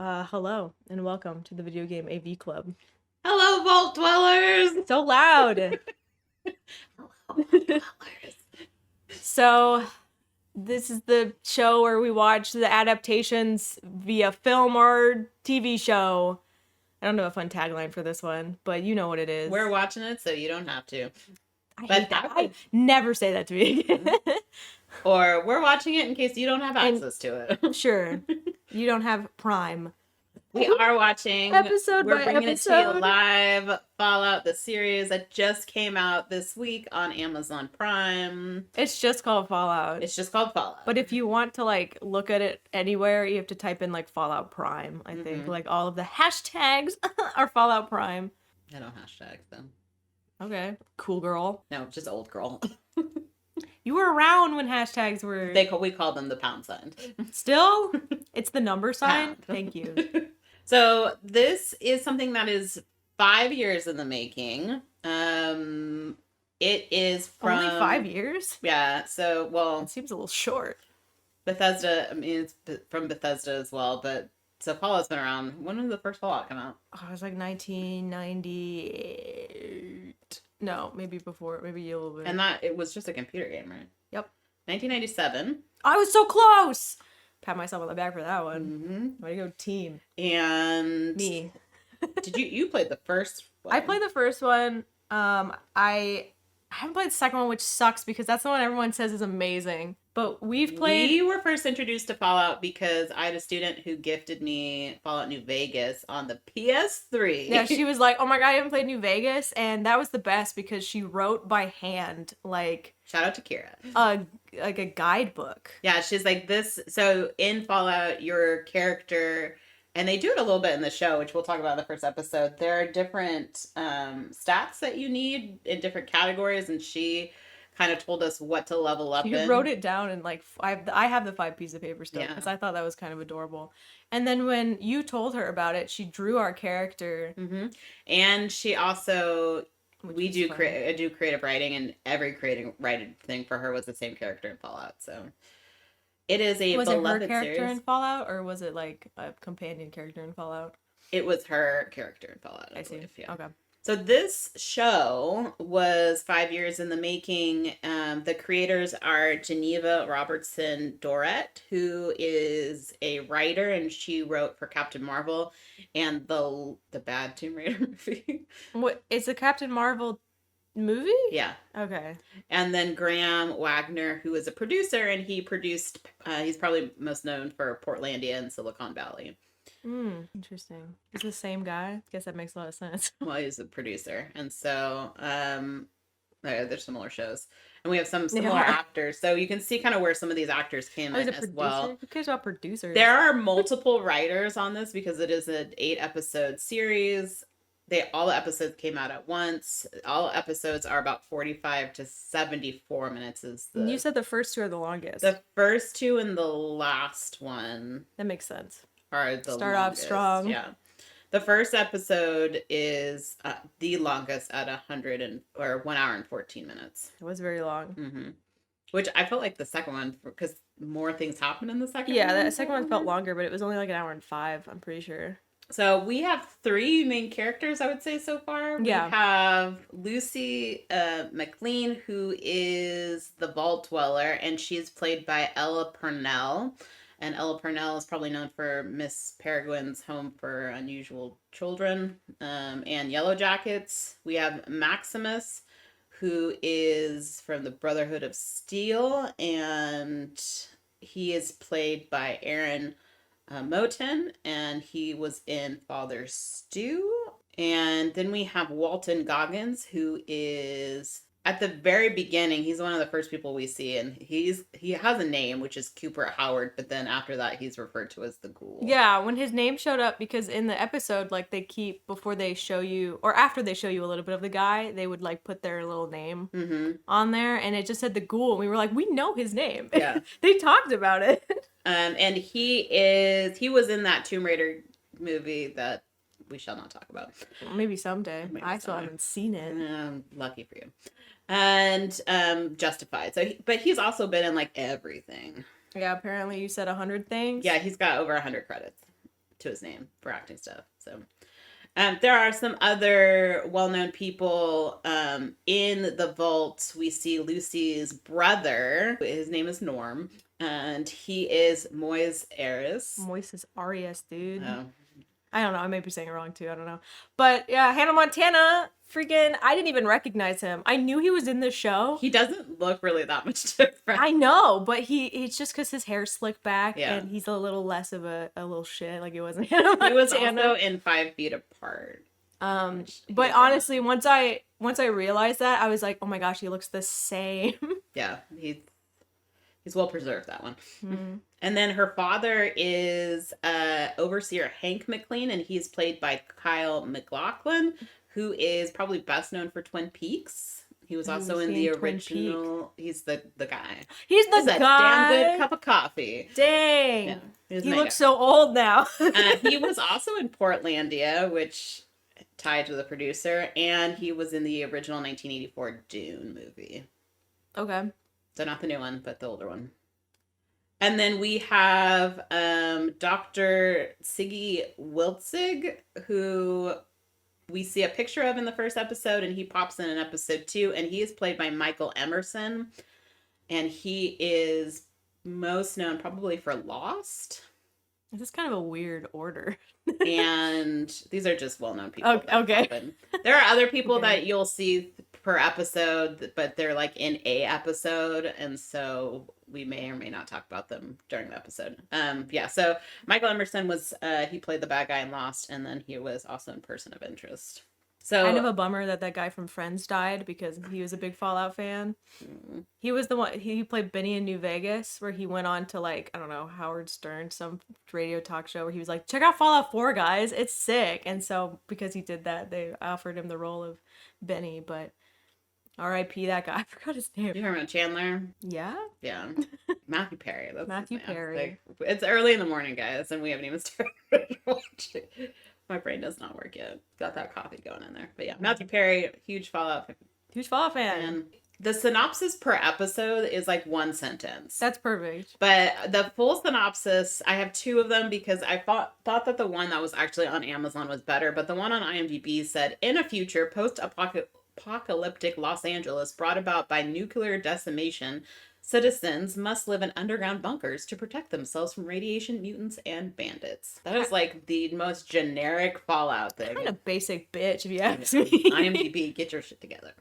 Hello and welcome to the Video Game AV Club. Hello, Vault Dwellers! So loud! Hello, Vault Dwellers. So, this is the show where we watch the adaptations via film or TV show. I don't know a fun tagline for this one, but you know what it is. We're watching it so you don't have to. I hate that. I never say that to me again. Or we're watching it in case you don't have access to it. Sure. You don't have Prime. We are watching episode We're by bringing episode. it to you live. Fallout, the series that just came out this week on Amazon Prime. It's just called Fallout. It's just called Fallout. But if you want to look at it anywhere, you have to type in Fallout Prime. I think all of the hashtags are Fallout Prime. I don't hashtag them. Okay, cool girl. No, just old girl. You were around when hashtags were. We call them the pound sign. Still, it's the number sign. Pound. Thank you. So this is something that is 5 years in the making. It is from only 5 years. Yeah. So It seems a little short. Bethesda. I mean, it's from Bethesda as well, but so Fallout's been around. When did the first Fallout come out? Oh, it was 1998. No, maybe before, maybe a little bit. And it was just a computer game, right? Yep. 1997. I was so close. Pat myself on the back for that one. Mm-hmm. Way to go, team. And me. Did you played the first one? I played the first one. I haven't played the second one, which sucks because that's the one everyone says is amazing. But we were first introduced to Fallout because I had a student who gifted me Fallout New Vegas on the PS3. Yeah, she was like, "Oh my god, I haven't played New Vegas," and that was the best because she wrote by hand, shout out to Kira. A guidebook. Yeah, she's like this. So in Fallout, your character, and they do it a little bit in the show, which we'll talk about in the first episode. There are different stats that you need in different categories, and she kind of told us what to level up. You wrote it down and I have the 5 pieces of paper still because I thought that was kind of adorable. And then when you told her about it, she drew our character. Mm-hmm. And she also I do creative writing, and every creative writing thing for her was the same character in Fallout. So it is a beloved series. Was it her character in Fallout, or was it like a companion character in Fallout? It was her character in Fallout. I see. Yeah. Okay. So this show was 5 years in the making. The creators are Geneva Robertson Dorrit, who is a writer, and she wrote for Captain Marvel and the bad Tomb Raider movie. What? It's a Captain Marvel movie? Yeah. Okay. And then Graham Wagner, who is a producer, and he produced. He's probably most known for Portlandia and Silicon Valley. Interesting. It's the same guy. I guess that makes a lot of sense. Well, he's a producer, and so there's similar shows, and we have some similar actors, so you can see kind of where some of these actors came in as well. Who cares about producers? There are multiple writers on this because it is an 8-episode series. All the episodes came out at once. All episodes are about 45 to 74 minutes. You said the first 2 are the longest. The first 2 and the last one. That makes sense. Are the Start longest. Off strong. Yeah. The first episode is the longest at 1 hour and 14 minutes. It was very long. Mm-hmm. Which I felt like the second one, because more things happened in the second one. Yeah, the second one felt longer, but it was only like 1 hour and 5, I'm pretty sure. So we have 3 main characters, I would say, so far. Yeah. We have Lucy McLean, who is the Vault Dweller, and she's played by Ella Purnell. And Ella Purnell is probably known for Miss Peregrine's Home for Unusual Children and Yellow Jackets. We have Maximus, who is from the Brotherhood of Steel, and he is played by Aaron Moten, and he was in Father Stew. And then we have Walton Goggins, who is at the very beginning. He's one of the first people we see, and he has a name, which is Cooper Howard, but then after that he's referred to as the Ghoul. Yeah, when his name showed up, because in the episode, they keep, before they show you, or after they show you a little bit of the guy, they would put their little name on there, and it just said the Ghoul, and we were like, we know his name. Yeah. They talked about it. And he was in that Tomb Raider movie that we shall not talk about. Maybe someday. I still haven't seen it. Lucky for you. And Justified. But he's also been in everything. Yeah, apparently you said 100 things. Yeah, he's got over 100 credits. to his name for acting stuff. So there are some other well-known people in the vault. We see Lucy's brother. His name is Norm, and he is Moise Aris. Moise is Arias, dude. Oh. I don't know. I may be saying it wrong too. I don't know. But yeah, Hannah Montana, freaking, I didn't even recognize him. I knew he was in the show. He doesn't look really that much different. I know, but it's just because his hair's slicked back Yeah. and he's a little less of a little shit. Like, it wasn't Hannah Montana. He was also in 5 Feet Apart. But honestly, once I realized that, I was like, oh my gosh, he looks the same. Yeah, he's well preserved, that one. And then her father is overseer Hank McLean, and he's played by Kyle MacLachlan, who is probably best known for Twin Peaks. He was also in the original. He's the guy. He's the guy. A damn good cup of coffee. Dang. Yeah, he looks so old now. He was also in Portlandia, which tied to the producer, and he was in the original 1984 Dune movie. Okay. So not the new one, but the older one. And then we have Dr. Siggy Wiltzig, who we see a picture of in the first episode, and he pops in episode 2, and he is played by Michael Emerson, and he is most known probably for Lost. This is kind of a weird order. And these are just well-known people. Okay. There are other people that you'll see per episode, but they're like in a episode, and so we may or may not talk about them during the episode. So Michael Emerson was he played the bad guy in Lost, and then he was also in Person of Interest. So kind of a bummer that guy from Friends died, because he was a big Fallout fan. He was the one, he played Benny in New Vegas, where he went on to, like, I don't know, Howard Stern, some radio talk show, where he was like, check out Fallout 4, guys, it's sick. And so because he did that, they offered him the role of Benny, but R.I.P. that guy. I forgot his name. You remember Chandler? Yeah? Yeah. Matthew Perry. That's Matthew Perry. Like, it's early in the morning, guys, and we haven't even started watching. My brain does not work yet. Got that coffee going in there. But yeah, Matthew Perry, huge Fallout fan. And the synopsis per episode is like 1 sentence. That's perfect. But the full synopsis, I have 2 of them because I thought that the one that was actually on Amazon was better. But the one on IMDb said, in a future post-apocalyptic Los Angeles brought about by nuclear decimation, citizens must live in underground bunkers to protect themselves from radiation, mutants, and bandits. That is like the most generic Fallout thing. Kind of basic bitch, if you ask me. IMDb, get your shit together.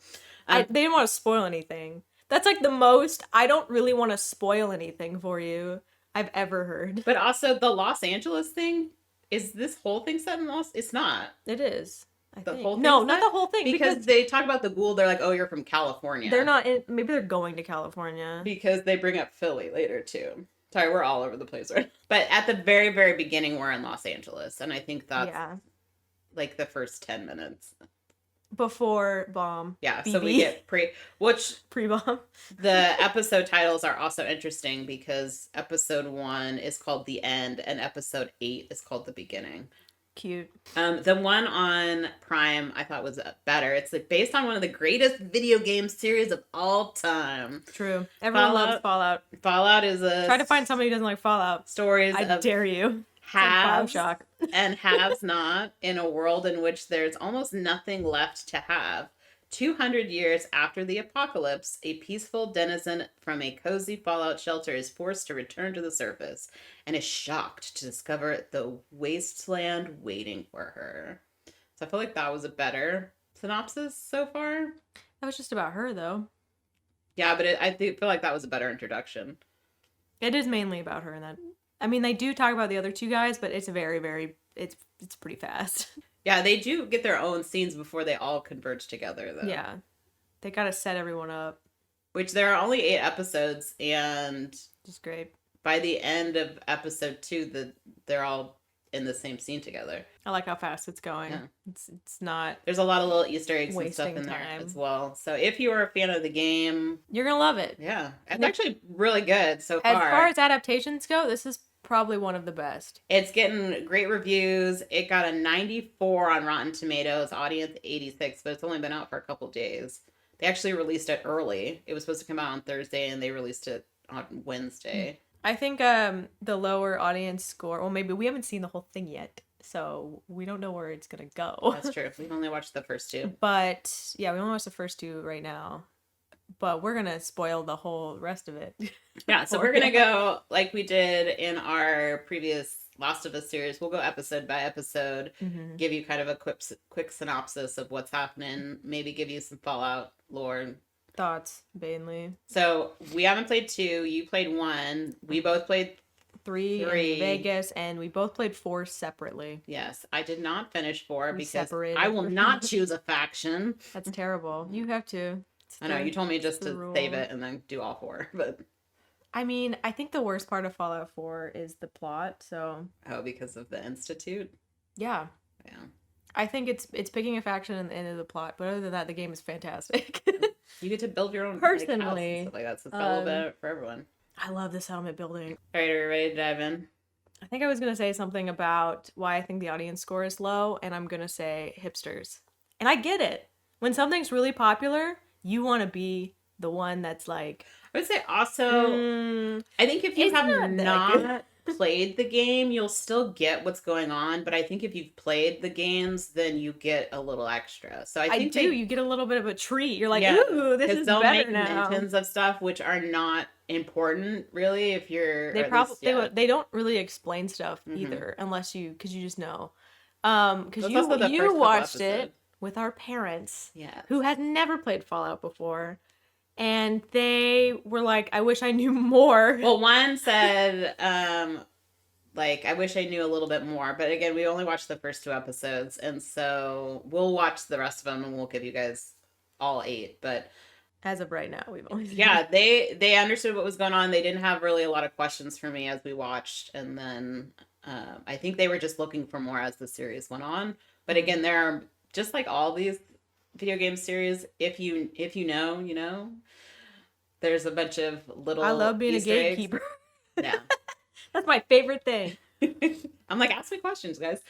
They didn't want to spoil anything. That's like the most, I don't really want to spoil anything for you, I've ever heard. But also the Los Angeles thing, is this whole thing set in Los? It's not. It is. Whole thing? No, not the whole thing. Because they talk about the ghoul, they're like, oh, you're from California. They're not in, maybe they're going to California. Because they bring up Philly later, too. Sorry, we're all over the place, right? But at the very, very beginning, we're in Los Angeles. And I think that's like the first 10 minutes. Before bomb. Yeah, BB. So we get pre-bomb. The episode titles are also interesting because episode 1 is called The End and episode 8 is called The Beginning. Cute. The one on Prime I thought was better. It's like based on one of the greatest video game series of all time. True. Everyone loves Fallout. Fallout is Try to find somebody who doesn't like Fallout. Stories I dare you. Haves like and haves not in a world in which there's almost nothing left to have. 200 years after the apocalypse, a peaceful denizen from a cozy Fallout shelter is forced to return to the surface and is shocked to discover the wasteland waiting for her. So I feel like that was a better synopsis so far. That was just about her, though. Yeah, but I feel like that was a better introduction. It is mainly about her, and that. I mean, they do talk about the other 2 guys, but it's very, very. It's pretty fast. Yeah, they do get their own scenes before they all converge together, though. Yeah. They gotta set everyone up. Which there are only 8 episodes, and... Just great. By the end of episode 2, they're all in the same scene together. I like how fast it's going. Yeah. It's not... There's a lot of little Easter eggs and stuff in there as well. So if you are a fan of the game... You're gonna love it. Yeah. It's actually really good so far. As far as adaptations go, this is probably one of the best. It's getting great reviews. It got a 94 on Rotten Tomatoes, audience 86, but it's only been out for a couple days. They actually released it early. It was supposed to come out on Thursday, and they released it on Wednesday. I think the lower audience score, well, maybe we haven't seen the whole thing yet, so we don't know where it's gonna go. That's true. We've only watched the first two. But yeah, we only watched the first two right now. But we're gonna spoil the whole rest of it. Yeah, so we're gonna go like we did in our previous Last of Us series. We'll go episode by episode, give you kind of a quick synopsis of what's happening, maybe give you some Fallout lore. Thoughts, mainly. So we haven't played 2. You played 1. We both played 3 in Vegas, and we both played 4 separately. Yes, I did not finish 4 because separated. I will not choose a faction. That's terrible. You have to. I know, you told me just to save it and then do all 4, but... I mean, I think the worst part of Fallout 4 is the plot, so... Oh, because of the Institute? Yeah. Yeah. I think it's picking a faction and the end of the plot, but other than that, the game is fantastic. You get to build your own personally house and stuff like that, so it's a little bit for everyone. I love the settlement building. All right, are you ready to dive in? I think I was going to say something about why I think the audience score is low, and I'm going to say hipsters. And I get it. When something's really popular, you want to be the one that's like... I would say also, I think if you have not played the game, you'll still get what's going on. But I think if you've played the games, then you get a little extra. So I think you get a little bit of a treat. You're like, ooh, this is better now. They'll make mentions of stuff which are not important, really. If you're, they don't really explain stuff either, because you just know. Because you watched it with our parents, who had never played Fallout before. And they were like, I wish I knew more. Well, one said, I wish I knew a little bit more. But again, we only watched the first 2 episodes. And so we'll watch the rest of them and we'll give you guys all 8. But as of right now, we've only seen they understood what was going on. They didn't have really a lot of questions for me as we watched. And then I think they were just looking for more as the series went on. But again, there are, just like all these video game series, if you know, you know. There's a bunch of little I love being Easter a gatekeeper. Yeah. That's my favorite thing. I'm like, ask me questions, guys.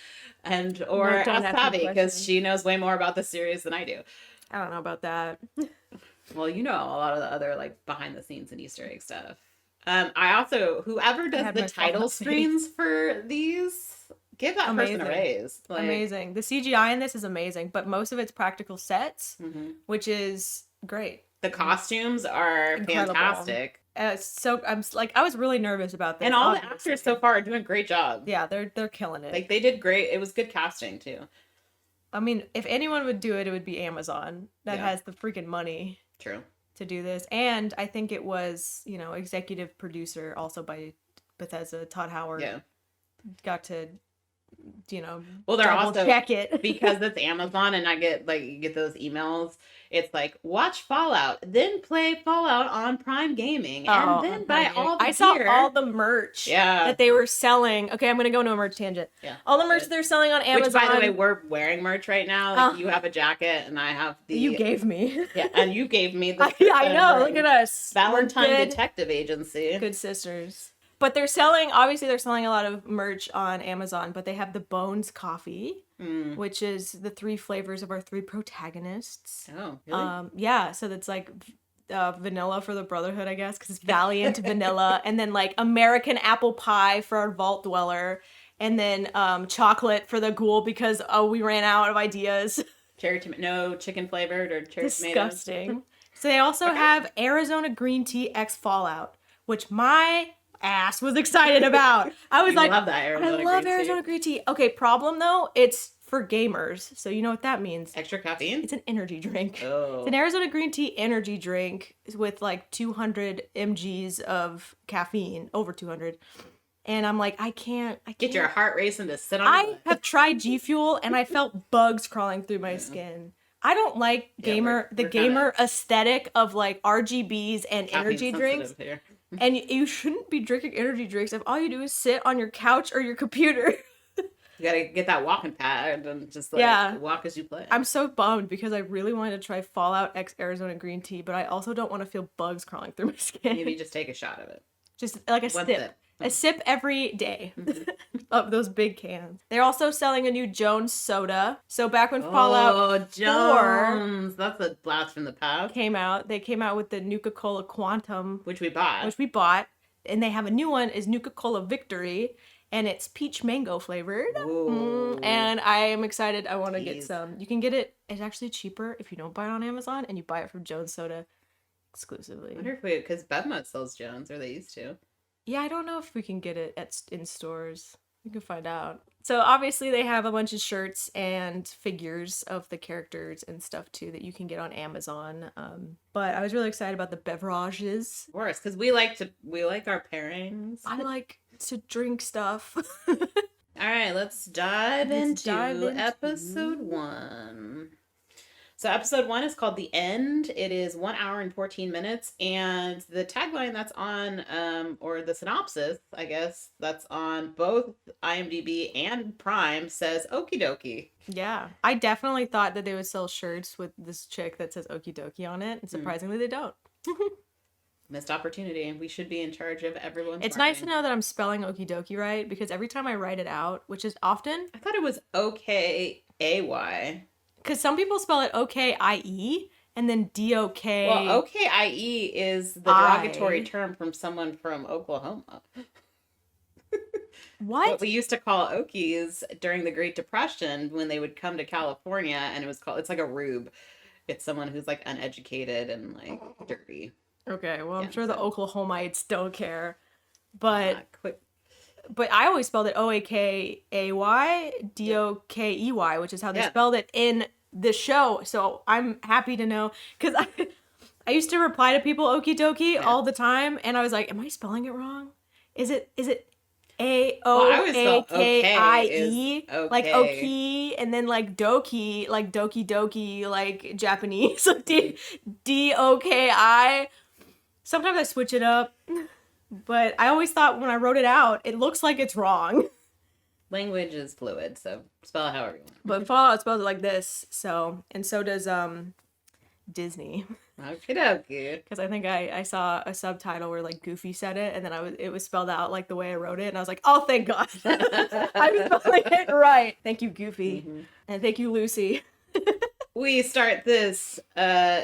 Or ask Tavi, because she knows way more about the series than I do. I don't know about that. Well, you know a lot of the other behind the scenes and Easter egg stuff. I also, whoever does the title screens for these, give that person a raise. Amazing. The CGI in this is amazing, but most of it's practical sets, which is great. The costumes are incredible. Fantastic. So I was really nervous about this. And all the actors so far are doing a great job. Yeah, they're killing it. They did great. It was good casting too. I mean, if anyone would do it, it would be Amazon that has the freaking money. True. To do this. And I think it was, executive producer also by Bethesda, Todd Howard. Yeah. Got to well, they're also check it because it's Amazon, and I get you get those emails. It's like, watch Fallout, then play Fallout on Prime Gaming, and then buy all the gear. I saw all the merch that they were selling. Okay, I'm gonna go into a merch tangent. Yeah, all the merch they're selling on Amazon. Which, by the way, we're wearing merch right now. You have a jacket, and I have the. You gave me. Yeah, and you gave me the. I know. Look at us. Valentine Detective Agency. Good sisters. But they're selling a lot of merch on Amazon, but they have the Bones coffee, which is the 3 flavors of our 3 protagonists. Oh, really? Yeah, so that's vanilla for the Brotherhood, I guess, because it's Valiant vanilla, and then American apple pie for our Vault Dweller, and then chocolate for the Ghoul because we ran out of ideas. No chicken flavored or cherry tomatoes. Disgusting. So they also have Arizona green tea X Fallout, which my ass was excited about. I was love that Arizona I love Arizona green tea. Okay, problem though, it's for gamers, so you know what that means. Extra caffeine? It's an energy drink. Oh. It's an Arizona green tea energy drink with 200 mgs of caffeine, over 200. And I'm like, I can't. Get your heart racing to sit on. I have tried G Fuel and I felt bugs crawling through my skin. I don't like gamer aesthetic of RGBs and energy drinks. Here. And you shouldn't be drinking energy drinks if all you do is sit on your couch or your computer. You gotta get that walking pad and just walk as you play. I'm so bummed because I really wanted to try Fallout X Arizona green tea, but I also don't want to feel bugs crawling through my skin. Maybe just take a shot of it. Just a sip. A sip every day of those big cans. They're also selling a new Jones soda. So back when Fallout 4 that's a blast from the past. Came out, they came out with the Nuka-Cola Quantum. Which we bought. and they have a new one, is Nuka-Cola Victory, and it's peach mango flavored. And I am excited. I want to get some. You can get it. It's actually cheaper if you don't buy it on Amazon and you buy it from Jones Soda exclusively. I wonder if because Bevmo sells Jones, or they used to. Yeah, I don't know if we can get it in stores. We can find out. So obviously they have a bunch of shirts and figures of the characters and stuff too that you can get on Amazon. But I was really excited about the beverages. Of course, because we like our pairings. I like to drink stuff. All right, let's dive into episode 1. So episode 1 is called The End. It is 1 hour and 14 minutes. And the tagline that's on, or the synopsis, I guess, that's on both IMDb and Prime says Okie dokie. Yeah. I definitely thought that they would sell shirts with this chick that says Okie dokie on it. And surprisingly, they don't. Missed opportunity. We should be in charge of everyone's It's marketing. nice to know that I'm spelling Okie dokie right, because every time I write it out, which is often... I thought it was O-K-A-Y. Because some people spell it O-K-I-E and then D-O-K... Well, O-K-I-E is the derogatory term from someone from Oklahoma. What we used to call Okies during the Great Depression when they would come to California, and it's like a rube. It's someone who's like uneducated and like dirty. Okay, well, I'm sure the Oklahomites don't care. But I always spelled it O-A-K-A-Y, D-O-K-E-Y, which is how they spelled it in the show. So I'm happy to know, because I used to reply to people okie dokie all the time, and I was like, am I spelling it wrong? Is it A-O-A-K-I-E, like okie, and then like doki, like doki doki, like Japanese, like D-O-K-I. Sometimes I switch it up, but I always thought when I wrote it out, it looks like it's wrong. Language is fluid, so spell it however you want. But Fallout spells it like this, so, and so does Disney. Okie-dokie. Because I think I saw a subtitle where like Goofy said it, and then it was spelled out like the way I wrote it, and I was like, oh, thank God. I'm spelling it right. Thank you, Goofy. And thank you, Lucy. We start this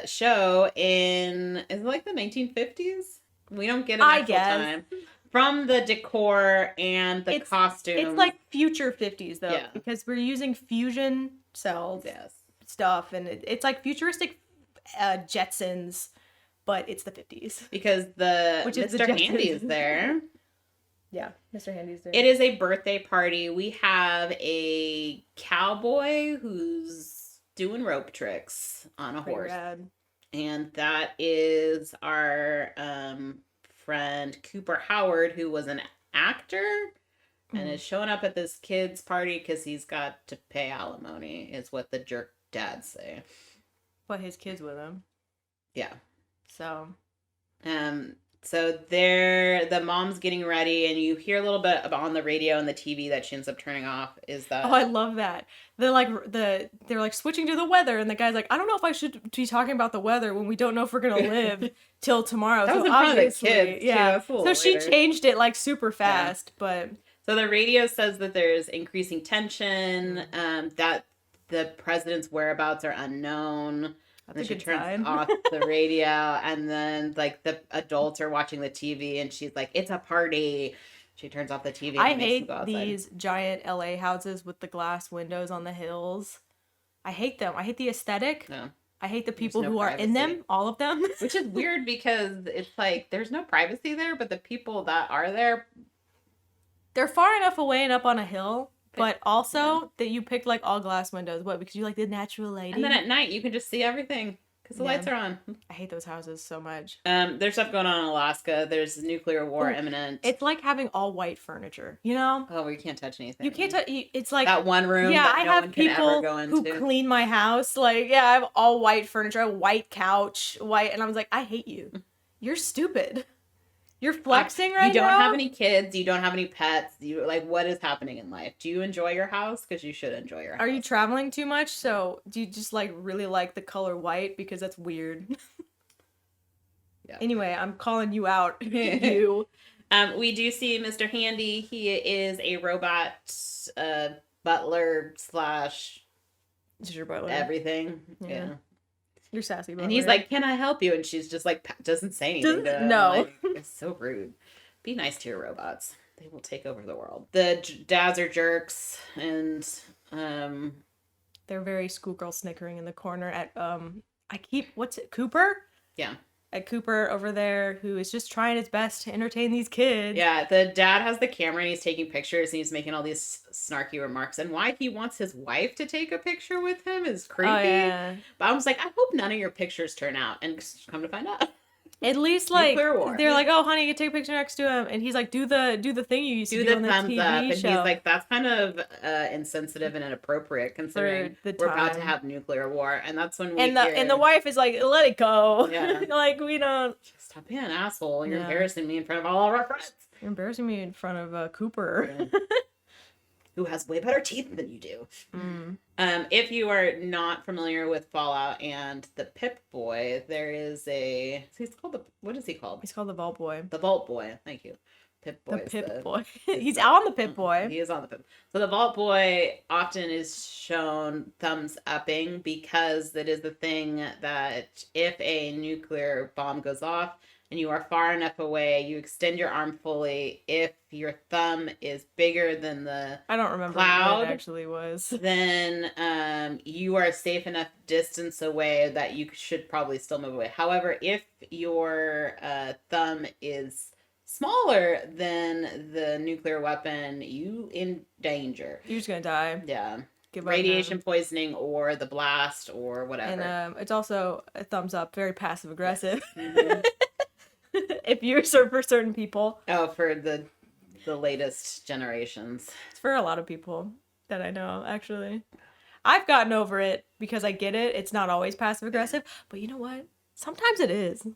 show in, is it like the 1950s? We don't get an actual time. From the decor and the costumes. It's like future 50s, though, because we're using fusion cells stuff, and it's like futuristic Jetsons, but it's the 50s. Because Mr. Handy's there. Yeah, Mr. Handy's there. It is a birthday party. We have a cowboy who's doing rope tricks on a horse. Rad. And that is our friend Cooper Howard, who was an actor and is showing up at this kid's party because he's got to pay alimony, is what the jerk dads say. But his kid's with him. Yeah. So the mom's getting ready, and you hear a little bit on the radio and the TV that she ends up turning off. Is that? Oh, I love that. They're like switching to the weather, and the guy's like, I don't know if I should be talking about the weather when we don't know if we're gonna live till tomorrow. That was in front of the kids. Yeah. So she changed it like super fast, but. So the radio says that there's increasing tension, that the president's whereabouts are unknown. And then she turns off the radio, and then like the adults are watching the TV, and she's like, "It's a party." She turns off the TV. I hate these giant LA houses with the glass windows on the hills. I hate them. I hate the aesthetic. No. I hate the people who are in them, all of them. Which is weird because it's like there's no privacy there, but the people that are there, they're far enough away and up on a hill. But also that you picked like all glass windows. What? Because you like the natural lighting. And then at night you can just see everything because the lights are on. I hate those houses so much. There's stuff going on in Alaska. There's nuclear war imminent. It's like having all white furniture, you know? Oh, you can't touch anything. You can't touch. It's like that one room. Yeah, that I have people who clean my house. Like, yeah, I have all white furniture, a white couch, white, and I was like, I hate you. You're stupid. You're flexing right now. You don't have any kids. You don't have any pets. You like, what is happening in life? Do you enjoy your house? Because you should enjoy your house. Are you traveling too much? So do you just like really like the color white? Because that's weird. Yeah. Anyway, I'm calling you out. You. We do see Mr. Handy. He is a robot butler / Is your butler? Everything. Yeah. You're sassy butler. And he's like, "Can I help you?" And she's just like, doesn't say anything. No. Like, it's so rude. Be nice to your robots. They will take over the world. The dads are jerks, and they're very schoolgirl snickering in the corner at what's it, Cooper? Yeah. At Cooper over there, who is just trying his best to entertain these kids. Yeah, the dad has the camera and he's taking pictures and he's making all these snarky remarks. And why he wants his wife to take a picture with him is creepy. Oh, yeah. But I was like, I hope none of your pictures turn out. And come to find out. At least, like, they're like, oh, honey, you take a picture next to him. And he's like, do the thing you used to do on the TV up. show. And he's like, that's kind of insensitive and inappropriate considering we're about to have nuclear war. And that's when and the wife is like, let it go. Yeah. Like, we don't... Stop being an asshole. You're embarrassing me in front of all of our friends. You're embarrassing me in front of Cooper. Yeah. Who has way better teeth than you do. Mm. If you are not familiar with Fallout and the Pip-Boy, there is what is he called? He's called the Vault Boy. The Vault Boy, thank you. Pip-Boy. The Pip-Boy. He's on the Pip-Boy. He is on the Pip. So the Vault Boy often is shown thumbs upping because that is the thing that if a nuclear bomb goes off, and you are far enough away, you extend your arm fully. If your thumb is bigger than the I don't remember cloud, what it actually was. Then you are a safe enough distance away that you should probably still move away. However, if your thumb is smaller than the nuclear weapon, you in danger. You're just gonna die. Yeah. Radiation poisoning or the blast or whatever. And it's also a thumbs up, very passive aggressive. Mm-hmm. If you're for certain people. Oh, for the latest generations. It's for a lot of people that I know, actually. I've gotten over it because I get it. It's not always passive aggressive, but you know what? Sometimes it is.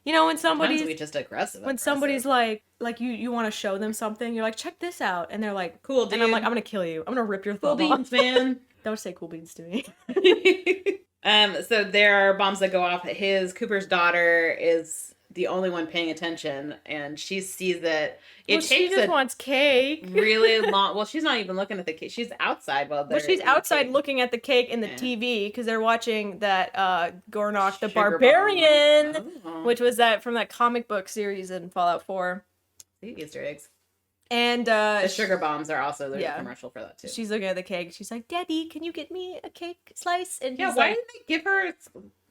You know, when somebody's we just aggressive. When somebody's like you want to show them something, you're like, check this out, and they're like, cool, dude. And I'm like, I'm gonna kill you. I'm gonna rip your thumb off. Cool beans, man. Don't say cool beans to me. So there are bombs that go off. Cooper's daughter is the only one paying attention, and she sees that she just wants cake. Really long. Well, she's not even looking at the cake. She's outside she's outside looking at the cake in the TV because they're watching that Gornok the Barbarian, which was from that comic book series in Fallout 4. See, Easter eggs. And the sugar bombs are also a commercial for that too. She's looking at the cake. She's like, "Debbie, can you get me a cake slice?" And why didn't they give her?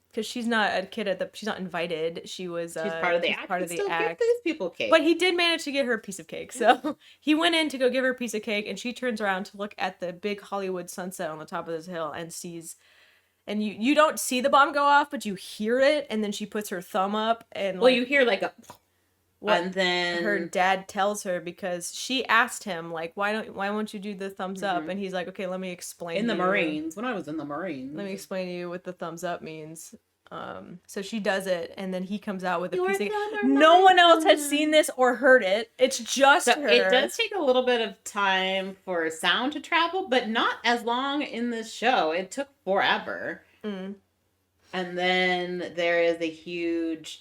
Because she's not a kid she's not invited. She's part of the act. Part of the act. Give these people cake. But he did manage to get her a piece of cake. So he went in to go give her a piece of cake, and she turns around to look at the big Hollywood sunset on the top of this hill and sees. And you don't see the bomb go off, but you hear it, and then she puts her thumb up, and you hear like a. And then her dad tells her because she asked him like, why won't you do the thumbs up? And he's like, okay, let me explain. In the Marines, when I was in the Marines, let me explain to you what the thumbs up means. So she does it, and then he comes out with a piece of cake. No one else has seen this or heard it. It's just her. It does take a little bit of time for sound to travel, but not as long in this show. It took forever. Mm. And then there is a huge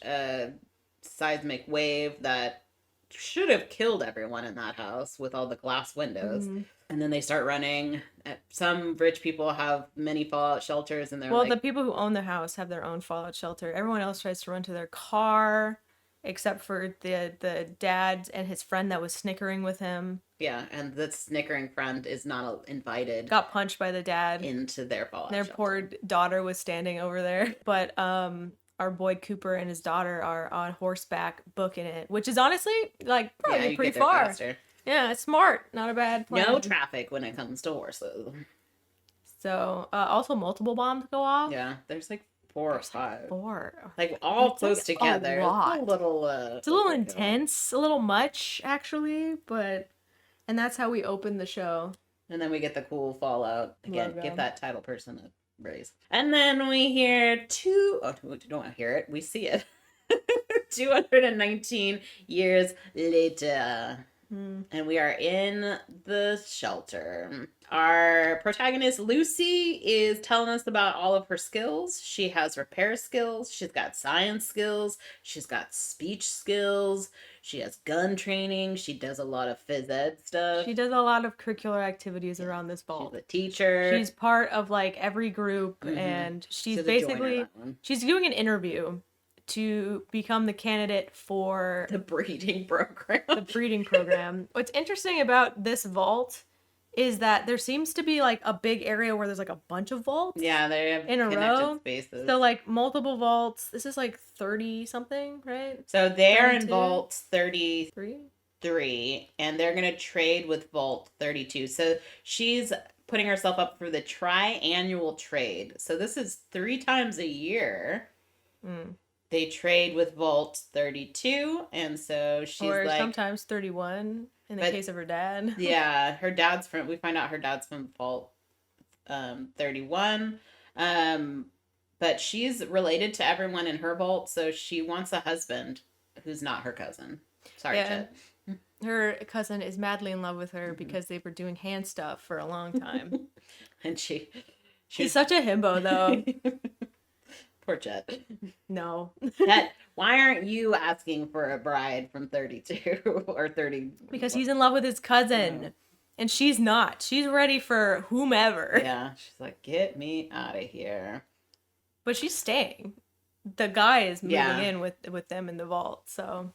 seismic wave that should have killed everyone in that house with all the glass windows. Mm. And then they start running. Some rich people have many fallout shelters, and the people who own the house have their own fallout shelter. Everyone else tries to run to their car, except for the dad and his friend that was snickering with him. Yeah, and the snickering friend is not invited. Got punched by the dad into their fallout. Their shelter. Poor daughter was standing over there, but our boy Cooper and his daughter are on horseback booking it, which is honestly probably pretty far. Faster. Yeah, it's smart. Not a bad plan. No traffic when it comes to horses. So, also multiple bombs go off. Yeah, there's 4 or 5. 4. All close together. A little. It's a little intense, a little much, actually, but... And that's how we open the show. And then we get the cool Fallout. Again, give that title person a raise. And then we hear we don't hear it. We see it. 219 years later. And we are in the shelter. Our protagonist, Lucy, is telling us about all of her skills. She has repair skills. She's got science skills. She's got speech skills. She has gun training. She does a lot of phys ed stuff. She does a lot of curricular activities around this vault. She's a teacher. She's part of every group, and she's basically she's doing an interview to become the candidate for the breeding program. the breeding program. What's interesting about this vault is that there seems to be like a big area where there's like a bunch of vaults. Yeah, they have in a row. spaces. So like multiple vaults. This is like 30 something, right? So they're 32? in Vault 33, and they're going to trade with Vault 32. So she's putting herself up for the tri-annual trade. So this is 3 times a year. They trade with Vault 32, and so she's or like... sometimes 31 in the case of her dad. Yeah, her dad's from... We find out her dad's from Vault 31. But she's related to everyone in her vault, so she wants a husband who's not her cousin. Sorry, Chet. Her cousin is madly in love with her because they were doing hand stuff for a long time. And she's such a himbo, though. Poor Chet. No. Chet, why aren't you asking for a bride from 32 or 30? Because he's in love with his cousin. No. And she's not. She's ready for whomever. Yeah. She's like, get me out of here. But she's staying. The guy is moving in with them in the vault. So,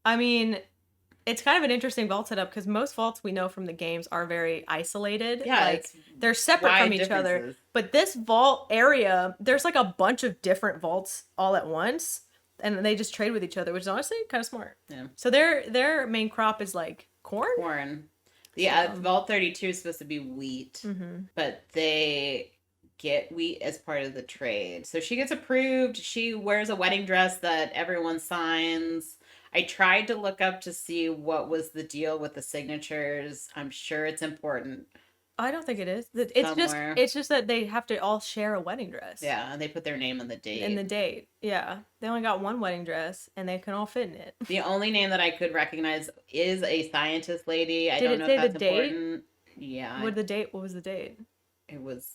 I mean, it's kind of an interesting vault setup because most vaults we know from the games are very isolated. Yeah, like they're separate from each other. But this vault area, there's like a bunch of different vaults all at once, and they just trade with each other, which is honestly kind of smart. Yeah. So their main crop is like corn. Yeah, Vault 32 is supposed to be wheat, but they get wheat as part of the trade. So she gets approved. She wears a wedding dress that everyone signs. I tried to look up to see what was the deal with the signatures. I'm sure it's important. I don't think it is. It's just that they have to all share a wedding dress. Yeah, and they put their name and the date. And the date. Yeah. They only got one wedding dress and they can all fit in it. The only name that I could recognize is a scientist lady. I don't know if that's important. Yeah. What was the date? It was...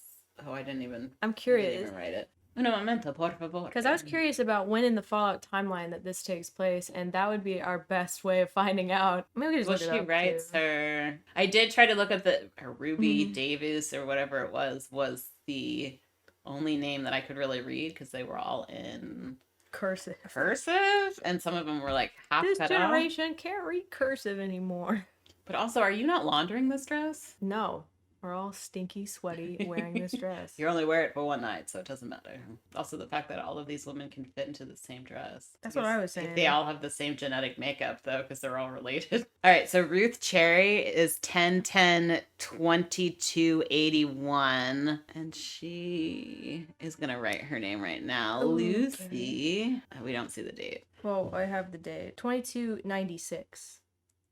Oh, I didn't even... I'm curious. I didn't even write it. Un momento, por favor. Because I was curious about when in the Fallout timeline that this takes place, and that would be our best way of finding out. Maybe we just look it up. She writes too. Her... I did try to look up her Ruby Davis or whatever it was the only name that I could really read because they were all in... Cursive. And some of them were like half this cut generation can't read cursive anymore. But also, are you not laundering this dress? No. We're all stinky, sweaty, wearing this dress. You only wear it for one night, so it doesn't matter. Also, the fact that all of these women can fit into the same dress. That's what I was saying. They all have the same genetic makeup, though, because they're all related. All right, so Ruth Cherry is 10/10/2281, and she is going to write her name right now. Ooh, Lucy. Okay. We don't see the date. Well, I have the date. 2296.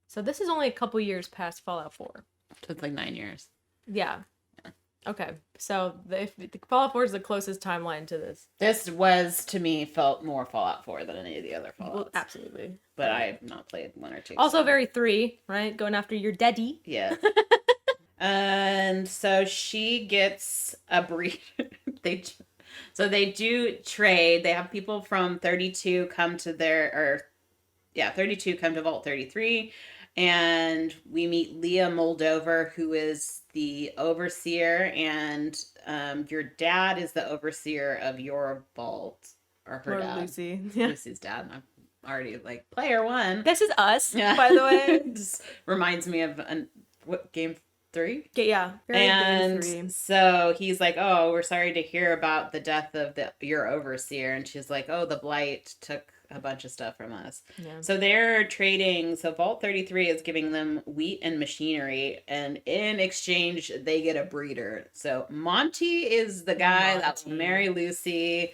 So this is only a couple years past Fallout 4. So it's like 9 years. Yeah. Okay. So the Fallout 4 is the closest timeline to this. This was, to me, felt more Fallout 4 than any of the other Fallouts. Well, absolutely. But I have not played 1 or 2. Also very 3, right? Going after your daddy. Yeah. And so she gets a breed. So they do trade. They have people from 32 come to 32 come to Vault 33. And we meet Leah Moldaver, who is the overseer, and your dad is the overseer of your vault, or her dad. Lucy. Yeah. Lucy's dad. I'm already like, player 1. This is us, by the way. Just reminds me of what, game 3? Yeah. And game 3. So he's like, oh, we're sorry to hear about the death of your overseer. And she's like, oh, the blight took a bunch of stuff from us. Yeah. So they're trading. So Vault 33 is giving them wheat and machinery, and in exchange they get a breeder. So Monty is the guy that will marry Lucy.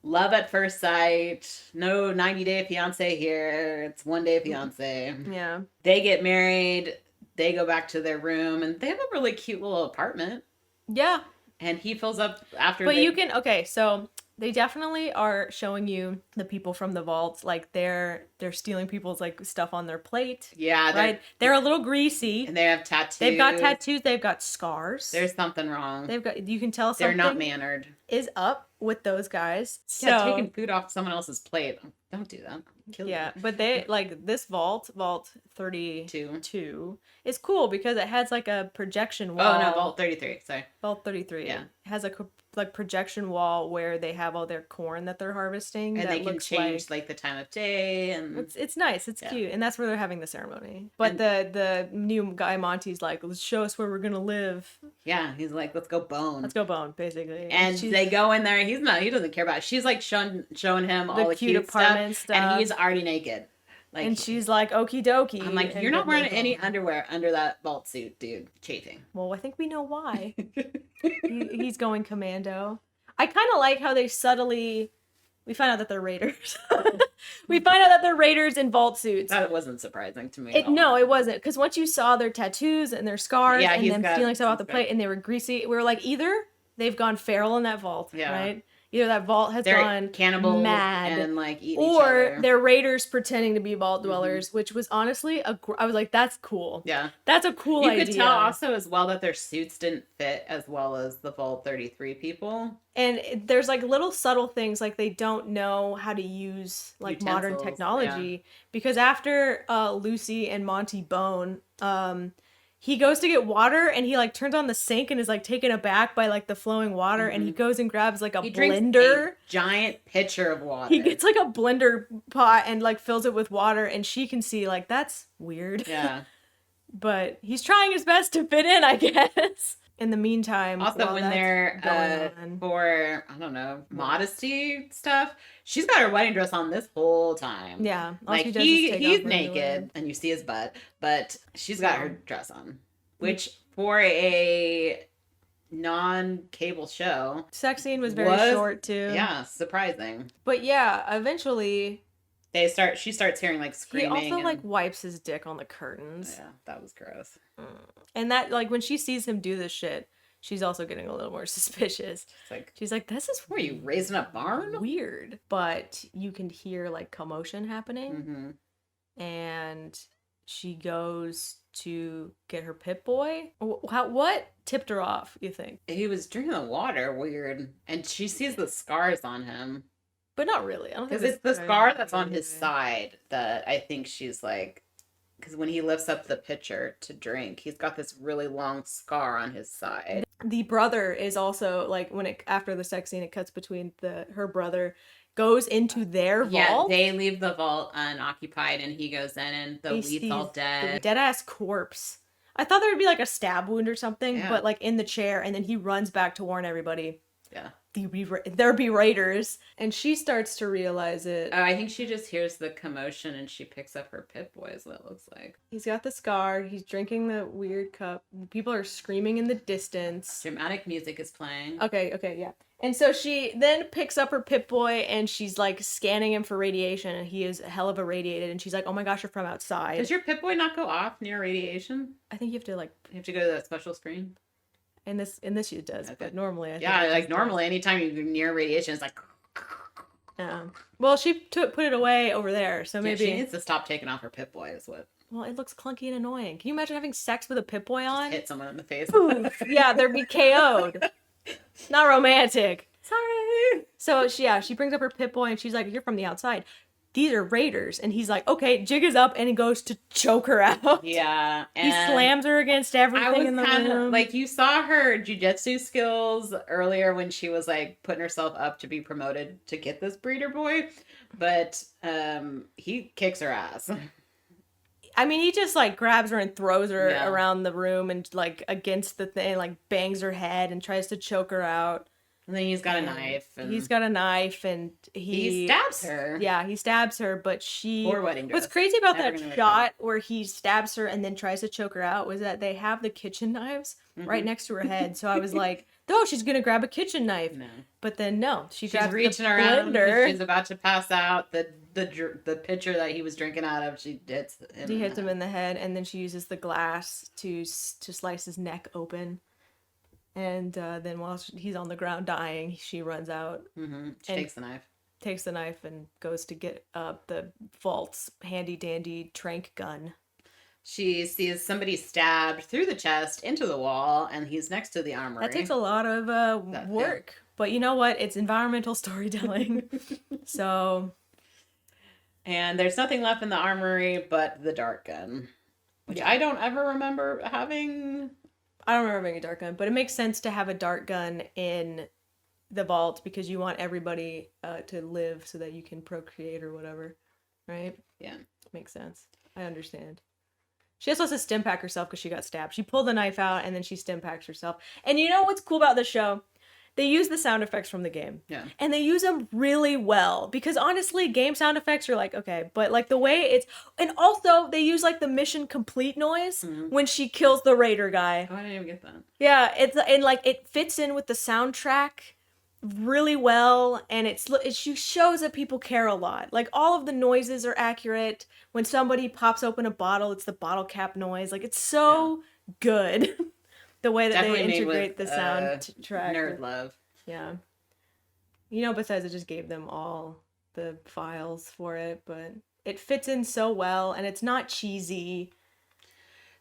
Love at first sight. No 90-day fiance here. It's 1 day fiance. Yeah. They get married. They go back to their room, and they have a really cute little apartment. Yeah. And he fills up after. But so they definitely are showing you the people from the vaults, like they're stealing people's like stuff on their plate. Yeah, right. They're a little greasy, and they have tattoos. They've got tattoos. They've got scars. There's something wrong. You can tell something. They're not mannered. Is up with those guys. Yeah, So taking food off someone else's plate. Don't do that. Kill yeah, you. but they like this vault 32 is cool because it has like a projection wall. Oh no, Vault 33. Sorry. Vault 33. Yeah. Has a like projection wall where they have all their corn that they're harvesting. And that they can looks change like the time of day and it's nice. It's Yeah. cute, and that's where they're having the ceremony. But the new guy Monty's like, let's show us where we're gonna live. yeah, he's like, let's go bone. Let's go bone, basically. And they go in there. He doesn't care about it. She's like showing him all the cute apartment stuff, and he's already naked. Like, and she's like, okie dokie. I'm like, you're not wearing any underwear under that vault suit, dude. Chafing. Well, I think we know why. He's going commando. I kind of like how they subtly. We find out that they're raiders. We find out that they're raiders in vault suits. That wasn't surprising to me. No, it wasn't. Because once you saw their tattoos and their scars and them feeling stuff off the plate and they were greasy, we were like, either they've gone feral in that vault, right? Either that vault has gone cannibals mad and like eating each other. Or they're raiders pretending to be vault dwellers, which was honestly I was like, that's cool. Yeah, that's a cool idea. You could tell also as well that their suits didn't fit as well as the Vault 33 people. And there's like little subtle things like they don't know how to use like modern technology because after Lucy and Monty bone, he goes to get water and he like turns on the sink and is like taken aback by like the flowing water and he goes and grabs like a blender. A giant pitcher of water. He gets like a blender pot and like fills it with water and she can see like that's weird. Yeah. But he's trying his best to fit in, I guess. In the meantime, also when they're for I don't know modesty stuff, she's got her wedding dress on this whole time. Yeah, like he's naked and you see his butt, but she's got her dress on, which for a non-cable show, sex scene was very short too. Yeah, surprising. But yeah, eventually she starts hearing like screaming. He also like wipes his dick on the curtains. Yeah, that was gross. And that like when she sees him do this shit, she's also getting a little more suspicious. She's like, this is were you raising a barn? Weird. But you can hear like commotion happening. And she goes to get her Pip-Boy. What tipped her off, you think? He was drinking the water weird. And she sees the scars on him. But not really. I don't think it's the scar that's on his side that I think she's like, because when he lifts up the pitcher to drink, he's got this really long scar on his side. The brother is also like after the sex scene, it cuts between her brother goes into their vault. Yeah, they leave the vault unoccupied and he goes in and the weed's all dead. Dead ass corpse. I thought there would be like a stab wound or something, but like in the chair, and then he runs back to warn everybody. Yeah. There be raiders, and she starts to realize it. Oh, I think she just hears the commotion and she picks up her Pip-Boy, is what it looks like. He's got the scar. He's drinking the weird cup. People are screaming in the distance. Dramatic music is playing. Okay, yeah. And so she then picks up her Pip-Boy and she's like scanning him for radiation, and he is a hell of irradiated. And she's like, "Oh my gosh, you're from outside." Does your Pip-Boy not go off near radiation? I think you have to go to that special screen. In this it does, okay. But normally normally anytime you're near radiation, it's like. Yeah. Well, she put it away over there, so maybe she needs to stop taking off her Pip-Boy. Is what. Well, it looks clunky and annoying. Can you imagine having sex with a Pip-Boy on? Just hit someone in the face. Yeah, they'd be KO'd. Not romantic. Sorry. So she brings up her Pip-Boy and she's like, "You're from the outside. These are raiders." And he's like, "Okay," jig is up and he goes to choke her out. Yeah. He slams her against everything in the room. Like, you saw her jujitsu skills earlier when she was like putting herself up to be promoted to get this breeder boy. But he kicks her ass. I mean, he just like grabs her and throws her around the room and like against the thing, like bangs her head and tries to choke her out. And then he's got a knife. And he stabs her. Yeah, he stabs her, but she... Poor wedding dress. What's crazy about that shot where he stabs her and then tries to choke her out was that they have the kitchen knives right next to her head. So I was like, oh, she's going to grab a kitchen knife. No. But then no, she's reaching around. She's about to pass out. The pitcher that he was drinking out of, she hits him in the head, and then she uses the glass to slice his neck open. And then while he's on the ground dying, she runs out. She takes the knife. And goes to get the vault's handy-dandy trank gun. She sees somebody stabbed through the chest into the wall, and he's next to the armory. That takes a lot of work. But you know what? It's environmental storytelling. So. And there's nothing left in the armory but the dart gun, which I don't ever remember having. I don't remember having a dart gun, but it makes sense to have a dart gun in the vault because you want everybody to live so that you can procreate or whatever, right? Yeah. Makes sense. I understand. She also has to stim pack herself because she got stabbed. She pulled the knife out and then she stim packs herself. And you know what's cool about this show? They use the sound effects from the game. Yeah. And they use them really well. Because honestly, game sound effects are like, okay. But like the way it's... And also, they use like the mission complete noise when she kills the raider guy. Oh, I didn't even get that. Yeah, it's... And like, it fits in with the soundtrack really well. And it shows that people care a lot. Like, all of the noises are accurate. When somebody pops open a bottle, it's the bottle cap noise. Like, it's so good. The way that Definitely they integrate the sound track. Nerd love. Yeah. You know, Bethesda just gave them all the files for it, but it fits in so well, and it's not cheesy.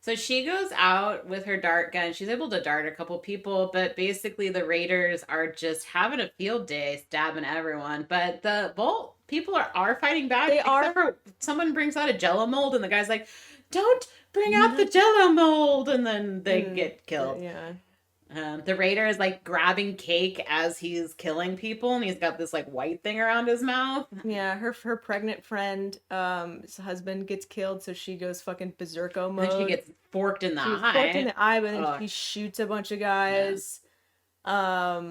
So she goes out with her dart gun. She's able to dart a couple people, but basically the raiders are just having a field day, stabbing everyone. But the Vault people are fighting back. They are. Except for someone brings out a Jello mold, and the guy's like, "Don't bring out the Jello mold," and then they get killed. Yeah. The raider is like grabbing cake as he's killing people, and he's got this like white thing around his mouth. Yeah, her pregnant friend, his husband gets killed, so she goes fucking berserko mode. And she gets forked in the eye. Forked in the eye, but then she shoots a bunch of guys. Yeah.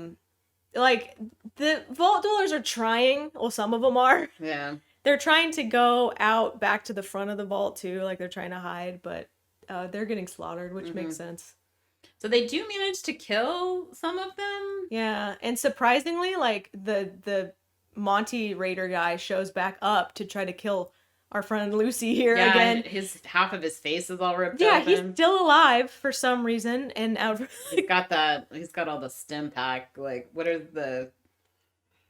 Like the Vault Dwellers are trying. Well, some of them are. Yeah. They're trying to go out back to the front of the vault too, like they're trying to hide, but they're getting slaughtered, which makes sense. So they do manage to kill some of them. Yeah, and surprisingly, like the Monty Raider guy shows back up to try to kill our friend Lucy here again. His half of his face is all ripped open. Yeah, he's still alive for some reason, and he's got all the stim pack. Like, what are the...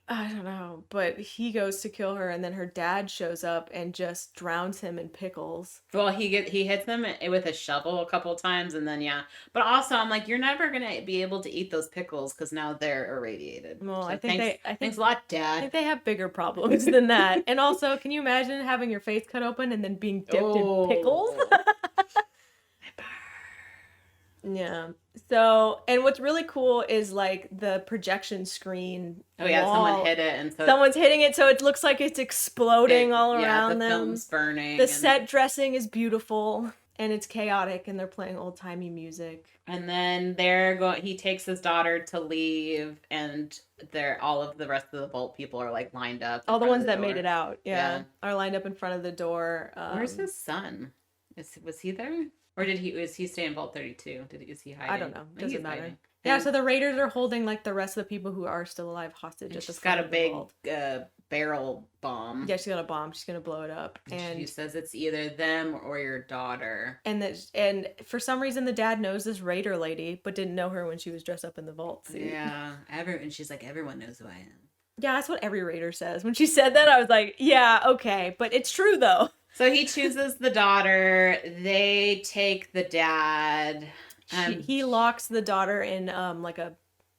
I don't know, but he goes to kill her, and then her dad shows up and just drowns him in pickles. Well, he hits him with a shovel a couple times, and then but also I'm like, you're never gonna be able to eat those pickles because now they're irradiated. Well, so thanks a lot, Dad. I think they have bigger problems than that. And also, can you imagine having your face cut open and then being dipped in pickles? Yeah. So, and what's really cool is like the projection screen. Oh yeah, wall. someone hit it, and so someone's hitting it, so it looks like it's exploding all around them. The film's burning. The set dressing is beautiful, and it's chaotic, and they're playing old timey music. And then he takes his daughter to leave, and all of the rest of the Vault people are like lined up. All the ones that made it out, are lined up in front of the door. Where's his son? Was he there? Or was he stay in Vault 32? Is he hiding? I don't know. Doesn't matter. Yeah, so the raiders are holding like the rest of the people who are still alive hostage. She's got a big barrel bomb. Yeah, she's got a bomb. She's gonna blow it up. And she says it's either them or your daughter. And for some reason the dad knows this raider lady, but didn't know her when she was dressed up in the vault suit. Yeah, and she's like, everyone knows who I am. Yeah, that's what every raider says. When she said that, I was like, yeah, okay, but it's true though. So he chooses the daughter. They take the dad. He locks the daughter in like a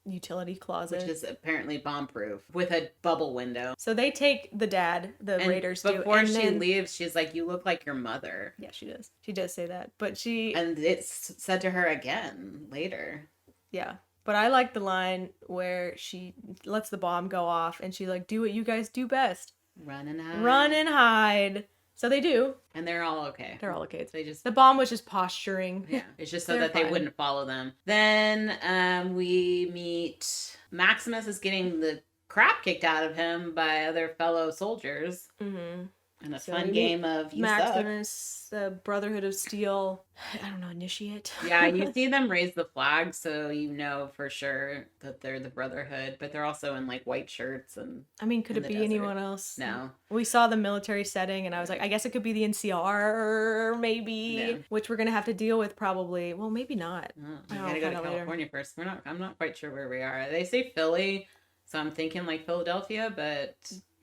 utility closet, which is apparently bomb-proof with a bubble window. So they take the dad. The raiders do. Before she leaves, she's like, "You look like your mother." Yeah, she does. She does say that, but and it's said to her again later. Yeah. But I like the line where she lets the bomb go off and she's like, do what you guys do best. Run and hide. Run and hide. So they do. And they're all okay. They're all okay. So the bomb was just posturing. Yeah. It's just so that they wouldn't follow them. Then we meet Maximus is getting the crap kicked out of him by other fellow soldiers. Mm-hmm. And a fun game of Maximus, the Brotherhood of Steel, I don't know, initiate. Yeah, you see them raise the flag, so you know for sure that they're the Brotherhood, but they're also in like white shirts and. I mean, could it be anyone else? No. We saw the military setting, and I was like, I guess it could be the NCR, maybe, which we're gonna have to deal with probably. Well, maybe not. We gotta go to California first. I'm not quite sure where we are. They say Philly, so I'm thinking like Philadelphia, but.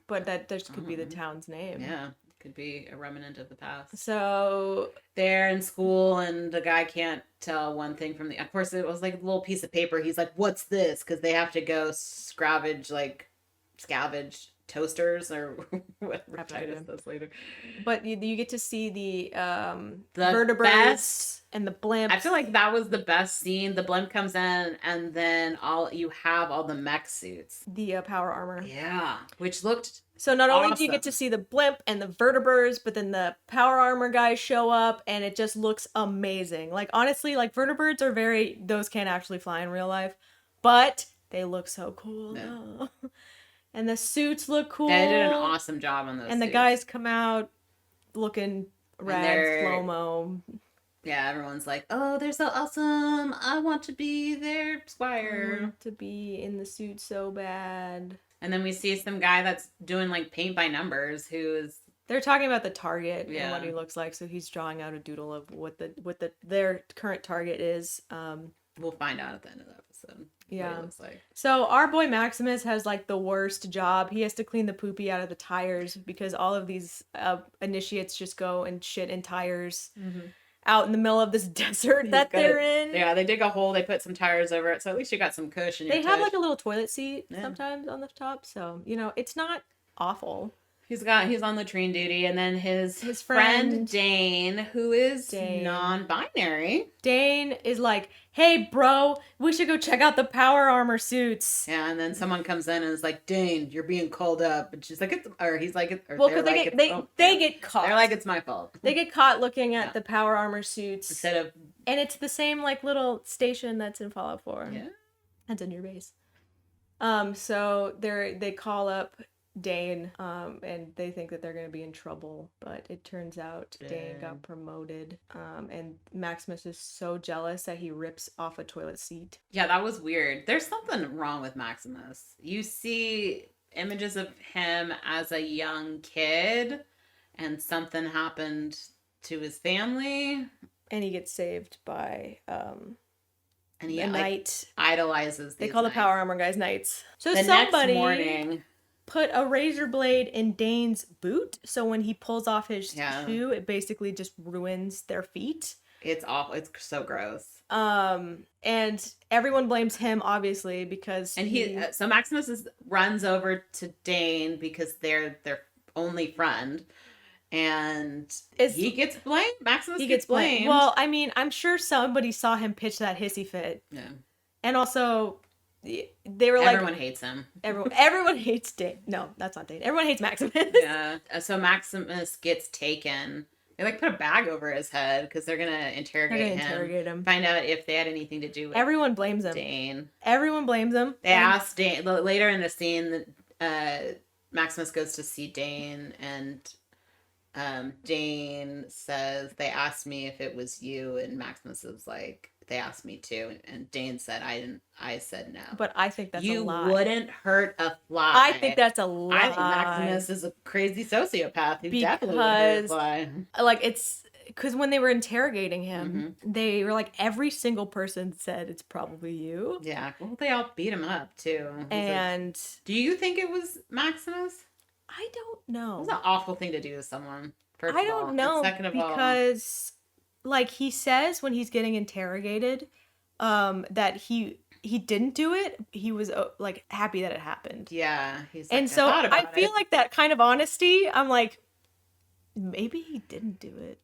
But that just could be the town's name. Yeah. Could be a remnant of the past. So they're in school and the guy can't tell one thing from the. Of course, it was like a little piece of paper. He's like, "What's this?" Because they have to go scavenge toasters or whatever. I discuss this later. But you get to see the vertebrates best, and the blimps. I feel like that was the best scene. The blimp comes in, and then you have all the mech suits. The power armor. Yeah, which looked. So not only do you get to see the blimp and the vertebrates, but then the power armor guys show up, and it just looks amazing. Like, honestly, like, vertebrates are those can't actually fly in real life, but they look so cool. Yeah. And the suits look cool. They did an awesome job on those And the guys come out looking rad, slow-mo. Yeah, everyone's like, "Oh, they're so awesome. I want to be their squire. I want to be in the suit so bad." And then we see some guy that's doing like paint by numbers they're talking about the target and what he looks like, so he's drawing out a doodle of what their current target is. We'll find out at the end of the episode. Yeah. What it looks like. So our boy Maximus has like the worst job. He has to clean the poopy out of the tires because all of these initiates just go and shit in tires. Mm-hmm. Out in the middle of this desert that they're in. Yeah, they dig a hole, they put some tires over it, so at least you got some cushion. They have like a little toilet seat sometimes on the top, so it's not awful. He's on latrine duty, and then his friend Dane, who is non-binary. Dane is like, "Hey, bro, we should go check out the power armor suits." Yeah, and then someone comes in and is like, "Dane, you're being called up," and she's like, he's like, well, because they get caught. They're like, "It's my fault." They get caught looking at the power armor suits and it's the same like little station that's in Fallout 4. Yeah, that's in your base. So they call up Dane, and they think that they're going to be in trouble, but it turns out Dane got promoted, and Maximus is so jealous that he rips off a toilet seat. Yeah, that was weird. There's something wrong with Maximus. You see images of him as a young kid, and something happened to his family. And he gets saved by, and he knight idolizes these They call knights. The power armor guys knights. So the somebody next morning put a razor blade in Dane's boot, so when he pulls off his shoe, it basically just ruins their feet. It's awful. It's so gross. And everyone blames him, obviously, because so Maximus runs over to Dane because they're their only friend, and he gets blamed. Maximus gets blamed. Well, I mean, I'm sure somebody saw him pitch that hissy fit. Yeah, and also they were everyone hates him. Everyone hates Dane. No, that's not Dane. Everyone hates Maximus. Yeah. So Maximus gets taken. They like put a bag over his head because they're gonna interrogate him. Find out if they had anything to do with. Everyone blames him. Dane. Everyone blames him. They asked Dane later in the scene that Maximus goes to see Dane, and Dane says, "They asked me if it was you," and Maximus is like, "They asked me too," and Dane said, "I didn't." I said no. But I think that's a lie. You wouldn't hurt a fly. I think that's a lie. I think Maximus is a crazy sociopath. He definitely wouldn't hurt a fly. Like, it's because when they were interrogating him, they were like, every single person said it's probably you. Yeah. Well, they all beat him up too. And do you think it was Maximus? I don't know. It's an awful thing to do to someone. First I of all. don't know. Second of all, because like he says when he's getting interrogated, that he didn't do it. He was like happy that it happened. Yeah, and so I feel like that kind of honesty. I'm like, maybe he didn't do it.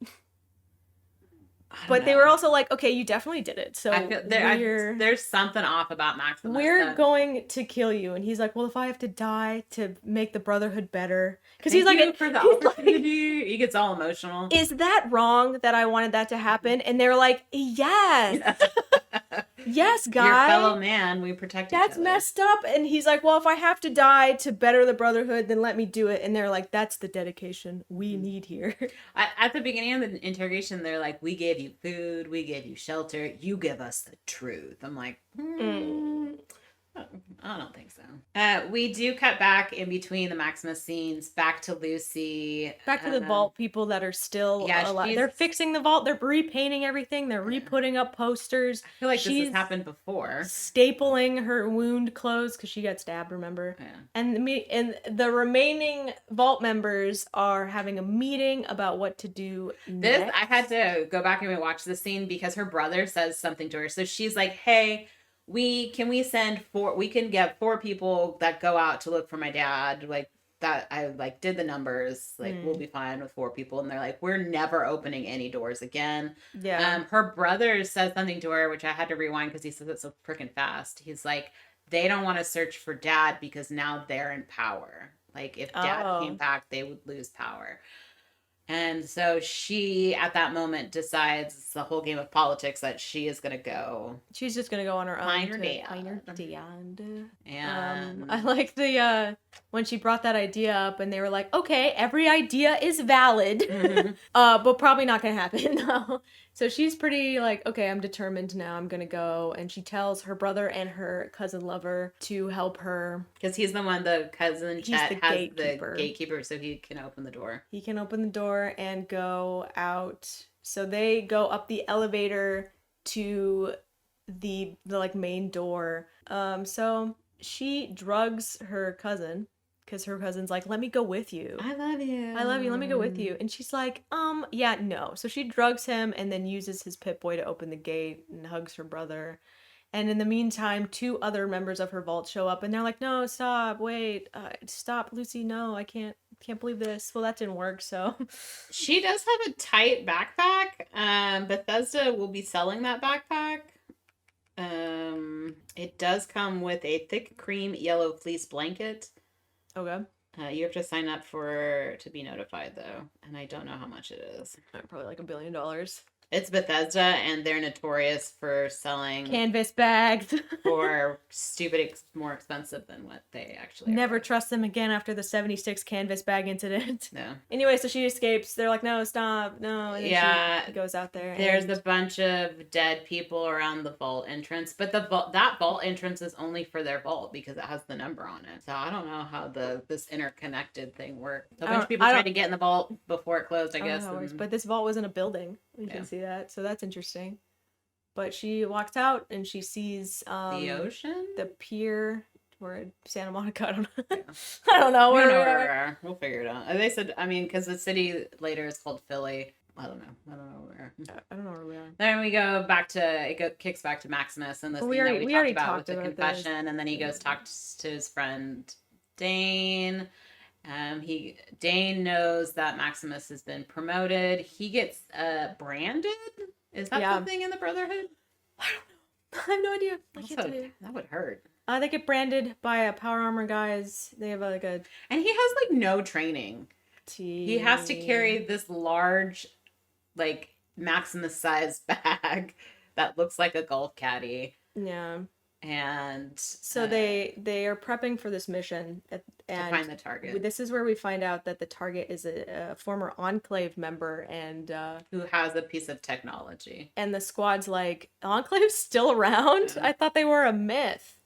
But they were also like, okay, you definitely did it. So I feel there's something off about Maximus. We're going to kill you, and he's like, well, if I have to die to make the Brotherhood better, because he's like, for the opportunity. He gets all emotional. Is that wrong that I wanted that to happen? And they're like, yes. Yes, guy. Your fellow man, we protect each other. That's messed up. And he's like, well, if I have to die to better the Brotherhood, then let me do it. And they're like, that's the dedication we need here. At the beginning of the interrogation, they're like, we gave you food, we gave you shelter, you give us the truth. I'm like, I don't think so. We do cut back in between the Maximus scenes back to Lucy. Back to the vault people that are still alive. They're fixing the vault. They're repainting everything. They're re-putting up posters. I feel like this has happened before. Stapling her wound closed because she got stabbed, remember? Yeah. And the remaining vault members are having a meeting about what to do next. I had to go back and watch the scene because her brother says something to her. So she's like, hey, we can get 4 people that go out to look for my dad. Like that, I like did the numbers. Like we'll be fine with 4 people. And they're like, we're never opening any doors again. Yeah. Her brother says something to her, which I had to rewind because he says it so freaking fast. He's like, they don't want to search for dad because now they're in power. Like if dad came back, they would lose power. And so she, at that moment, decides it's the whole game of politics that she is going to go. She's just going to go on her own. Find her dad. And I like the, when she brought that idea up and they were like, okay, every idea is valid, but probably not going to happen. No. So she's pretty like, okay, I'm determined now. I'm going to go. And she tells her brother and her cousin lover to help her. Because he's the one, the cousin Chet has the gatekeeper, so he can open the door. He can open the door and go out. So they go up the elevator to the like main door. So she drugs her cousin. Because her cousin's like, let me go with you. I love you. Let me go with you. And she's like, yeah, no. So she drugs him and then uses his Pip-Boy to open the gate and hugs her brother. And in the meantime, 2 other members of her vault show up and they're like, no, stop, wait, stop, Lucy, no, I can't believe this. Well, that didn't work, so. She does have a tight backpack. Bethesda will be selling that backpack. It does come with a thick cream yellow fleece blanket. Okay. You have to sign up to be notified though, and I don't know how much it is. Probably like $1 billion. It's Bethesda, and they're notorious for selling canvas bags for stupid, more expensive than what they actually never trust them again after the 76 canvas bag incident. No. Anyway, so she escapes. They're like, no, stop, no. And then she goes out there. There's a bunch of dead people around the vault entrance, but that vault entrance is only for their vault because it has the number on it. So I don't know how this interconnected thing worked. A bunch of people tried to get in the vault before it closed, I guess. But this vault was in a building. You can see that, so that's interesting. But she walks out and she sees the ocean, the pier, or Santa Monica. I don't know. Yeah. I don't know where we are. We'll figure it out. They said, because the city later is called Philly. I don't know where. I don't know where we are. Then we go back to kicks back to Maximus and the scene that we already talked about with the confession, this. And then he goes talks to his friend Dane. Dane knows that Maximus has been promoted. He gets branded. Is that the thing in the Brotherhood? I don't know. I have no idea. That would hurt. They get branded by a power armor guys. They have and he has no training. He has to carry this large, Maximus-sized bag that looks like a golf caddy. Yeah. And so they are prepping for this mission to find the target. This is where we find out that the target is a former Enclave member and who has a piece of technology. And the squad's like, Enclave's still around? Yeah. I thought they were a myth.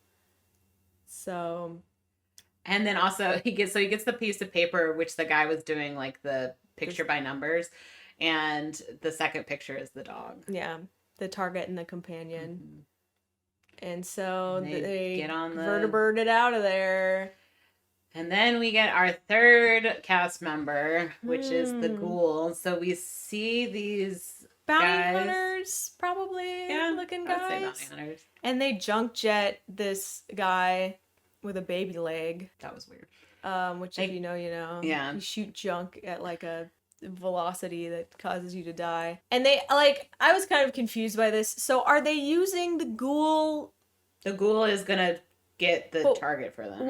So, and then also he gets the piece of paper which the guy was doing the picture by numbers, and the second picture is the dog. Yeah, the target and the companion. Mm-hmm. And so they get on the vertebrated out of there. And then we get our third cast member, which is the ghouls. So we see these bounty hunters, probably looking guys. I'd say bounty hunters. And they junk jet this guy with a baby leg. That was weird. Which if you know, you know. Yeah. You shoot junk at a velocity that causes you to die. And they I was kind of confused by this. So are they using the ghoul? The ghoul is gonna get the target for them.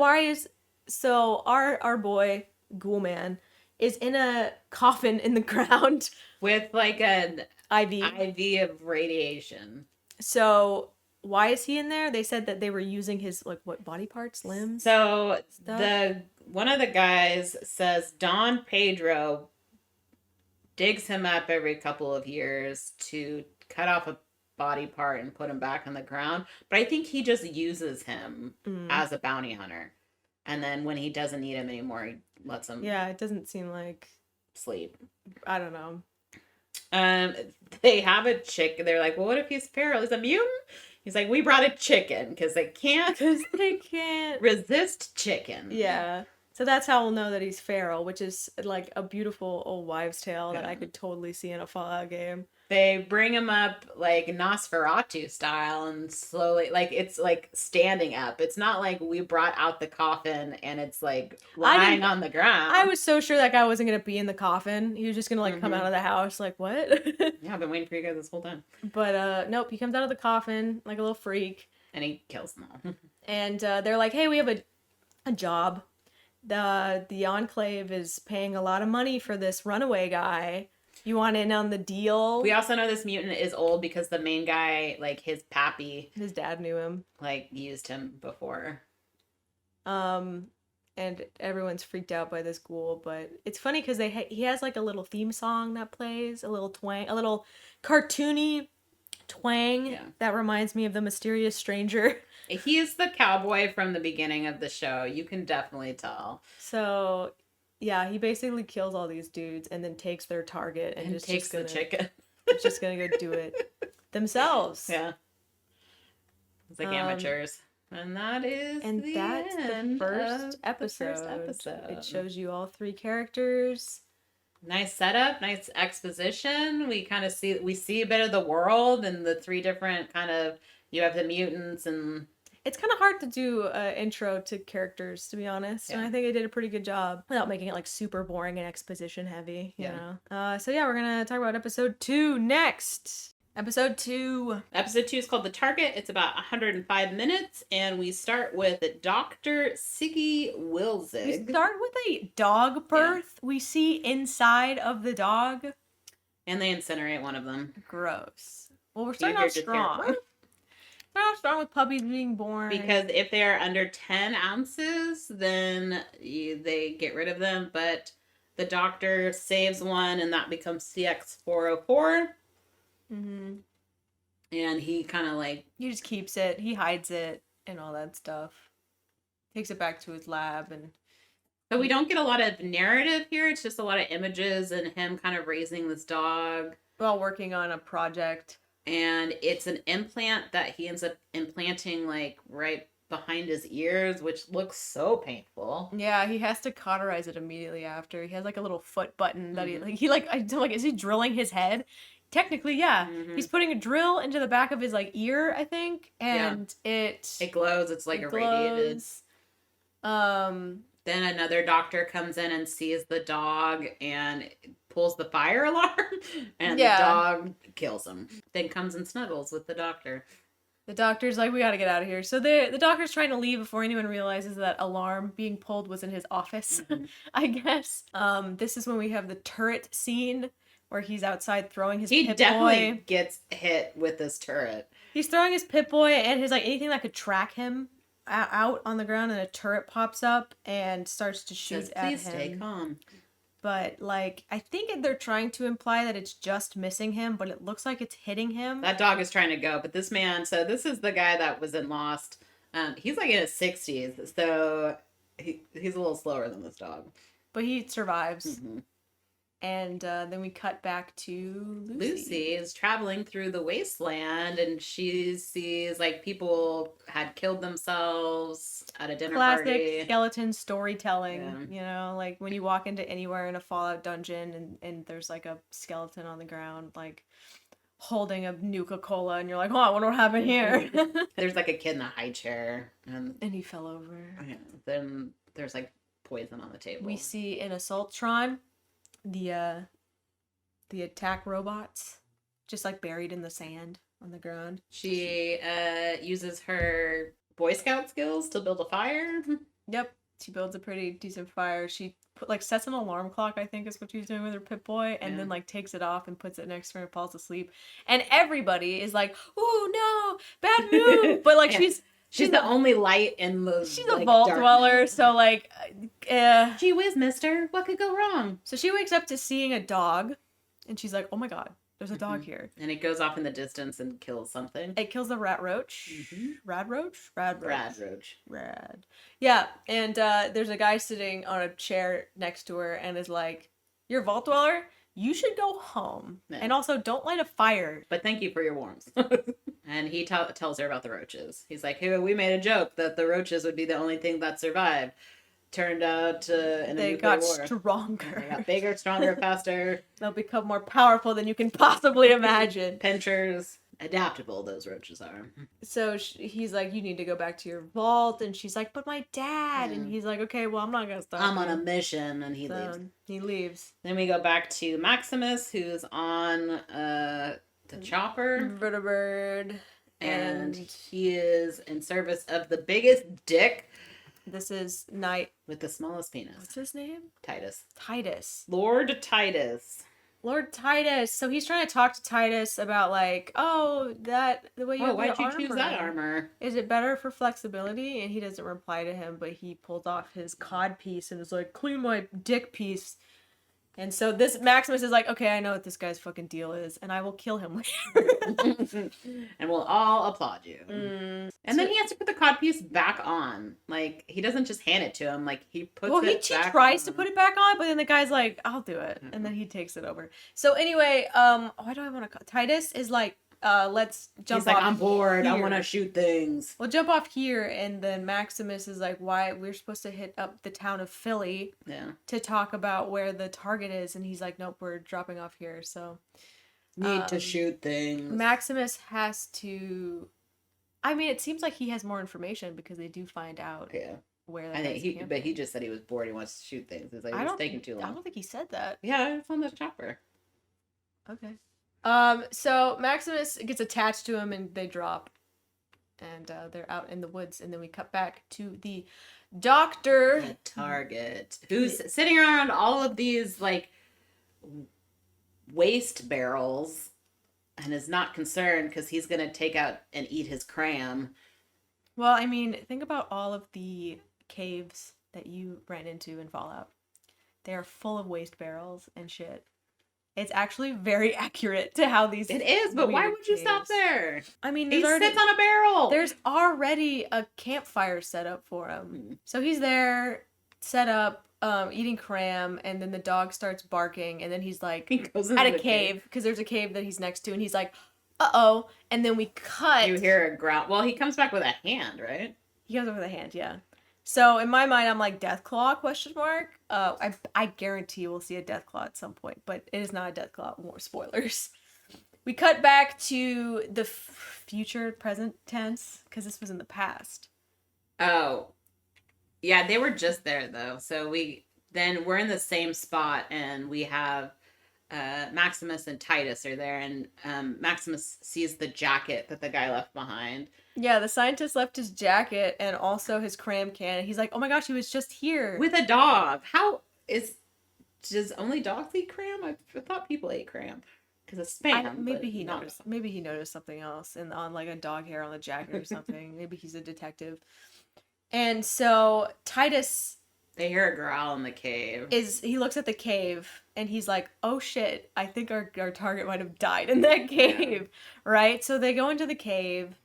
So our boy Ghoul Man is in a coffin in the ground with an IV of radiation. So why is he in there? They said that they were using his body parts, limbs. So one of the guys says Don Pedro digs him up every couple of years to cut off a body part and put him back on the ground. But I think he just uses him as a bounty hunter. And then when he doesn't need him anymore, he lets him it doesn't seem like sleep. I don't know. They have a chicken. They're like, well, what if he's feral? He's a mutant? He's like, we brought a chicken because they can't resist chicken. Yeah. So that's how we'll know that he's feral, which is like a beautiful old wives' tale that I could totally see in a Fallout game. They bring him up like Nosferatu style and slowly, like it's like standing up. It's not like we brought out the coffin and it's like lying on the ground. I was so sure that guy wasn't going to be in the coffin. He was just going to like come out of the house like, what? Yeah, I've been waiting for you guys this whole time. But nope, he comes out of the coffin like a little freak. And he kills them all. And they're like, hey, we have a job. The Enclave is paying a lot of money for this runaway guy. You want in on the deal? We also know this mutant is old because the main guy, like his pappy, his dad knew him, like used him before. And everyone's freaked out by this ghoul, but it's funny because he has like a little theme song that plays, a little twang, a little cartoony twang that reminds me of The Mysterious Stranger. He's the cowboy from the beginning of the show. You can definitely tell. So, yeah, he basically kills all these dudes and then takes their target and just takes the chicken. Just gonna go do it themselves. Yeah. It's like amateurs. And that's the first episode. It shows you all three characters. Nice setup, nice exposition. We see a bit of the world and the three different kind of, you have the mutants and... It's kind of hard to do an intro to characters, to be honest. Yeah. And I think I did a pretty good job without making it like super boring and exposition heavy, you know? So yeah, we're going to talk about episode 2 next. Episode 2. Episode 2 is called The Target. It's about 105 minutes, and we start with Dr. Siggy Wilzig. We start with a dog birth. Yeah. We see inside of the dog. And they incinerate one of them. Gross. Well, we're starting out strong. Starting strong with puppies being born. Because if they are under 10 ounces, then they get rid of them. But the doctor saves one, and that becomes CX404. Mm-hmm. And he kind of like... He just keeps it. He hides it and all that stuff. Takes it back to his lab. And so we don't get a lot of narrative here. It's just a lot of images and him kind of raising this dog. While working on a project. And it's an implant that he ends up implanting like right behind his ears, which looks so painful. Yeah, he has to cauterize it immediately after. He has like a little foot button that is he drilling his head? Technically, yeah. Mm-hmm. He's putting a drill into the back of his like ear, I think, and it glows. It's like irradiated. Then another doctor comes in and sees the dog and pulls the fire alarm, and the dog kills him. Then comes and snuggles with the doctor. The doctor's like, we gotta get out of here. So the doctor's trying to leave before anyone realizes that alarm being pulled was in his office, I guess. This is when we have the turret scene where he's outside throwing his Pip-Boy. He definitely gets hit with this turret. He's throwing his Pip-Boy and his like anything that could track him out on the ground, and a turret pops up and starts to shoot at him. Please stay calm. But, like, I think they're trying to imply that it's just missing him, but it looks like it's hitting him. That dog is trying to go, but this man, so this is the guy that was in Lost. He's, like, in his 60s, so he's a little slower than this dog. But he survives. Mm-hmm. And then we cut back to Lucy. Lucy is traveling through the wasteland, and she sees, like, people had killed themselves at a dinner party. Classic skeleton storytelling, you know? Like, when you walk into anywhere in a Fallout dungeon, and there's, like, a skeleton on the ground, like, holding a Nuka-Cola, and you're like, oh, I wonder what happened here. There's, like, a kid in a high chair. And he fell over. Yeah, then there's, like, poison on the table. We see in Assaultron the attack robots just like buried in the sand on the ground. She uses her Boy Scout skills to build a fire. Yep, she builds a pretty decent fire. She sets an alarm clock, I think is what she's doing with her Pip-Boy, and then like takes it off and puts it next to her and falls asleep. And everybody is like, "Oh no, bad move!" But like She's the only light in the She's a vault dweller, so like gee whiz, mister, what could go wrong? So she wakes up to seeing a dog, and she's like, oh my god, There's a dog here. And it goes off in the distance and kills something. It kills the rat roach. Rad roach? Rad roach. Rad roach. Rad. Yeah, and there's a guy sitting on a chair next to her and is like, "You're a vault dweller? You should go home. Yeah. And also, don't light a fire. But thank you for your warmth." And he tells her about the roaches. He's like, "Hey, we made a joke that the roaches would be the only thing that survived. Turned out they got stronger. They got bigger, stronger, faster. They'll become more powerful than you can possibly imagine. Pinchers. Adaptable, those roaches are." So he's like, "You need to go back to your vault." And she's like, "But my dad." And he's like, "Okay, well, I'm not going to stop. I'm on a mission." And he leaves. He leaves. Then we go back to Maximus, who's on the chopper. Bird. And he is in service of the biggest dick. This is Knight with the smallest penis. What's his name? Titus. Lord Titus. So he's trying to talk to Titus about like, the way you why'd you choose that armor? Is it better for flexibility? And he doesn't reply to him, but he pulls off his cod piece and is like, "Clean my dick piece." And so this Maximus is like, "Okay, I know what this guy's fucking deal is, and I will kill him later." And we'll all applaud you. And then he has to put the codpiece back on. Like, he doesn't just hand it to him. Like, he puts it back on. He tries to put it back on, but then the guy's like, "I'll do it." And then he takes it over. So anyway, why do I want to call Titus is like, let's jump off. He's like, "I'm bored. Here. I want to shoot things." We'll jump off here, and then Maximus is like, "Why we're supposed to hit up the town of Philly to talk about where the target is?" And he's like, "Nope, we're dropping off here." So need to shoot things. Maximus has to. I mean, it seems like he has more information because they do find out where. I think but he just said he was bored. He wants to shoot things. It's like it's taking too long. I don't think he said that. Yeah, it's on the chopper. Okay. So Maximus gets attached to him and they drop. And they're out in the woods. And then we cut back to the doctor. The target. Who's sitting around all of these, like, waste barrels. And is not concerned because he's going to take out and eat his cram. Well, I mean, think about all of the caves that you ran into in Fallout. They are full of waste barrels and shit. It's actually very accurate to how these. It is, but why would you stop there? I mean, he sits on a barrel. There's already a campfire set up for him. So he's there, set up, eating cram, and then the dog starts barking, and then he's like, he goes at a cave, because there's a cave that he's next to, and he's like, "Uh-oh," and then we cut. You hear a growl. Well, he comes back with a hand, right? He comes back with a hand, yeah. So in my mind, I'm like, Deathclaw, question mark? I guarantee we'll see a Deathclaw at some point, but it is not a Deathclaw. More spoilers. We cut back to the future, present tense, because this was in the past. Oh. Yeah, they were just there, though. So we're in the same spot, and we have Maximus and Titus are there, and Maximus sees the jacket that the guy left behind. Yeah, the scientist left his jacket and also his cram can. He's like, "Oh my gosh, he was just here." With a dog. Does only dogs eat cram? I thought people ate cram. Because it's spam. Maybe he noticed something else on like a dog hair on the jacket or something. Maybe he's a detective. And so Titus, they hear a growl in the cave. He looks at the cave and he's like, "Oh shit, I think our target might have died in that cave." Right? So they go into the cave.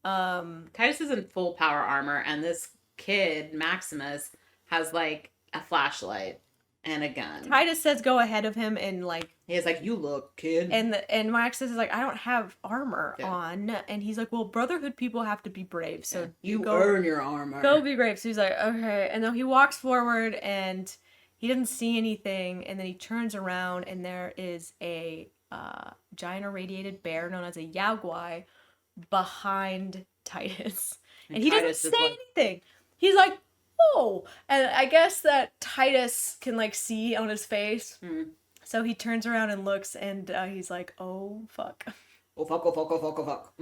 Titus is in full power armor, and this kid, Maximus, has like a flashlight and a gun. Titus says go ahead of him and like he's like, "You look, kid." And Maximus is like, "I don't have armor on." And he's like, "Well, Brotherhood people have to be brave, so you earn your armor. Go be brave." So he's like, "Okay." And then he walks forward and he doesn't see anything, and then he turns around and there is a giant irradiated bear known as a Yaogwai behind Titus. And he doesn't say anything. He's like, "Oh." And I guess that Titus can like see on his face. So he turns around and looks, and he's like, "Oh, fuck." Oh, fuck, oh, fuck, oh, fuck, oh, fuck.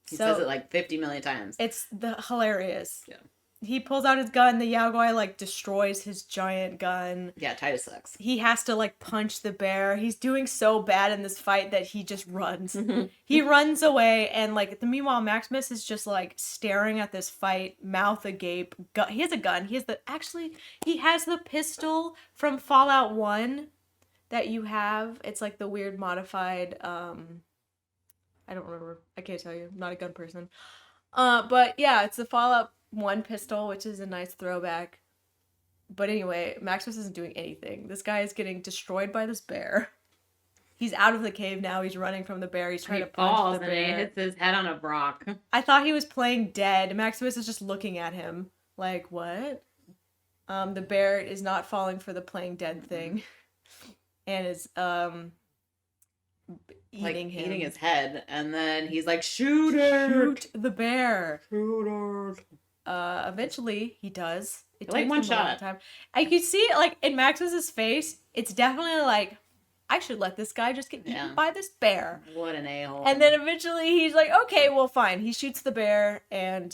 He says it like 50 million times. It's hilarious. Yeah. He pulls out his gun. The Yaogwai like destroys his giant gun. Yeah, Titus sucks. He has to like punch the bear. He's doing so bad in this fight that he just runs. He runs away, and like meanwhile, Maximus is just like staring at this fight, mouth agape. He has a gun. He has the pistol from Fallout 1 that you have. It's like the weird modified, I don't remember. I can't tell you. I'm not a gun person. But yeah, it's the Fallout 1 pistol, which is a nice throwback. But anyway, Maximus isn't doing anything. This guy is getting destroyed by this bear. He's out of the cave now. He's running from the bear. He's trying to punch the bear. And he hits his head on a rock. I thought he was playing dead. Maximus is just looking at him like, what? The bear is not falling for the playing dead thing. And is eating him. Eating his head. And then he's like, shoot it! Shoot the bear. Shoot it. Eventually he does. It like takes one him a long shot. time. I could see it like in Maximus's face. It's definitely like, I should let this guy just get eaten by this bear. What an a-hole. And then eventually he's like, okay, well, fine. He shoots the bear, and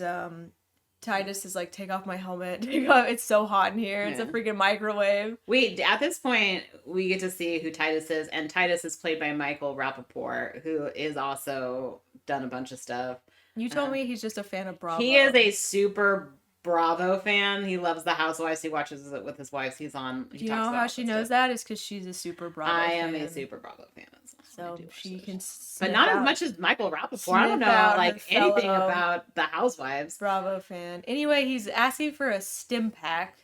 Titus is like, take off my helmet. It's so hot in here. It's a freaking microwave. At this point, we get to see who Titus is, and Titus is played by Michael Rappaport, who is also done a bunch of stuff. You told me he's just a fan of Bravo. He is a super Bravo fan. He loves The Housewives. He watches it with his wives. He's on. Do you know how she knows that? Is because she's a super Bravo fan. I am a super Bravo fan. So she can but not as much as Michael Rappaport. I don't know like anything about The Housewives. Bravo fan. Anyway, he's asking for a stim pack.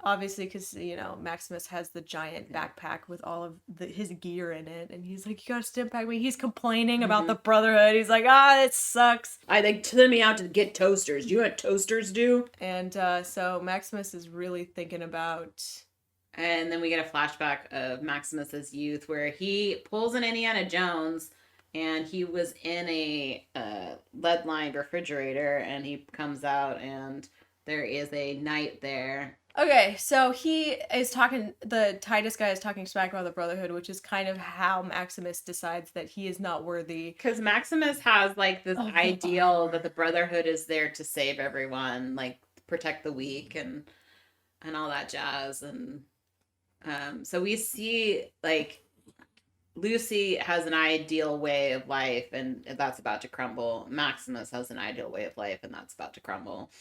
Obviously, because, you know, Maximus has the giant backpack with all of his gear in it. And he's like, you got a stim pack? He's complaining about the Brotherhood. He's like, it sucks. They sent me out to get toasters. Do you know what toasters do? And so Maximus is really thinking about... And then we get a flashback of Maximus's youth where he pulls an Indiana Jones and he was in a lead-lined refrigerator and he comes out and there is a knight there. Okay, so he is talking, the Titus guy is talking smack about the Brotherhood, which is kind of how Maximus decides that he is not worthy. Because Maximus has, like, this ideal that the Brotherhood is there to save everyone, like, protect the weak and all that jazz. And so we see, like, Lucy has an ideal way of life, and that's about to crumble. Maximus has an ideal way of life, and that's about to crumble.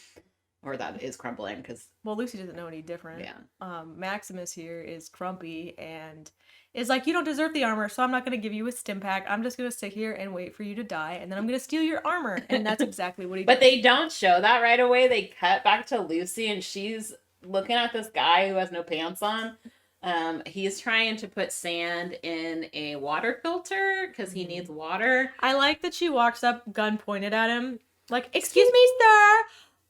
Or that is crumbling, because... Well, Lucy doesn't know any different. Yeah. Maximus here is grumpy and is like, you don't deserve the armor, so I'm not going to give you a stim pack. I'm just going to sit here and wait for you to die, and then I'm going to steal your armor. And that's exactly what he does. But they don't show that right away. They cut back to Lucy, and she's looking at this guy who has no pants on. He's trying to put sand in a water filter, because he needs water. I like that she walks up, gun pointed at him, like, excuse me, sir!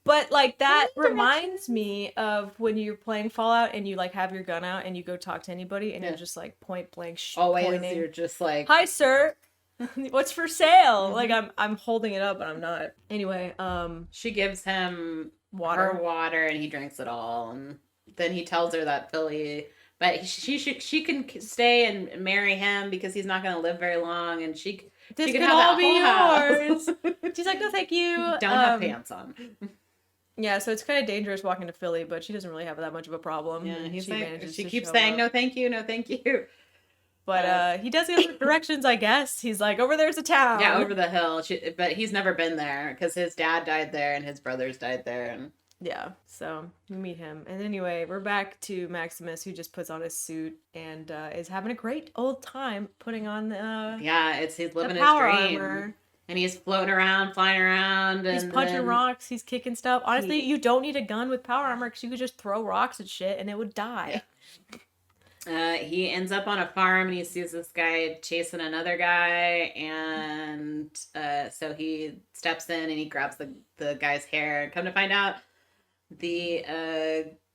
But, like, that reminds me of when you're playing Fallout and you, like, have your gun out and you go talk to anybody and you're just, like, point blank pointing. You're just like... Hi, sir! What's for sale? Like, I'm holding it up, but I'm not. Anyway, she gives him water and he drinks it all. And then he tells her that Philly... But she can stay and marry him because he's not going to live very long, and she could have all that be whole yours. She's like, no, thank you. Don't have pants on. Yeah, so it's kind of dangerous walking to Philly, but she doesn't really have that much of a problem. Yeah, she keeps saying, no, thank you, no, thank you. But he does give directions, I guess. He's like, over there's a town. Yeah, over the hill. But he's never been there because his dad died there and his brothers died there, and. Yeah, so we meet him. And anyway, we're back to Maximus, who just puts on his suit and is having a great old time putting on he's living his dream. Armor. And he's floating around, flying around. He's punching rocks, he's kicking stuff. Honestly, you don't need a gun with power armor because you could just throw rocks at shit and it would die. Yeah. He ends up on a farm and he sees this guy chasing another guy, and so he steps in and he grabs the guy's hair. Come to find out, the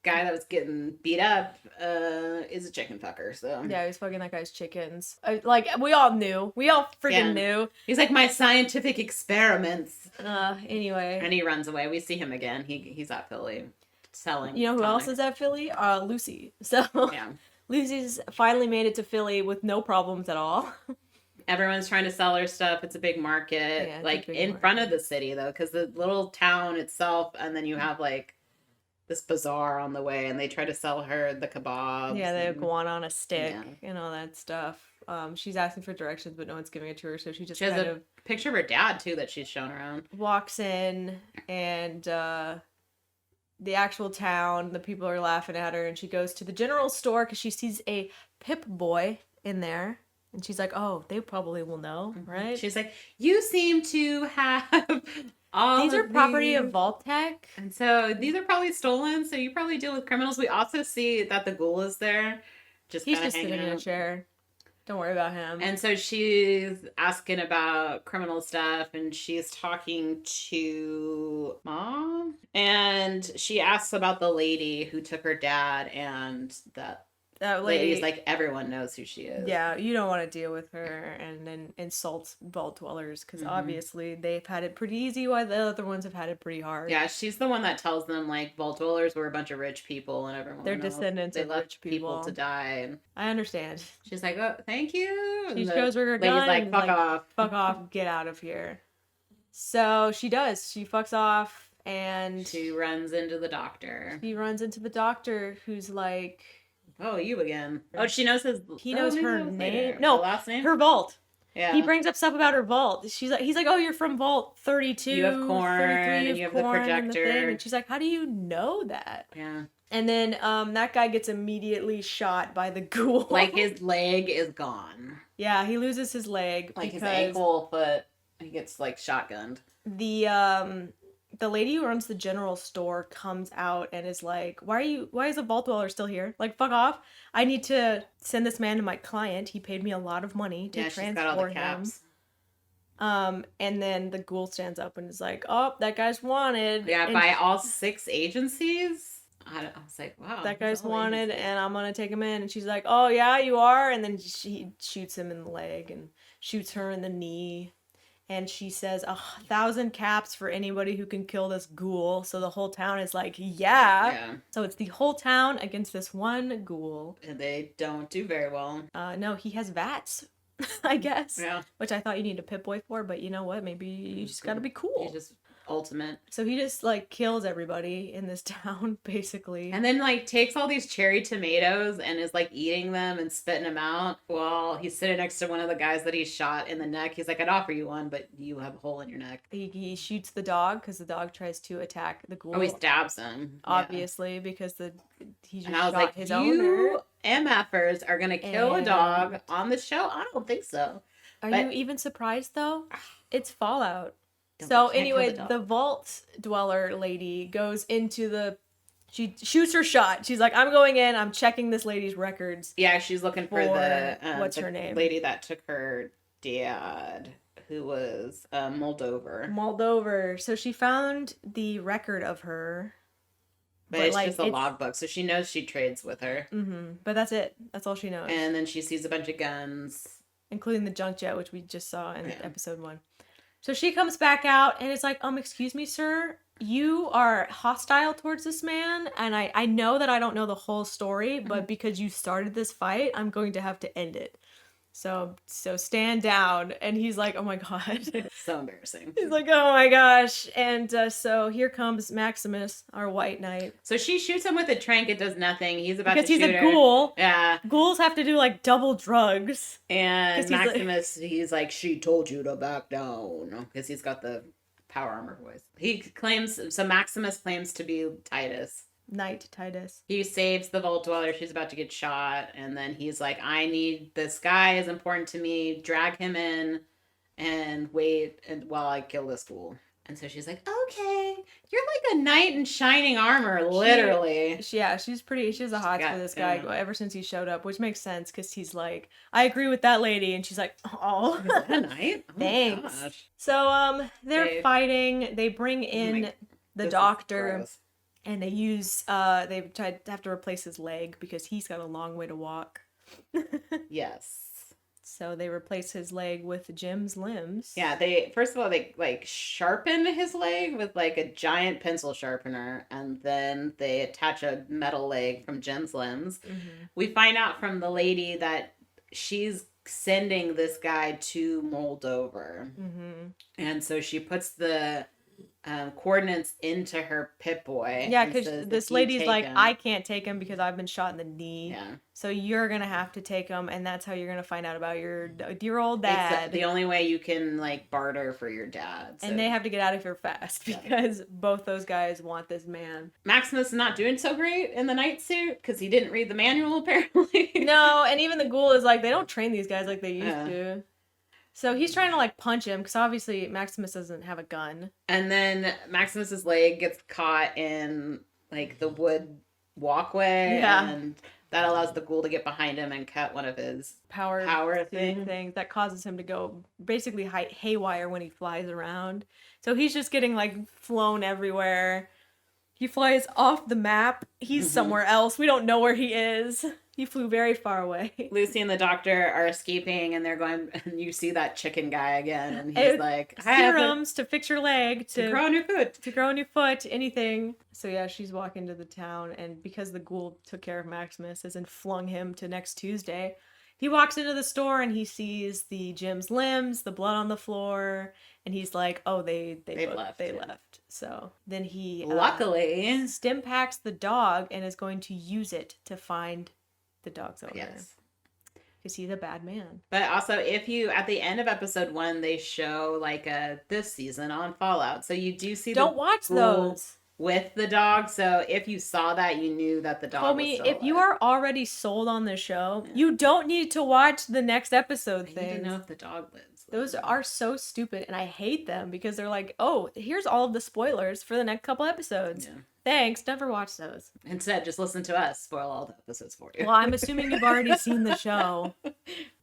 guy that was getting beat up is a chicken fucker. So yeah, he's fucking that guy's chickens. Like, we all knew. We all freaking knew. He's like, my scientific experiments. Anyway. And he runs away. We see him again. He's at Philly selling. You know who else is at Philly? Lucy. So yeah. Lucy's finally made it to Philly with no problems at all. Everyone's trying to sell her stuff. It's a big market, in front of the city, though, because the little town itself, and then you have, like, this bazaar on the way, and they try to sell her the kebabs. Yeah, they go on a stick and all that stuff. She's asking for directions, but no one's giving it to her, so she just has a picture of her dad, too, that she's shown around. Walks in, and the actual town. The people are laughing at her, and she goes to the general store because she sees a Pip-Boy in there. And she's like, oh, they probably will know, right? She's like, you seem to have all These of are property these. of Vault-Tec. And so these are probably stolen, so you probably deal with criminals. We also see that the ghoul is there. He's kind of just sitting in a chair. Don't worry about him. And so she's asking about criminal stuff, and she's talking to Mom. And she asks about the lady who took her dad, and that lady's like, everyone knows who she is. Yeah, you don't want to deal with her and then insult vault dwellers because obviously they've had it pretty easy while the other ones have had it pretty hard. Yeah, she's the one that tells them like vault dwellers were a bunch of rich people and everyone. They're descendants of rich people to die. I understand. She's like, oh, thank you. She shows her gun. Lady's like, fuck off. Fuck off. Get out of here. So she does. She fucks off and she runs into the doctor. She runs into the doctor who's like, oh, you again. Oh, she knows his... He knows her name. No, last name? Her vault. Yeah. He brings up stuff about her vault. He's like, oh, you're from vault 32. You have corn, 33, and you have the projector. And she's like, how do you know that? Yeah. And then that guy gets immediately shot by the ghoul. Like, his leg is gone. Yeah, he loses his leg. Like, his ankle, foot, he gets, like, shotgunned. The lady who runs the general store comes out and is like, why is the vault dweller still here? Like, fuck off. I need to send this man to my client. He paid me a lot of money to transport she's got all the caps. him. And then the ghoul stands up and is like, oh, that guy's wanted. Yeah, and by all 6 agencies? I was like, wow. That guy's wanted and I'm going to take him in. And she's like, oh, yeah, you are? And then she shoots him in the leg and shoots her in the knee. And she says 1,000 caps for anybody who can kill this ghoul. So the whole town is like, yeah. So it's the whole town against this one ghoul. And they don't do very well. No, he has VATS, I guess. Yeah. Which I thought you need a Pip-Boy for, but you know what? Maybe you just gotta be cool. He's just ultimate. So he just, like, kills everybody in this town, basically. And then, like, takes all these cherry tomatoes and is, like, eating them and spitting them out while he's sitting next to one of the guys that he shot in the neck. He's like, I'd offer you one, but you have a hole in your neck. He shoots the dog because the dog tries to attack the ghoul. Oh, he stabs him. Obviously, because he just shot like, his owner. You MFers are going to kill a dog on the show? I don't think so. Are you even surprised, though? It's Fallout. So anyway, the vault dweller lady goes into she shoots her shot. She's like, I'm going in. I'm checking this lady's records. Yeah, she's looking for the what's her name? Lady that took her dad, who was Moldaver. Moldaver. So she found the record of her. But it's just a logbook, so she knows she trades with her. Mm-hmm. But that's it. That's all she knows. And then she sees a bunch of guns. Including the junk jet, which we just saw in episode 1. So she comes back out and it's like, excuse me, sir, you are hostile towards this man. And I know that I don't know the whole story, but because you started this fight, I'm going to have to end it. So stand down. And he's like, oh my God. It's so embarrassing. He's like, oh my gosh. And so here comes Maximus, our white knight. So she shoots him with a trank. It does nothing. He's about to shoot her. Because he's a ghoul. Yeah. Ghouls have to do like double drugs. And Maximus, he's like, she told you to back down. Because he's got the power armor voice. Maximus claims to be Titus. Knight Titus. He saves the vault dweller. She's about to get shot. And then he's like, I need this guy is important to me. Drag him in and wait while I kill this ghoul. And so she's like, okay, you're like a knight in shining armor, literally. She's a hot for this guy ever since he showed up, which makes sense because he's like, I agree with that lady. And she's like, oh. Is that a knight? Oh thanks. Gosh. So they're fighting. They bring in the doctor. And they have to replace his leg because he's got a long way to walk. Yes. So they replace his leg with Jim's limbs. Yeah, they like sharpen his leg with like a giant pencil sharpener, and then they attach a metal leg from Jim's limbs. Mm-hmm. We find out from the lady that she's sending this guy to Moldaver. Mm-hmm. And so she puts the coordinates into her Pip-Boy. Yeah, and because says, this "If you lady's take like, him-" I can't take him because I've been shot in the knee. Yeah. So you're gonna have to take him, and that's how you're gonna find out about your dear old It's dad. the only way you can like barter for your dad. So. And they have to get out of here fast because both those guys want this man. Maximus is not doing so great in the night suit because he didn't read the manual apparently. No, and even the ghoul is like, they don't train these guys like they used to. So he's trying to like punch him because obviously Maximus doesn't have a gun. And then Maximus's leg gets caught in like the wood walkway. Yeah. And that allows the ghoul to get behind him and cut one of his power things that causes him to go basically haywire when he flies around. So he's just getting like flown everywhere. He flies off the map. He's somewhere else. We don't know where he is. He flew very far away. Lucy and the doctor are escaping, and they're going. And you see that chicken guy again, and he's like, "Serums to fix your leg, to grow a new foot, to grow a new foot, anything." So yeah, she's walking to the town, and because the ghoul took care of Maximus, and flung him to next Tuesday, he walks into the store and he sees the Jim's limbs, the blood on the floor, and he's like, "Oh, they left. So then he luckily stim packs the dog and is going to use it to find the dog's owner. Yes. Because he's a bad man. But also, if you, at the end of episode 1, they show like this season on Fallout. So you do see Don't watch those. With the dog. So if you saw that, you knew that the dog was still alive. If you are already sold on the show, you don't need to watch the next episode thing. You need to know if the dog lives. Those are so stupid, and I hate them because they're like, oh, here's all of the spoilers for the next couple episodes. Yeah. Thanks, never watch those. Instead, just listen to us spoil all the episodes for you. Well, I'm assuming you've already seen the show.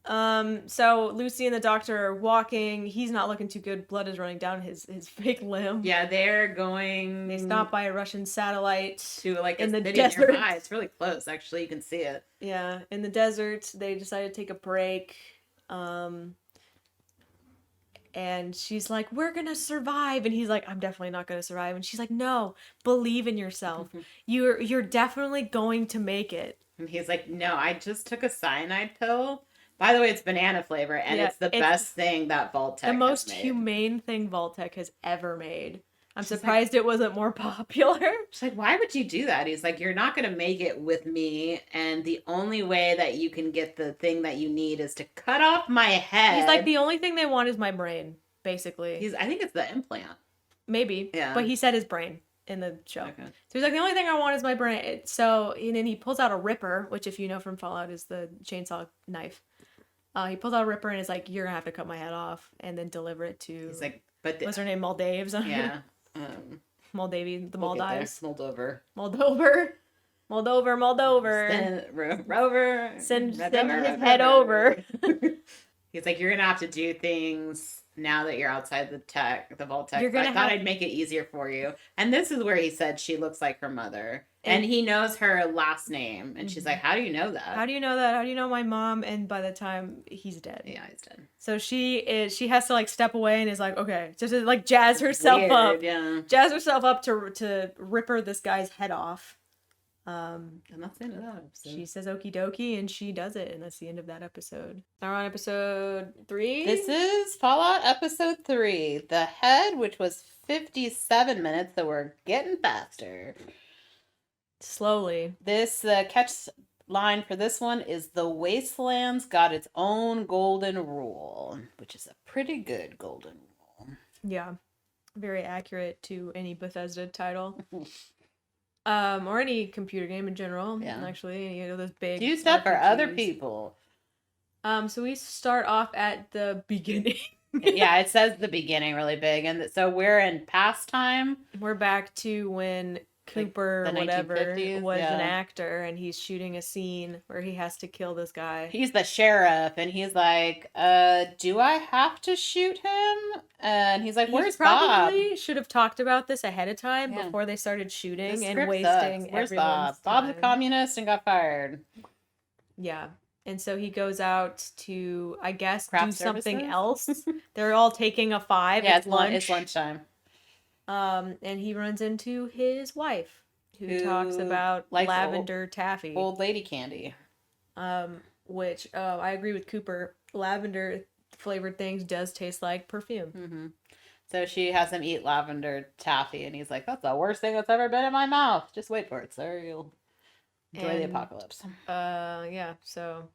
So Lucy and the doctor are walking. He's not looking too good. Blood is running down his fake limb. Yeah, they're going. They stop by a Russian satellite to like in the desert. Nearby. It's really close, actually. You can see it. Yeah, in the desert. They decide to take a break. And she's like, "We're gonna survive," and he's like, "I'm definitely not gonna survive." And she's like, "No, believe in yourself. You're definitely going to make it." And he's like, "No, I just took a cyanide pill. By the way, it's banana flavor, and it's the best thing that Vault-Tec has made. The most humane thing Vault-Tec has ever made. I'm surprised it wasn't more popular. She's like, "Why would you do that?" He's like, "You're not going to make it with me, and the only way that you can get the thing that you need is to cut off my head." He's like, "The only thing they want is my brain," basically. I think it's the implant. Maybe. Yeah. But he said his brain in the show. Okay. So he's like, "The only thing I want is my brain." So, and then he pulls out a ripper, which if you know from Fallout is the chainsaw knife. He pulls out a ripper and is like, "You're going to have to cut my head off and then deliver it to..." He's like, "But..." What's her name? Moldaves? Yeah. Moldavi, the Maldives. Moldover. Send his head over. He's like, "You're gonna have to do things now that you're outside the Vault-Tec. I thought I'd make it easier for you." And this is where he said she looks like her mother. And he knows her last name. And she's like, "How do you know that? How do you know that? How do you know my mom?" And by the time he's dead. Yeah, he's dead. So she has to like step away and is like, okay, just to like jazz herself up. Yeah. Jazz herself up to ripper this guy's head off. And that's the end of that episode. She says okie dokie and she does it, and that's the end of that episode. Now we're on episode 3. This is Fallout episode 3, The Head, which was 57 minutes, so we're getting faster. Slowly. This catch line for this one is, "The wasteland's got its own golden rule," which is a pretty good golden rule. Yeah. Very accurate to any Bethesda title. Or any computer game in general. Yeah. Actually, any of those big... Do stuff for other people. So we start off at the beginning. Yeah, it says the beginning really big. And so we're in past time. We're back to when Cooper, like whatever, was an actor, and he's shooting a scene where he has to kill this guy. He's the sheriff, and he's like, "Do I have to shoot him?" And he's like, "Where's Bob?" Probably should have talked about this ahead of time before they started shooting and wasting Where's everyone's Bob? Bob's a communist and got fired. Yeah. And so he goes out to, I guess, Craft do services? something else. They're all taking a 5. Yeah, it's lunch. It's lunchtime. And he runs into his wife, who talks about lavender taffy. Old lady candy. Which, I agree with Cooper. Lavender flavored things does taste like perfume. Mm-hmm. So she has him eat lavender taffy, and he's like, "That's the worst thing that's ever been in my mouth. Just wait for it, sir. You'll enjoy the apocalypse." Yeah. So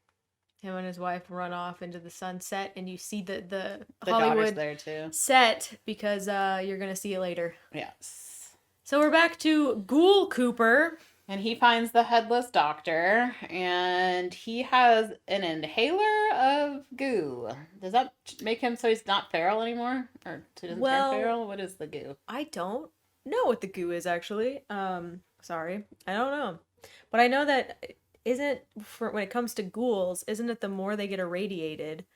him and his wife run off into the sunset, and you see the The Hollywood daughter's there too. set because you're gonna see it later. Yes. So we're back to Ghoul Cooper. And he finds the headless doctor, and he has an inhaler of goo. Does that make him so he's not feral anymore? Or he doesn't turn feral? What is the goo? I don't know what the goo is, actually. Sorry. I don't know. But I know that when it comes to ghouls, isn't it the more they get irradiated,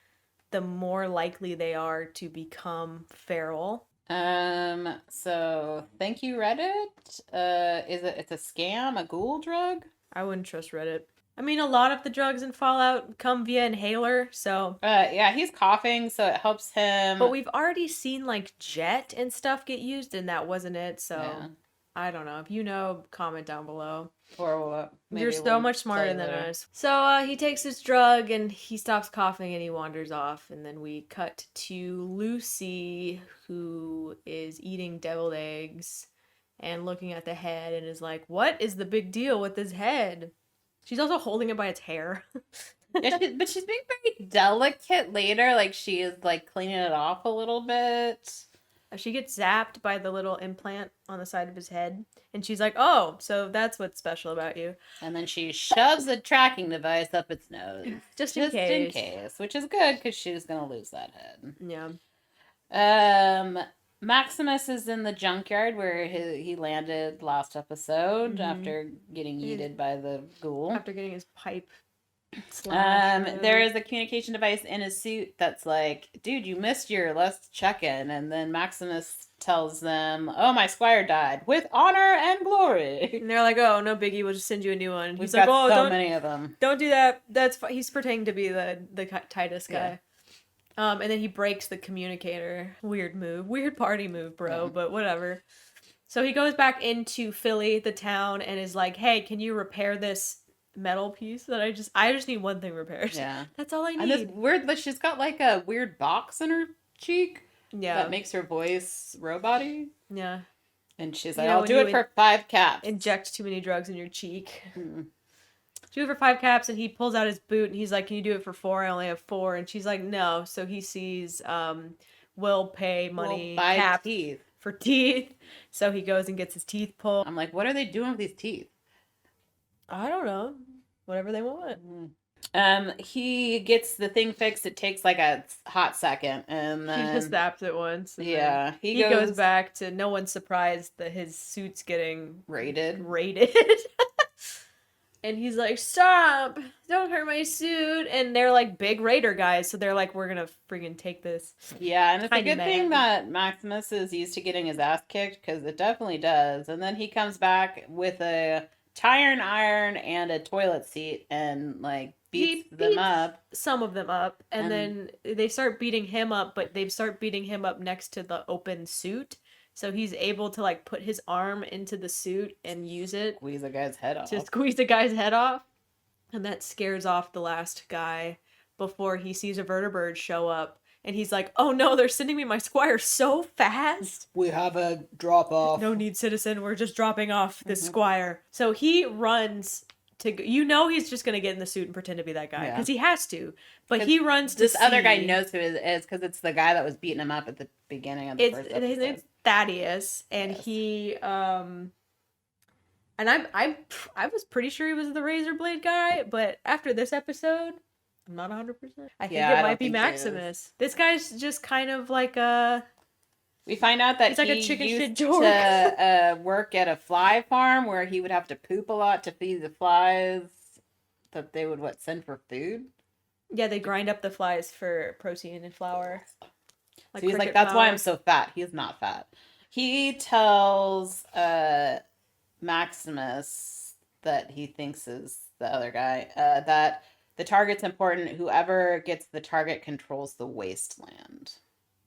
the more likely they are to become feral? So thank you, Reddit. It's a scam, a ghoul drug? I wouldn't trust Reddit. I mean, a lot of the drugs in Fallout come via inhaler, so. Yeah, he's coughing, so it helps him. But we've already seen, like, jet and stuff get used, and that wasn't it, so. Yeah. I don't know. If you know, comment down below. Or what? You're so much smarter than us. So he takes his drug and he stops coughing and he wanders off. And then we cut to Lucy, who is eating deviled eggs and looking at the head and is like, "What is the big deal with this head?" She's also holding it by its hair. Yeah, but she's being very delicate later. Like, she is, like, cleaning it off a little bit. She gets zapped by the little implant on the side of his head. And she's like, "Oh, so that's what's special about you." And then she shoves a tracking device up its nose. Just in case. Which is good, because she's going to lose that head. Yeah. Maximus is in the junkyard where he landed last episode after getting yeeted by the ghoul. After getting his pipe there is a communication device in his suit that's like, "Dude, you missed your last check-in." And then Maximus tells them, "Oh, my squire died with honor and glory." And they're like, "Oh, no biggie, we'll just send you a new one." And he's like, "Oh, so many of them. Don't do that. That's he's pretending to be the Titus guy." Yeah. And then he breaks the communicator. Weird move. Weird party move, bro, but whatever. So he goes back into Philly, the town, and is like, "Hey, can you repair this metal piece that I just need one thing repaired." Yeah. That's all I need. And this weird, but she's got like a weird box in her cheek. Yeah. That makes her voice robot-y. Yeah. And she's like, "I'll do it for 5 caps." Inject too many drugs in your cheek. Do it for 5 caps, and he pulls out his boot and he's like, "Can you do it for 4? I only have 4." And she's like, "No." So he sees will pay money cap teeth for teeth. So he goes and gets his teeth pulled. I'm like, what are they doing with these teeth? I don't know. Whatever they want. He gets the thing fixed. It takes like a hot second, and then he just zaps it once. Yeah, he goes back to no one's surprised that his suit's getting raided. And he's like, "Stop! Don't hurt my suit!" And they're like big raider guys, so they're like, "We're gonna freaking take this." Yeah, and it's a good thing that Maximus is used to getting his ass kicked, because it definitely does. And then he comes back with a tire iron and a toilet seat and like beats them up. Some of them up, and then they start beating him up, but they start beating him up next to the open suit. So he's able to like put his arm into the suit and use it. Squeeze a guy's head off. To squeeze the guy's head off. And that scares off the last guy before he sees a vertibird show up. And he's like, "Oh no, they're sending me my squire so fast. We have a drop off. No need, citizen. We're just dropping off this squire." So he runs to, he's just going to get in the suit and pretend to be that guy. Because he has to. But he runs to this other guy knows who it is, because it's the guy that was beating him up at the beginning of the first episode. His name's Thaddeus, and he and I was pretty sure he was the razor blade guy, but after this episode, I'm not 100%. I think it might be Maximus. This guy's just kind of like a. We find out that he's like a chicken used shit dork. to work at a fly farm where he would have to poop a lot to feed the flies that they would send for food. Yeah, they grind up the flies for protein and flour. Like so he's like, "That's why I'm so fat." He is not fat. He tells Maximus that he thinks is the other guy that the target's important. Whoever gets the target controls the wasteland.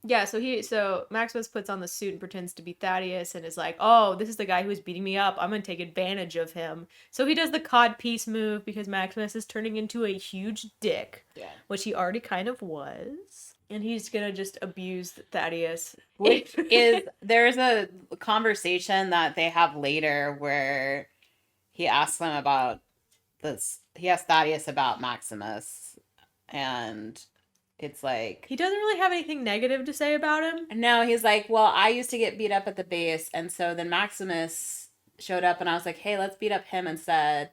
Yeah, so Maximus puts on the suit and pretends to be Thaddeus and is like, "Oh, this is the guy who was beating me up. I'm going to take advantage of him." So he does the codpiece move because Maximus is turning into a huge dick, which he already kind of was. And he's gonna just abuse Thaddeus. Which is, there's a conversation that they have later where he asks them about this. He asks Thaddeus about Maximus, and it's like, he doesn't really have anything negative to say about him. no, he's like, well, I used to get beat up at the base, and so then Maximus showed up, and I was like, hey, let's beat up him instead.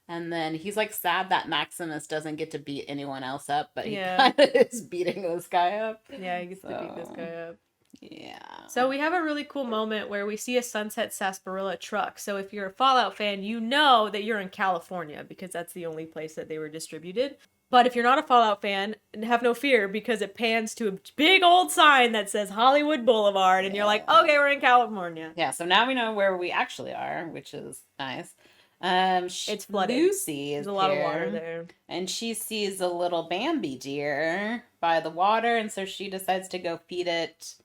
And then he's like sad that Maximus doesn't get to beat anyone else up, but he kind of is beating this guy up. Yeah, he gets to beat this guy up. Yeah. So we have a really cool moment where we see a Sunset Sarsaparilla truck. So if you're a Fallout fan, you know that you're in California because that's the only place that they were distributed. But if you're not a Fallout fan, have no fear because it pans to a big old sign that says Hollywood Boulevard, and you're like, okay, we're in California. Yeah, so now we know where we actually are, which is nice. It's flooded. Lucy is There's a lot here, of water there. and she sees a little Bambi deer by the water, and so she decides to go feed it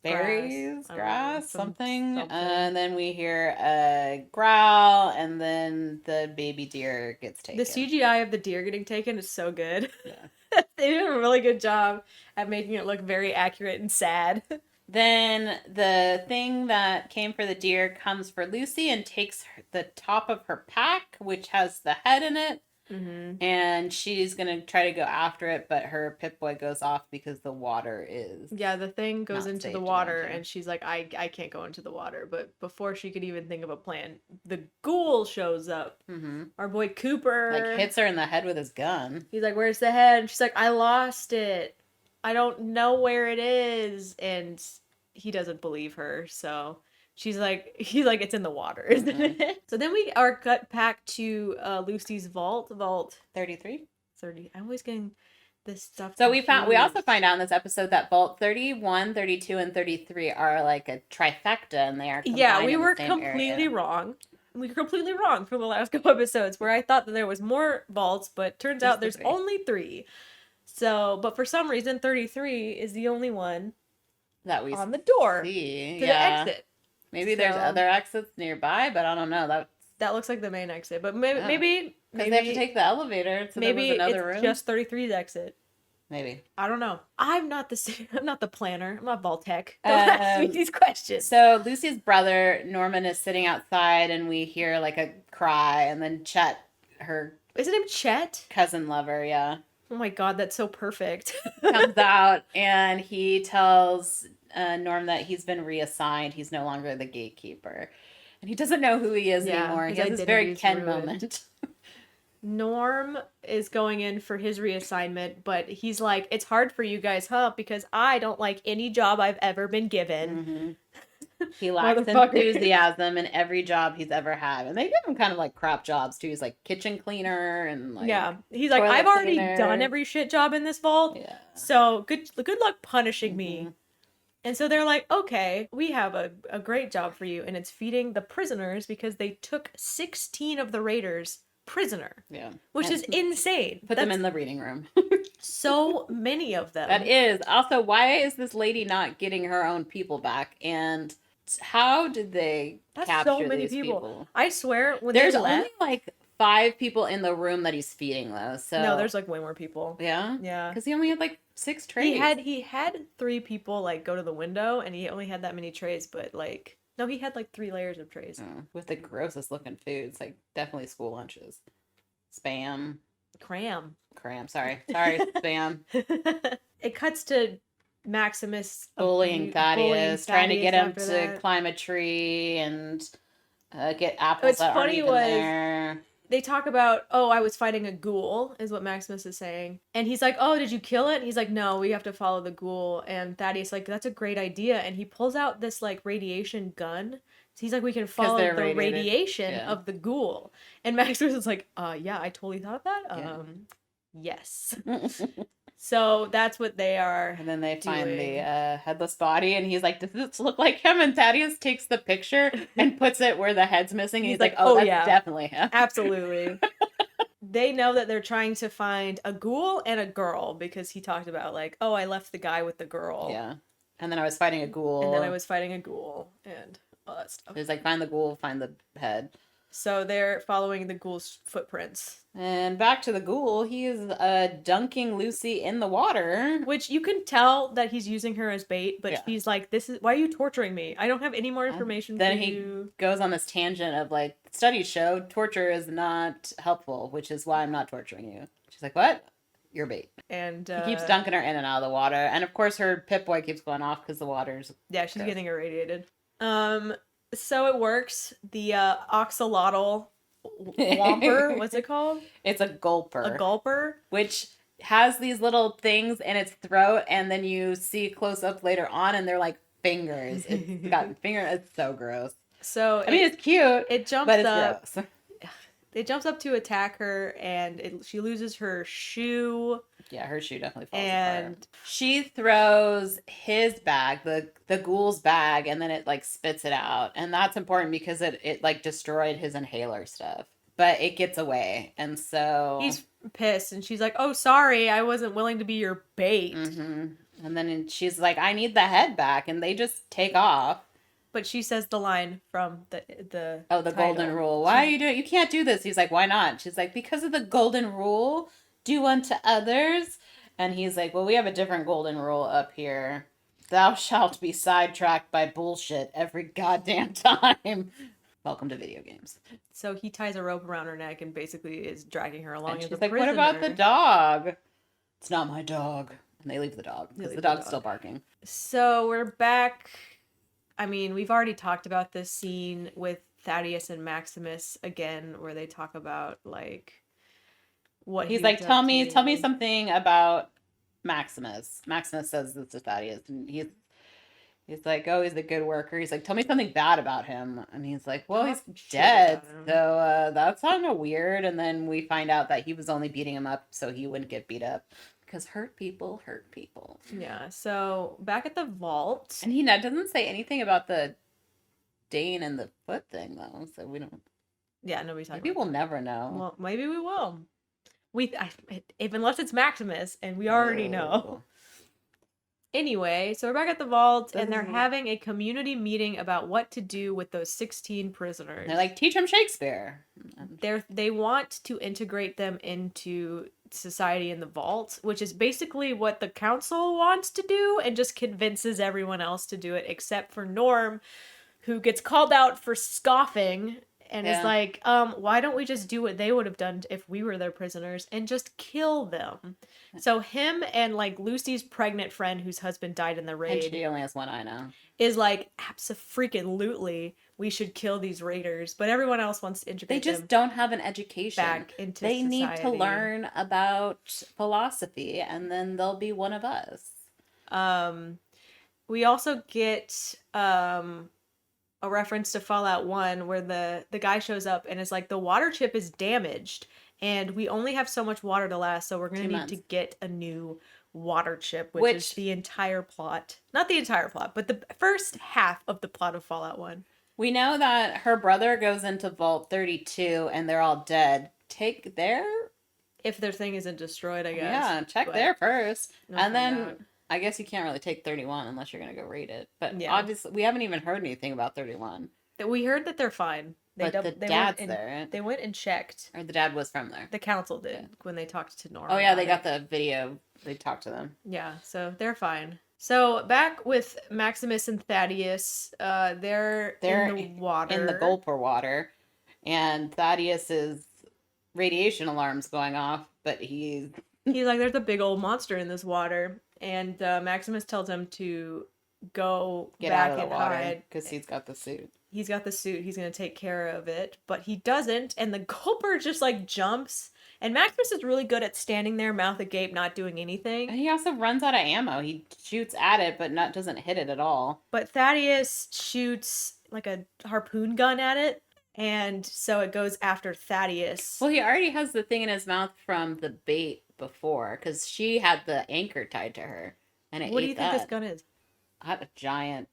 berries, grass, something. And then we hear a growl, and then the baby deer gets taken. The CGI of the deer getting taken is so good. Yeah. They did a really good job at making it look very accurate and sad. Then the thing that came for the deer comes for Lucy and takes the top of her pack, which has the head in it. Mm-hmm. And she's going to try to go after it, but her Pip-Boy goes off because the water is... Yeah, the thing goes into the water, and she's like, I can't go into the water. But before she could even think of a plan, the ghoul shows up. Mm-hmm. Our boy Cooper. Like, hits her in the head with his gun. He's like, where's the head? And she's like, I lost it. I don't know where it is. And he doesn't believe her, so... he's like, it's in the water, isn't it? So then we are cut back to Lucy's vault 33. 30. I'm always getting this stuff. So we also find out in this episode that vault 31, 32, and 33 are like a trifecta, and they are combined we were in the same completely area. wrong. We were completely wrong for the last couple episodes, where I thought that there was more vaults, but turns out there's only 3. So, but for some reason, 33 is the only one that we on the door see. To the exit. Maybe there's other exits nearby, but I don't know. That looks like the main exit, but maybe they have to take the elevator. So maybe there was another it's room. just 33's exit. Maybe. I don't know. I'm not the planner. I'm not Vault Tech. Don't ask me these questions. So Lucy's brother Norman is sitting outside, and we hear like a cry, and then Chet, her is it him Chet? Cousin lover, yeah. Oh my god, that's so perfect. Comes out and he tells Norm that he's been reassigned. He's no longer the gatekeeper. And he doesn't know who he is anymore. He has this very Ken moment. Norm is going in for his reassignment, but he's like, it's hard for you guys, huh? Because I don't like any job I've ever been given. Mm-hmm. He lacks enthusiasm in every job he's ever had. And they give him kind of like crap jobs too. He's like kitchen cleaner and like... yeah. He's like, I've already done every shit job in this vault. Yeah. So good luck punishing me. And so they're like, okay, we have a great job for you. And it's feeding the prisoners because they took 16 of the raiders prisoner. Yeah. Which is insane. Put them in the reading room. So many of them. That is. Also, why is this lady not getting her own people back? And how did they capture so many these people? I swear, when there's only like 5 people in the room that he's feeding, though. So no, there's like way more people. Yeah, yeah. Because he only had like 6 trays. He had 3 people like go to the window, and he only had that many trays. But like, no, he had like 3 layers of trays with the grossest looking foods. Like definitely school lunches, spam, cram. Sorry, spam. It cuts to Maximus bullying Thaddeus, trying to get him to climb a tree and get apples that aren't even there. They talk about, I was fighting a ghoul, is what Maximus is saying. And he's like, oh, did you kill it? And he's like, no, we have to follow the ghoul. And Thaddeus like, that's a great idea. And he pulls out this like radiation gun. So he's like, we can follow the radiation of the ghoul. And Maximus is like, yeah, I totally thought of that. Yes. So that's what they are. And then they find the headless body, and he's like, does this look like him? And Thaddeus takes the picture and puts it where the head's missing. And he's like, oh, that's definitely him. Absolutely. They know that they're trying to find a ghoul and a girl, because he talked about like, oh, I left the guy with the girl. Yeah. And then I was fighting a ghoul. And all that stuff. He's like, find the ghoul, find the head. So they're following the ghoul's footprints. And back to the ghoul, he is dunking Lucy in the water. Which you can tell that he's using her as bait, but Yeah. he's like, why are you torturing me? I don't have any more information Then for he you. goes on this tangent of like, studies show torture is not helpful, which is why I'm not torturing you. She's like, what? You're bait. And he keeps dunking her in and out of the water. And of course her Pip-Boy keeps going off because the water's yeah, she's gross. getting irradiated. So it works. The oxalotl whomper, what's it called? It's a gulper. A gulper? Which has these little things in its throat, and then you see close up later on, and they're like fingers. It's got fingers. It's so gross. So I mean, it's cute. It jumps but it's up. Gross. It jumps up to attack her, and she loses her shoe. Yeah, her shoe definitely falls apart. She throws his bag, the ghoul's bag, and then it like spits it out. And that's important because it like destroyed his inhaler stuff. But it gets away, and so he's pissed, and she's like, "Oh, sorry, I wasn't willing to be your bait." Mm-hmm. And then she's like, "I need the head back," and they just take off. But she says the line from the title. Golden rule. Why are you doing? You can't do this. He's like, "Why not?" She's like, "Because of the golden rule. Do unto others." And he's like, "Well, we have a different golden rule up here. Thou shalt be sidetracked by bullshit every goddamn time." Welcome to video games. So he ties a rope around her neck and basically is dragging her along. And she's like, "What about the dog?" "It's not my dog." And they leave the dog because the dog's still barking. So we're back. I mean, we've already talked about this scene with Thaddeus and Maximus again, where they talk about like what he's like. Tell me something about Maximus. Maximus says this to Thaddeus, and he's like, "Oh, he's a good worker." He's like, "Tell me something bad about him." And he's like, "Well, he's dead, so that's kind of weird." And then we find out that he was only beating him up so he wouldn't get beat up. Because hurt people hurt people. Yeah, so back at the vault. And he doesn't say anything about the Dane and the foot thing, though, so we don't... Yeah, nobody's talking Maybe we'll never know. Well, maybe we will. Unless it's Maximus, and we already know. Anyway, so we're back at the vault, and they're having a community meeting about what to do with those 16 prisoners. They're like, teach them Shakespeare. They want to integrate them into society in the vault, which is basically what the council wants to do and just convinces everyone else to do it except for Norm, who gets called out for scoffing and is like, why don't we just do what they would have done if we were their prisoners and just kill them? So him and like Lucy's pregnant friend whose husband died in the raid, and she only has one eye now, is like, abso-freaking-lutely, we should kill these raiders, but everyone else wants to integrate them. They just don't have an education back into They society. need to learn about philosophy, and then they'll be one of us. We also get a reference to Fallout 1 where the guy shows up and is like, the water chip is damaged and we only have so much water to last, so we're going to need to get a new water chip, which is the entire plot. Not the entire plot, but the first half of the plot of Fallout 1. We know that her brother goes into Vault 32 and they're all dead. Take their... If their thing isn't destroyed, I guess. Yeah, check there first. And then I guess you can't really take 31 unless you're going to go raid it. But obviously, we haven't even heard anything about 31. We heard that they're fine. The dad's there. They went and checked. Or the dad was from there. The council did when they talked to Norm. Oh yeah, they got the video. They talked to them. Yeah, so they're fine. So back with Maximus and Thaddeus, they're in the water. In the gulper water. And Thaddeus's radiation alarm's going off, but he's like, there's a big old monster in this water. And Maximus tells him to go get back out of the and water, hide. because he's got the suit. He's got the suit. He's going to take care of it. But he doesn't. And the gulper just like jumps. And Maximus is really good at standing there, mouth agape, not doing anything. And he also runs out of ammo. He shoots at it, but doesn't hit it at all. But Thaddeus shoots like a harpoon gun at it. And so it goes after Thaddeus. Well, he already has the thing in his mouth from the bait before, because she had the anchor tied to her. And it What do you think this gun is? A giant...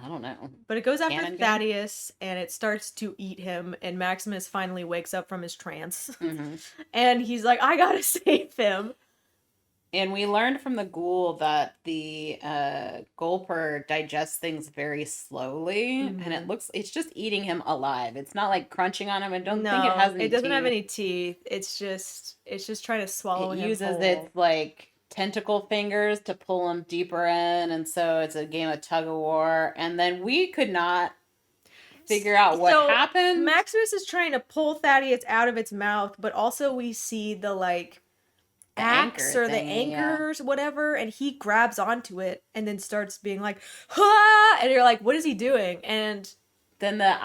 I don't know. But it goes after Thaddeus, and it starts to eat him, and Maximus finally wakes up from his trance. Mm-hmm. And he's like, I gotta save him. And we learned from the ghoul that the gulper digests things very slowly, and it's just eating him alive. It's not like crunching on him. I don't think it has any it doesn't have teeth. any teeth. It's just trying to swallow It him uses whole. its like tentacle fingers to pull him deeper in, and so it's a game of tug of war. And then we could not figure out what happened. Maximus is trying to pull Thaddeus out of its mouth, but also we see the like axe or the anchors, whatever, and he grabs onto it and then starts being like, "Ha!" And you're like, "What is he doing?" And then the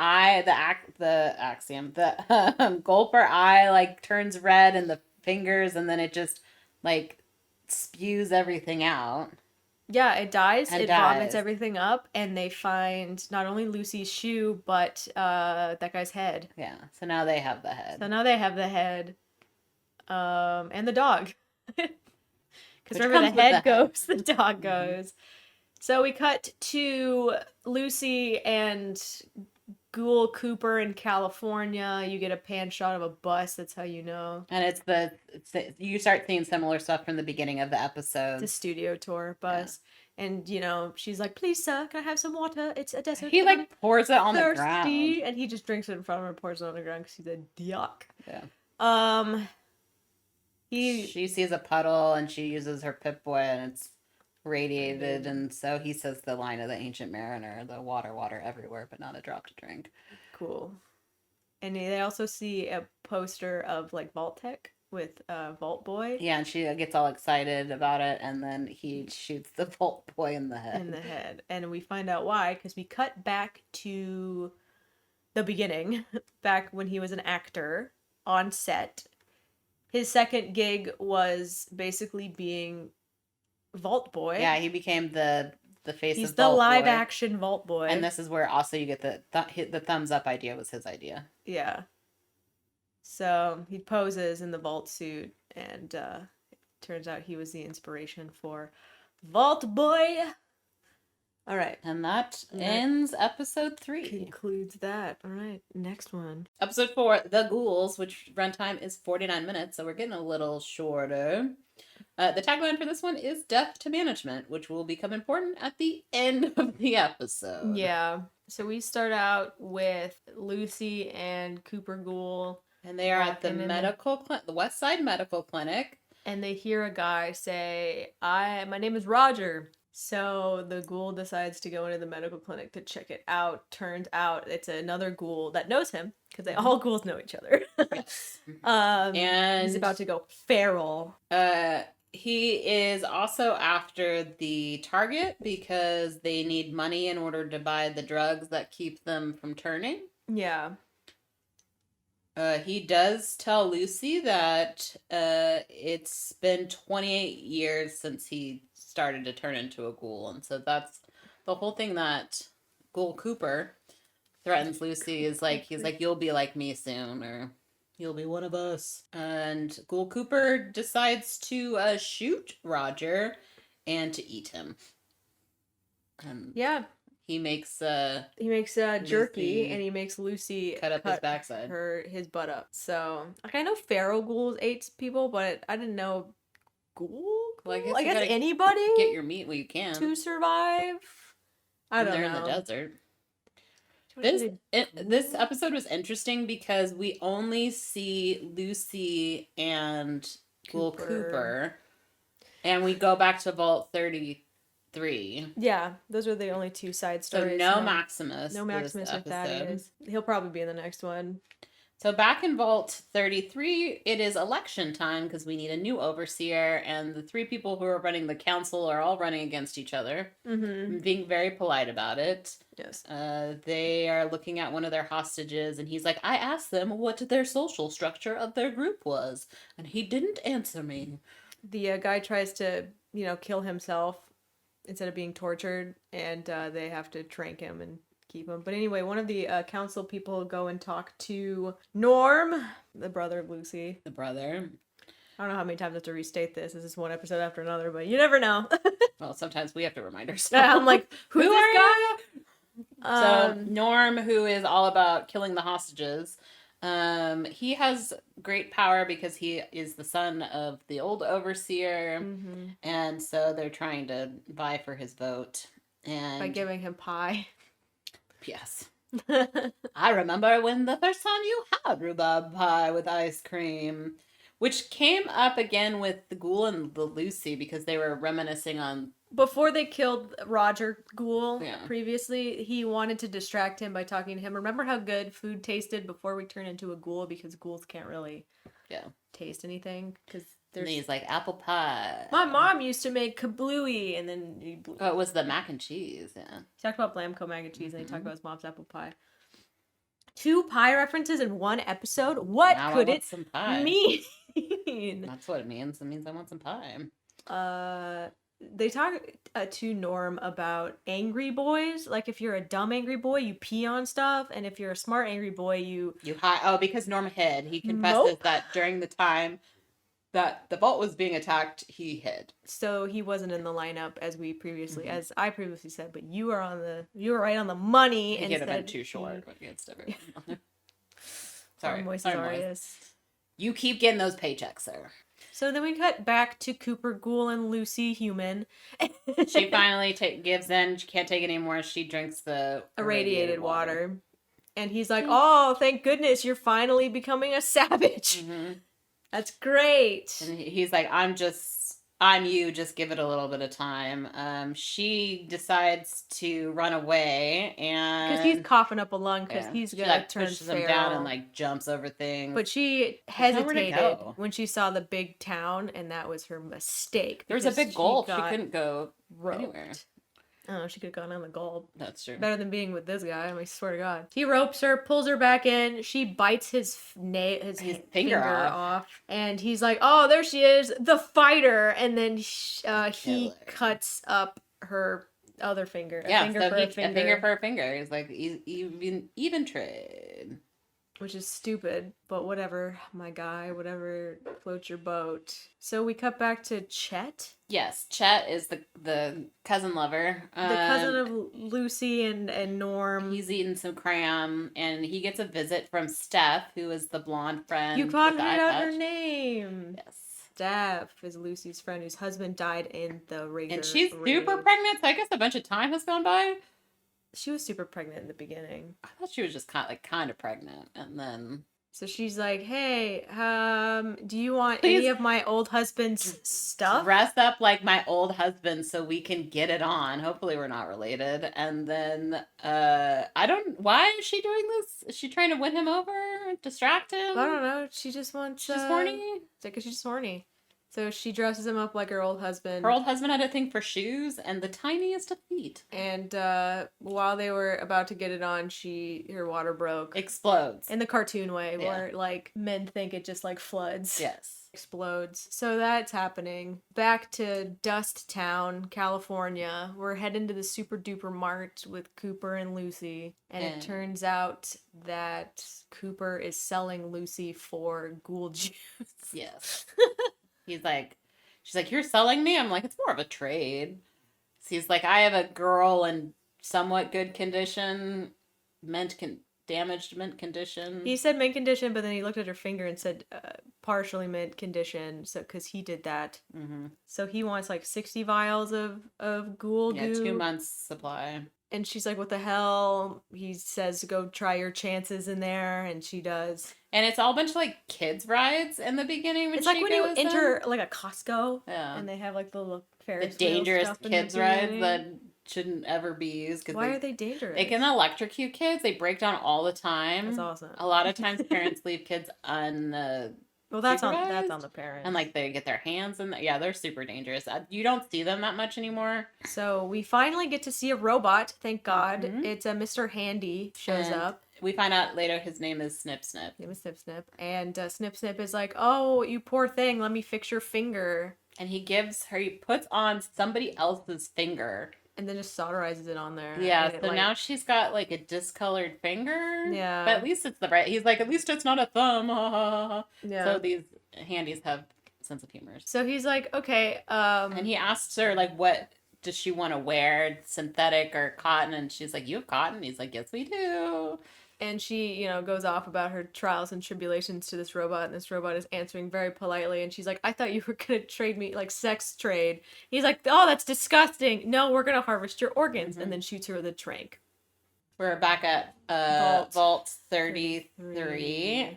gulper eye like turns red, and the fingers, and then it just like spews everything out. Yeah, it dies. It vomits everything up, and they find not only Lucy's shoe, but that guy's head. Yeah, so now they have the head. And the dog. Because remember, the head goes, the dog goes. So we cut to Lucy and Ghoul Cooper in California. You get a pan shot of a bus. That's how you know. And you start seeing similar stuff from the beginning of the episode. It's a studio tour bus. Yeah. And, you know, she's like, "Please, sir, can I have some water? It's a desert." He, like, pours it on the ground. And he just drinks it in front of her and pours it on the ground because he's a yuck. Yeah. She sees a puddle, and she uses her Pip-Boy, and it's radiated, and so he says the line of the Ancient Mariner, the water everywhere, but not a drop to drink. Cool. And they also see a poster of, like, Vault-Tec with Vault Boy. Yeah, and she gets all excited about it, and then he shoots the Vault Boy in the head. And we find out why, because we cut back to the beginning, back when he was an actor on set. His second gig was basically being Vault Boy. Yeah, he became the face of Vault Boy. He's the live action Vault Boy. And this is where also you get the thumbs up idea was his idea. Yeah. So he poses in the Vault suit, and it turns out he was the inspiration for Vault Boy. All right. And that ends episode 3. Concludes that. All right. Next one. Episode 4, The Ghouls, which runtime is 49 minutes, so we're getting a little shorter. The tagline for this one is Death to Management, which will become important at the end of the episode. Yeah. So we start out with Lucy and Cooper Ghoul. And they are at the the West Side Medical Clinic. And they hear a guy say, my name is Roger. So the ghoul decides to go into the medical clinic to check it out. Turns out it's another ghoul that knows him, because all ghouls know each other. And he's about to go feral. He is also after the target because they need money in order to buy the drugs that keep them from turning. Yeah. He does tell Lucy that it's been 28 years since he started to turn into a ghoul, and so that's the whole thing that Ghoul Cooper threatens Lucy is like, he's like, "You'll be like me soon," or "You'll be one of us." And Ghoul Cooper decides to shoot Roger and to eat him. Yeah. He makes jerky, and he makes Lucy cut up his backside, his butt up. So, like, I know feral ghouls ate people, but I didn't know ghoul. Well, I guess anybody get your meat when you can to survive. I don't know. They're in the desert. This episode was interesting because we only see Lucy and Ghoul Cooper, and we go back to Vault 33. Yeah, those are the only two side stories. So no Maximus. No Maximus with Thaddeus. He'll probably be in the next one. So back in Vault 33, it is election time because we need a new overseer, and the 3 people who are running the council are all running against each other, being very polite about it. Yes. They are looking at one of their hostages, and he's like, "I asked them what their social structure of their group was, and he didn't answer me." The guy tries to, kill himself instead of being tortured, and they have to trank him and keep him. But anyway, one of the council people go and talk to Norm, the brother of Lucy. The brother. I don't know how many times I have to restate this. This is one episode after another, but you never know. Well, sometimes we have to remind ourselves. I'm like, who is this guy? So Norm, who is all about killing the hostages, He has great power because he is the son of the old overseer, and so they're trying to vie for his vote. And by giving him pie. Yes. I remember when the first time you had rhubarb pie with ice cream, which came up again with the Ghoul and the Lucy because they were reminiscing on. Before they killed Roger Ghoul Yeah. previously, he wanted to distract him by talking to him. Remember how good food tasted before we turn into a ghoul, because ghouls can't really taste anything because and he's like, apple pie. My mom used to make kablooey, and then he blew. Oh, it was the mac and cheese. Yeah. He talked about Blamco mac and cheese, and he talked about his mom's apple pie. 2 pie references in one episode? What Now could it some pie. mean? That's what it means. It means I want some pie. They talk to Norm about angry boys. Like, if you're a dumb angry boy, you pee on stuff, and if you're a smart angry boy, you hide. Oh, because Norm hid. He confesses that during the time that the vault was being attacked, he hid. So he wasn't in the lineup as I previously said, but you were right on the money. He could have been too short against everyone. Sorry, Moises. You keep getting those paychecks, sir. So then we cut back to Cooper Ghoul and Lucy Human. She finally gives in. She can't take it anymore. She drinks the irradiated water. And he's like, oh, thank goodness you're finally becoming a savage. That's great. And he's like, I'm you, just give it a little bit of time. She decides to run away, and because he's coughing up a lung because he's gonna turn pushes feral. him down and like jumps over things. But she hesitated when she saw the big town, and that was her mistake. There was a big gulf. She couldn't go anywhere. Oh, she could have gone on the gulp. That's true. Better than being with this guy. I swear to God. He ropes her, pulls her back in. She bites his finger off. And he's like, oh, there she is, the fighter. And then he cuts up her other finger. A finger for a finger. He's like, even trade. Which is stupid, but whatever, my guy, whatever floats your boat. So we cut back to Chet. Yes, Chet is the cousin lover. The cousin of Lucy and Norm. He's eating some cram, and he gets a visit from Steph, who is the blonde friend. You can't read out her name. Yes. Steph is Lucy's friend whose husband died in the raid. And she's super pregnant, so I guess a bunch of time has gone by. She was super pregnant in the beginning. I thought she was just kind of pregnant, and then. So she's like, "Hey, do you want any of my old husband's stuff? Dress up like my old husband so we can get it on. Hopefully, we're not related." And then, why is she doing this? Is she trying to win him over, distract him? I don't know. She just wants. She's horny. It's like she's just horny. So she dresses him up like her old husband. Her old husband had a thing for shoes and the tiniest of feet. And while they were about to get it on, her water broke. Explodes. In the cartoon way, where like men think it just like floods. Yes. Explodes. So that's happening. Back to Dust Town, California. We're heading to the super duper mart with Cooper and Lucy. And it turns out that Cooper is selling Lucy for ghoul juice. Yes. She's like, you're selling me? I'm like, it's more of a trade. So he's like, I have a girl in somewhat good condition, damaged mint condition. He said mint condition, but then he looked at her finger and said partially mint condition. So, because he did that. Mm-hmm. So he wants like 60 vials of ghoul goo. Yeah, 2 months supply. And she's like, what the hell? He says, go try your chances in there. And she does. And it's all a bunch of like kids rides in the beginning. It's like when you enter like a Costco. Yeah. And they have like the little Ferris wheel dangerous stuff kids rides that shouldn't ever be used. Why are they dangerous? They can electrocute kids. They break down all the time. That's awesome. A lot of times parents leave kids well, that's on the parents. And like they get their hands in yeah, they're super dangerous. You don't see them that much anymore. So we finally get to see a robot, thank God. Mm-hmm. It's a Mr. Handy shows up. We find out later his name is Snip Snip. And Snip Snip is like, oh, you poor thing, let me fix your finger. And he puts on somebody else's finger. And then just solderizes it on there. Yeah, so now she's got like a discolored finger. Yeah. But at least it's he's like, at least it's not a thumb. Yeah. So these handies have sense of humor. So he's like, okay. And he asks her, like, what does she want to wear? Synthetic or cotton? And she's like, you have cotton? He's like, yes, we do. And she, goes off about her trials and tribulations to this robot, and this robot is answering very politely, and she's like, I thought you were gonna trade me, like, sex trade. He's like, oh, that's disgusting. No, we're gonna harvest your organs, and then shoots her with a trank. We're back at Vault 33.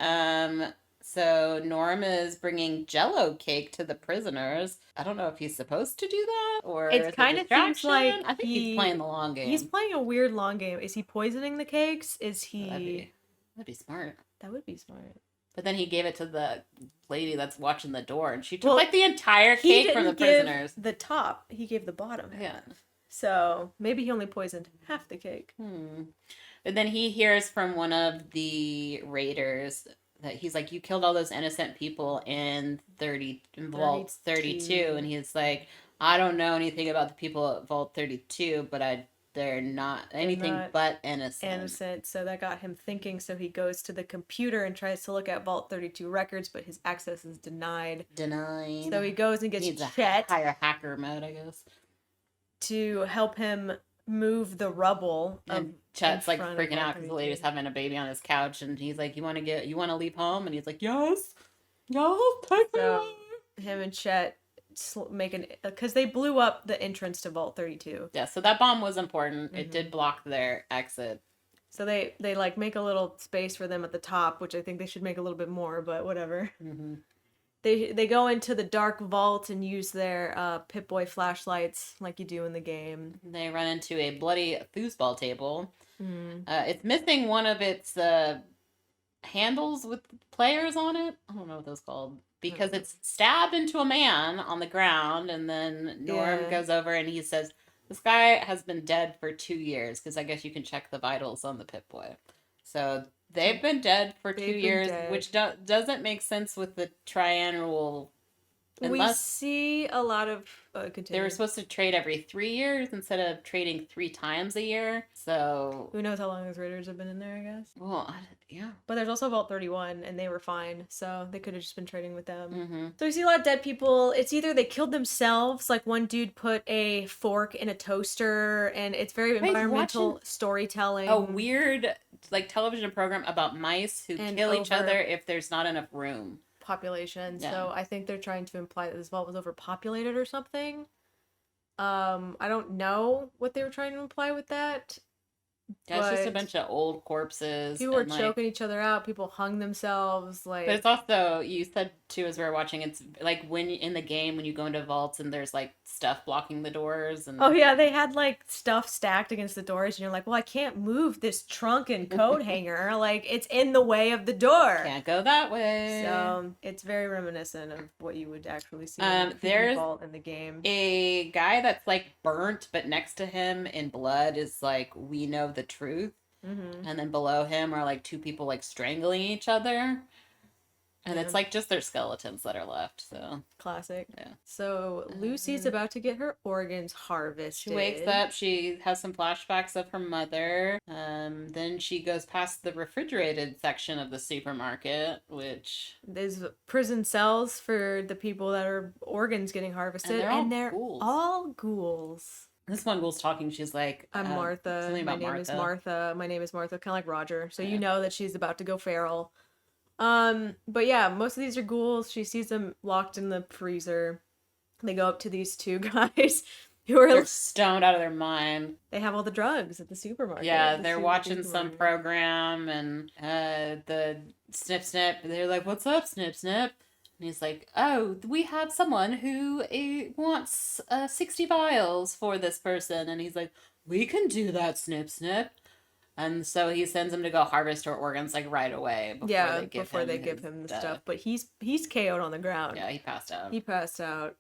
So Norm is bringing Jello cake to the prisoners. I don't know if he's supposed to do that or It kind of seems like I think he's playing the long game. He's playing a weird long game. Is he poisoning the cakes? Is he? That'd be smart. That would be smart. But then he gave it to the lady that's watching the door, and she took like the entire cake from the prisoners. The top. He gave the bottom. Yeah. So maybe he only poisoned half the cake. But then he hears from one of the raiders that he's like, you killed all those innocent people in Vault 32. And he's like, I don't know anything about the people at Vault 32, but they're not anything but innocent. So that got him thinking. So he goes to the computer and tries to look at Vault 32 records, but his access is denied. So he goes and gets Chet. A higher hacker mode, I guess. To help him move the rubble. And Chet's like freaking out because the lady's having a baby on his couch, and he's like, you want to leave home? And he's like, yes, take me. Him and Chet because they blew up the entrance to Vault 32. Yeah, so that bomb was important. It did block their exit. So they like make a little space for them at the top, which I think they should make a little bit more, but whatever. They go into the dark vault and use their Pip-Boy flashlights like you do in the game. They run into a bloody foosball table. It's missing one of its handles with players on it. I don't know what those called. Because it's stabbed into a man on the ground, and then Norm goes over and he says, this guy has been dead for 2 years, because I guess you can check the vitals on the Pip-Boy. So they've been dead for 2 years, which doesn't make sense with the triannual. We see a lot of... They were supposed to trade every 3 years instead of trading 3 times a year. So who knows how long those raiders have been in there, I guess. Well, yeah. But there's also Vault 31, and they were fine, so they could have just been trading with them. So we see a lot of dead people. It's either they killed themselves, like one dude put a fork in a toaster, and it's very environmental storytelling. A weird like television program about mice who kill each other if there's not enough room. Population. So I think they're trying to imply that this vault was overpopulated or something. I don't know what they were trying to imply with that. Yeah, it's just a bunch of old corpses. People were choking each other out. People hung themselves. But it's also, you said too as we were watching, it's like when in the game when you go into vaults and there's like stuff blocking the doors. And... Oh yeah, they had like stuff stacked against the doors, and you're like, well, I can't move this trunk and coat hanger. Like it's in the way of the door. Can't go that way. So it's very reminiscent of what you would actually see in the vault in the game. A guy that's like burnt, but next to him in blood is like, we know the truth. And then below him are like 2 people like strangling each other, and it's like just their skeletons that are left. So classic. Yeah. So Lucy's about to get her organs harvested. She wakes up, she has some flashbacks of her mother, then she goes past the refrigerated section of the supermarket, which there's prison cells for the people that are organs getting harvested, and they're all ghouls. This one ghoul's talking. She's like, I'm Martha. My name is Martha. My name is Martha. Kind of like Roger. So you know that she's about to go feral. But yeah, most of these are ghouls. She sees them locked in the freezer. They go up to these 2 guys who are stoned out of their mind. They have all the drugs at the supermarket. Yeah, they're watching some program, and the Snip Snip, they're like, what's up, Snip Snip? And he's like, oh, we have someone who wants 60 vials for this person. And he's like, we can do that, Snip Snip. And so he sends him to go harvest her organs like right away. Before they give him the stuff. But he's KO'd on the ground. Yeah, he passed out.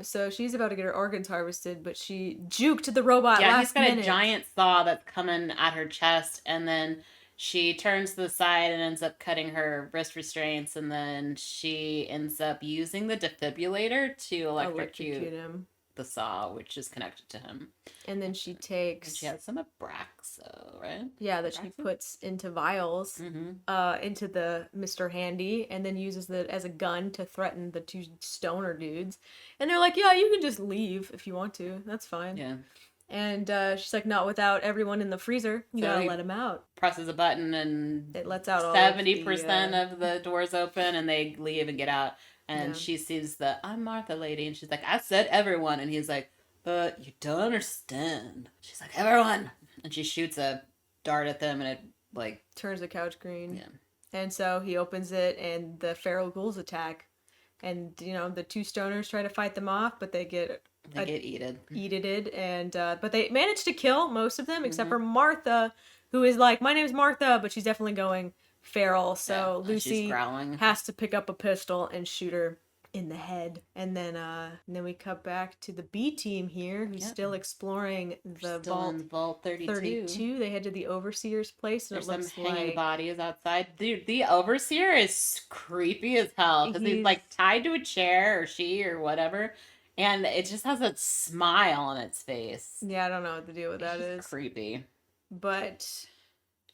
So she's about to get her organs harvested, but she juked the robot last minute. Yeah, he's got a giant saw that's coming at her chest, and then she turns to the side and ends up cutting her wrist restraints, and then she ends up using the defibrillator to electrocute him. The saw, which is connected to him. And then she takes... And she has some Abraxo, right? Yeah, that she puts into vials, into the Mr. Handy, and then uses it as a gun to threaten the 2 stoner dudes. And they're like, yeah, you can just leave if you want to. That's fine. Yeah. And she's like, not without everyone in the freezer. You gotta let him out. Presses a button and it lets out 70% of the doors open and they leave and get out. And she sees the "I'm Martha" lady and she's like, "I said everyone." And he's like, "But you don't understand." She's like, "Everyone." And she shoots a dart at them and it like turns the couch green. Yeah. And so he opens it and the feral ghouls attack. And, you know, the two stoners try to fight them off, but they get eated. And, but they manage to kill most of them, except for Martha, who is like, "My name's Martha," but she's definitely going feral. So Lucy has to pick up a pistol and shoot her in the head. And then we cut back to the B team here, who's still exploring the vault 32. They head to the overseer's place, and there's it looks some hanging bodies outside. Dude, the overseer is creepy as hell because he's like tied to a chair, or she, or whatever, and it just has a smile on its face. Yeah, I don't know what the deal with that is. Creepy. But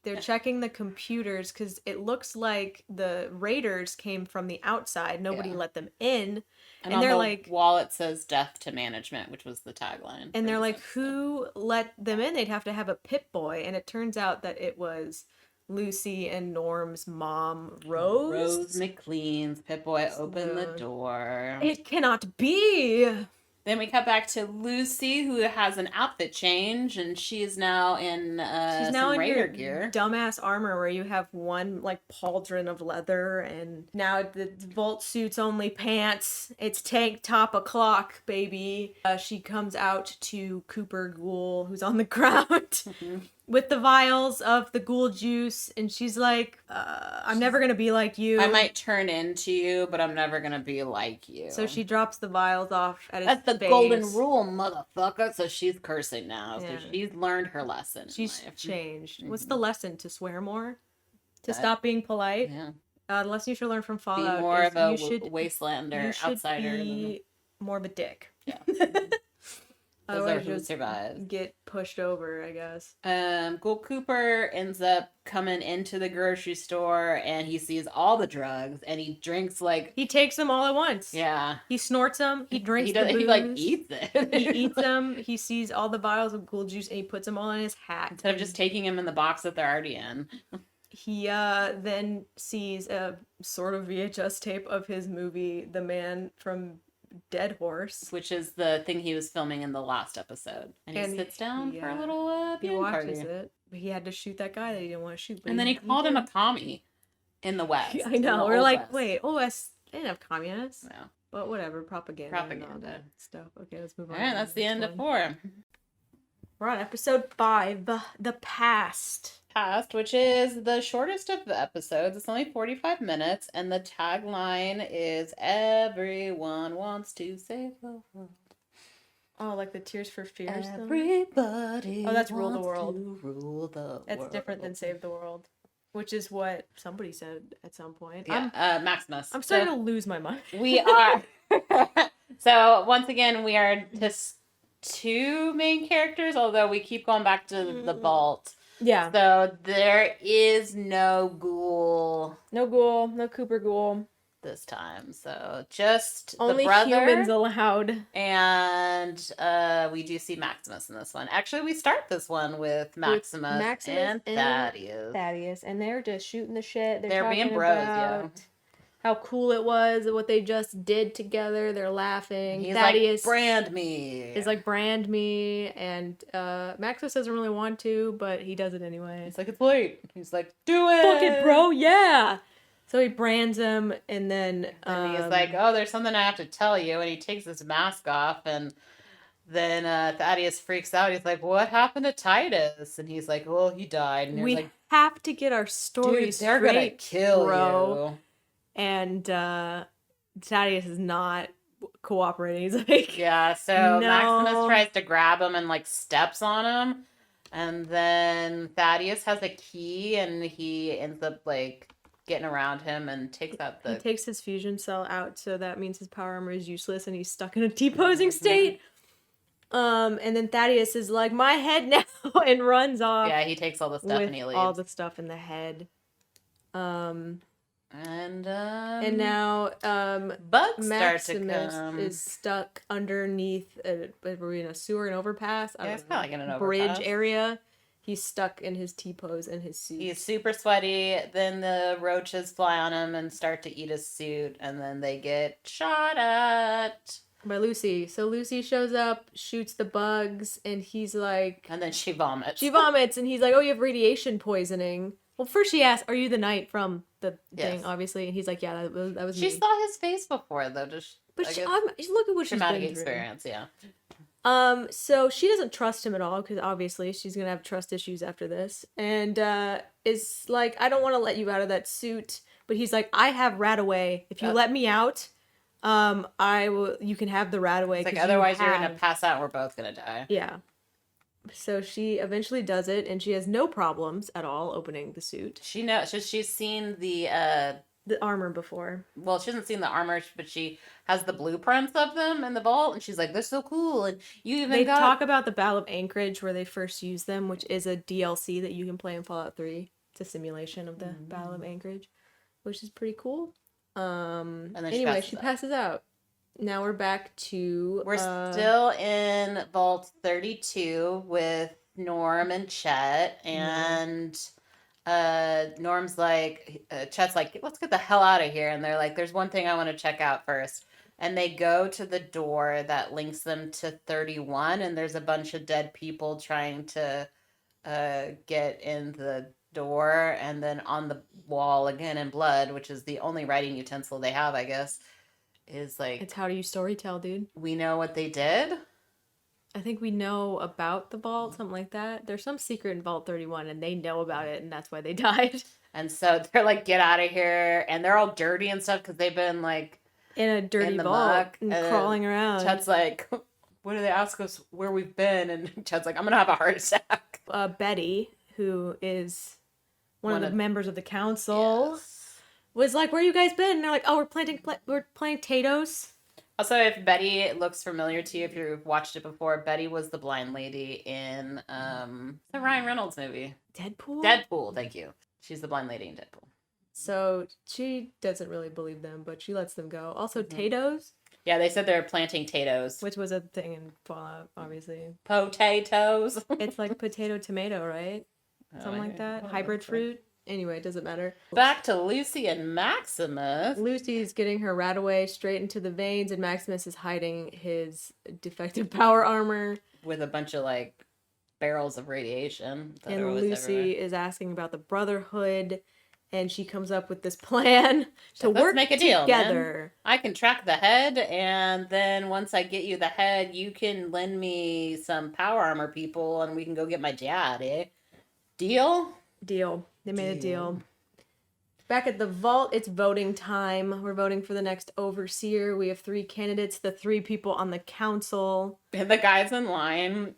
they're checking the computers because it looks like the raiders came from the outside. Nobody let them in. And they're like, wall it says "Death to Management," which was the tagline. And they're like, who let them in? They'd have to have a pit boy. And it turns out that it was Lucy and Norm's mom, Rose. Rose McLean's pit boy opened the door. It cannot be. Then we cut back to Lucy, who has an outfit change, and she is now in some raider gear. Dumbass armor where you have one like pauldron of leather, and now the vault suit's only pants. It's tank top o'clock, baby. She comes out to Cooper Ghoul, who's on the ground. With the vials of the ghoul juice, and she's like, "I'm never gonna be like you. I might turn into you, but I'm never gonna be like you." So she drops the vials off at his face. That's the golden rule, motherfucker. So she's cursing now. So she's learned her lesson. She's changed. What's the lesson? To swear more? To stop being polite? Yeah. The lesson you should learn from Fallout be more is of a wastelander, outsider. Be more of a dick. Yeah. Otherwise, you just get pushed over, I guess. Ghoul Cooper ends up coming into the grocery store and he sees all the drugs and he drinks like... He takes them all at once. Yeah. He snorts them. He drinks the booze. He like eats it. He eats them. He sees all the vials of ghoul juice and he puts them all in his hat. Instead of just taking them in the box that they're already in. He then sees a sort of VHS tape of his movie, The Man from Dead Horse, which is the thing he was filming in the last episode, and he sits down for a little he watches it, but he had to shoot that guy that he didn't want to shoot, and then he called him a commie in the West. I know, we're like, wait, OS didn't have communists. No, but whatever, propaganda and all that stuff. Okay, let's move on. All right, that's the end of 4. We're on episode 5, The Past, which is the shortest of the episodes. It's only 45 minutes, and the tagline is "Everyone wants to save the world." Oh, like the Tears for Fears. Everybody. Oh, that's Rule the World. Rule the that's world. Different than Save the World, which is what somebody said at some point. Yeah, Maximus. I'm starting to lose my mind. We are. So once again, we are just 2 main characters, although we keep going back to the vault. Yeah. So there is no ghoul. No ghoul. No Cooper Ghoul. This time. So just only the brother. Humans allowed. And we do see Maximus in this one. Actually, we start this one with Maximus and Thaddeus. And they're just shooting the shit. They're being bros, yeah. How cool it was, what they just did together. They're laughing. He's Thaddeus like, brand me. He's like, brand me. And Maximus doesn't really want to, but he does it anyway. It's like, it's late. He's like, do it. Fuck it, bro. Yeah. So he brands him, and then... he's like, oh, there's something I have to tell you. And he takes his mask off, and then Thaddeus freaks out. He's like, what happened to Titus? And he's like, well, he died. And we like, have to get our story straight, they're gonna kill you. And Thaddeus is not cooperating. He's like, yeah, so Maximus tries to grab him and like steps on him. And then Thaddeus has a key and he ends up like getting around him and takes out he takes his fusion cell out, so that means his power armor is useless and he's stuck in a T-posing state. And then Thaddeus is like, my head now, and runs off. Yeah, he takes all the stuff and he leaves. All the stuff in the head. And now bugs Maximus start to come. is stuck underneath were we in a sewer, an overpass? Yeah, it's kind of like in an bridge overpass. area. He's stuck in his T-pose and his suit. He's super sweaty. Then the roaches fly on him and start to eat his suit, and then they get shot at by Lucy. So Lucy shows up, shoots the bugs, and he's like... And then she vomits. She vomits, and he's like, oh, you have radiation poisoning. Well, first she asks, are you the knight from the thing, obviously? And he's like, yeah, that was she me. She saw his face before, though. But look at what she's been through. Experience, yeah. So she doesn't trust him at all, because obviously she's gonna have trust issues after this. And is like, I don't want to let you out of that suit. But he's like, I have Rataway. If you let me out, you can have the Rataway. It's like, otherwise you're gonna pass out and we're both gonna die. Yeah. So she eventually does it, and she has no problems at all opening the suit. She knows. She's seen the armor before. Well, she hasn't seen the armor, but she has the blueprints of them in the vault, and she's like, they're so cool. And they talk about the Battle of Anchorage, where they first use them, which is a DLC that you can play in Fallout 3. It's a simulation of the Battle of Anchorage, which is pretty cool. And then anyway, she passes out. Now we're back to... We're still in Vault 32 with Norm and Chet, and Norm's like... Chet's like, let's get the hell out of here. And they're like, there's one thing I want to check out first. And they go to the door that links them to 31, and there's a bunch of dead people trying to get in the door. And then on the wall, again in blood, which is the only writing utensil they have, I guess... is like, it's how do you storytell, dude? We know what they did. I think we know about the vault, something like that. There's some secret in Vault 31, and they know about it, and that's why they died. And so they're like, get out of here, and they're all dirty and stuff because they've been like in a dirty vault and crawling around. Chad's like, what do they ask us where we've been? And Chad's like, I'm gonna have a heart attack. Betty, who is one of the members of the council, was like, where you guys been? And they're like, oh, we're planting potatoes. Also, if Betty looks familiar to you, if you've watched it before, Betty was the blind lady in the Ryan Reynolds movie. Deadpool, thank you. She's the blind lady in Deadpool. So she doesn't really believe them, but she lets them go. Also, potatoes. Yeah, they said they're planting potatoes. Which was a thing in Fallout, obviously. Potatoes. It's like potato tomato, right? Something like that. Hybrid fruit. Anyway, it doesn't matter. Back to Lucy and Maximus. Lucy's getting her Rataway straight into the veins, and Maximus is hiding his defective power armor. With a bunch of, like, barrels of radiation. And Lucy is asking about the Brotherhood, and she comes up with this plan to work make a deal together. Man. I can track the head, and then once I get you the head, you can lend me some power armor people, and we can go get my dad, eh? Deal? Deal. They made a deal. Back at the vault, it's voting time. We're voting for the next overseer. We have 3 candidates, the 3 people on the council. And the guy's in line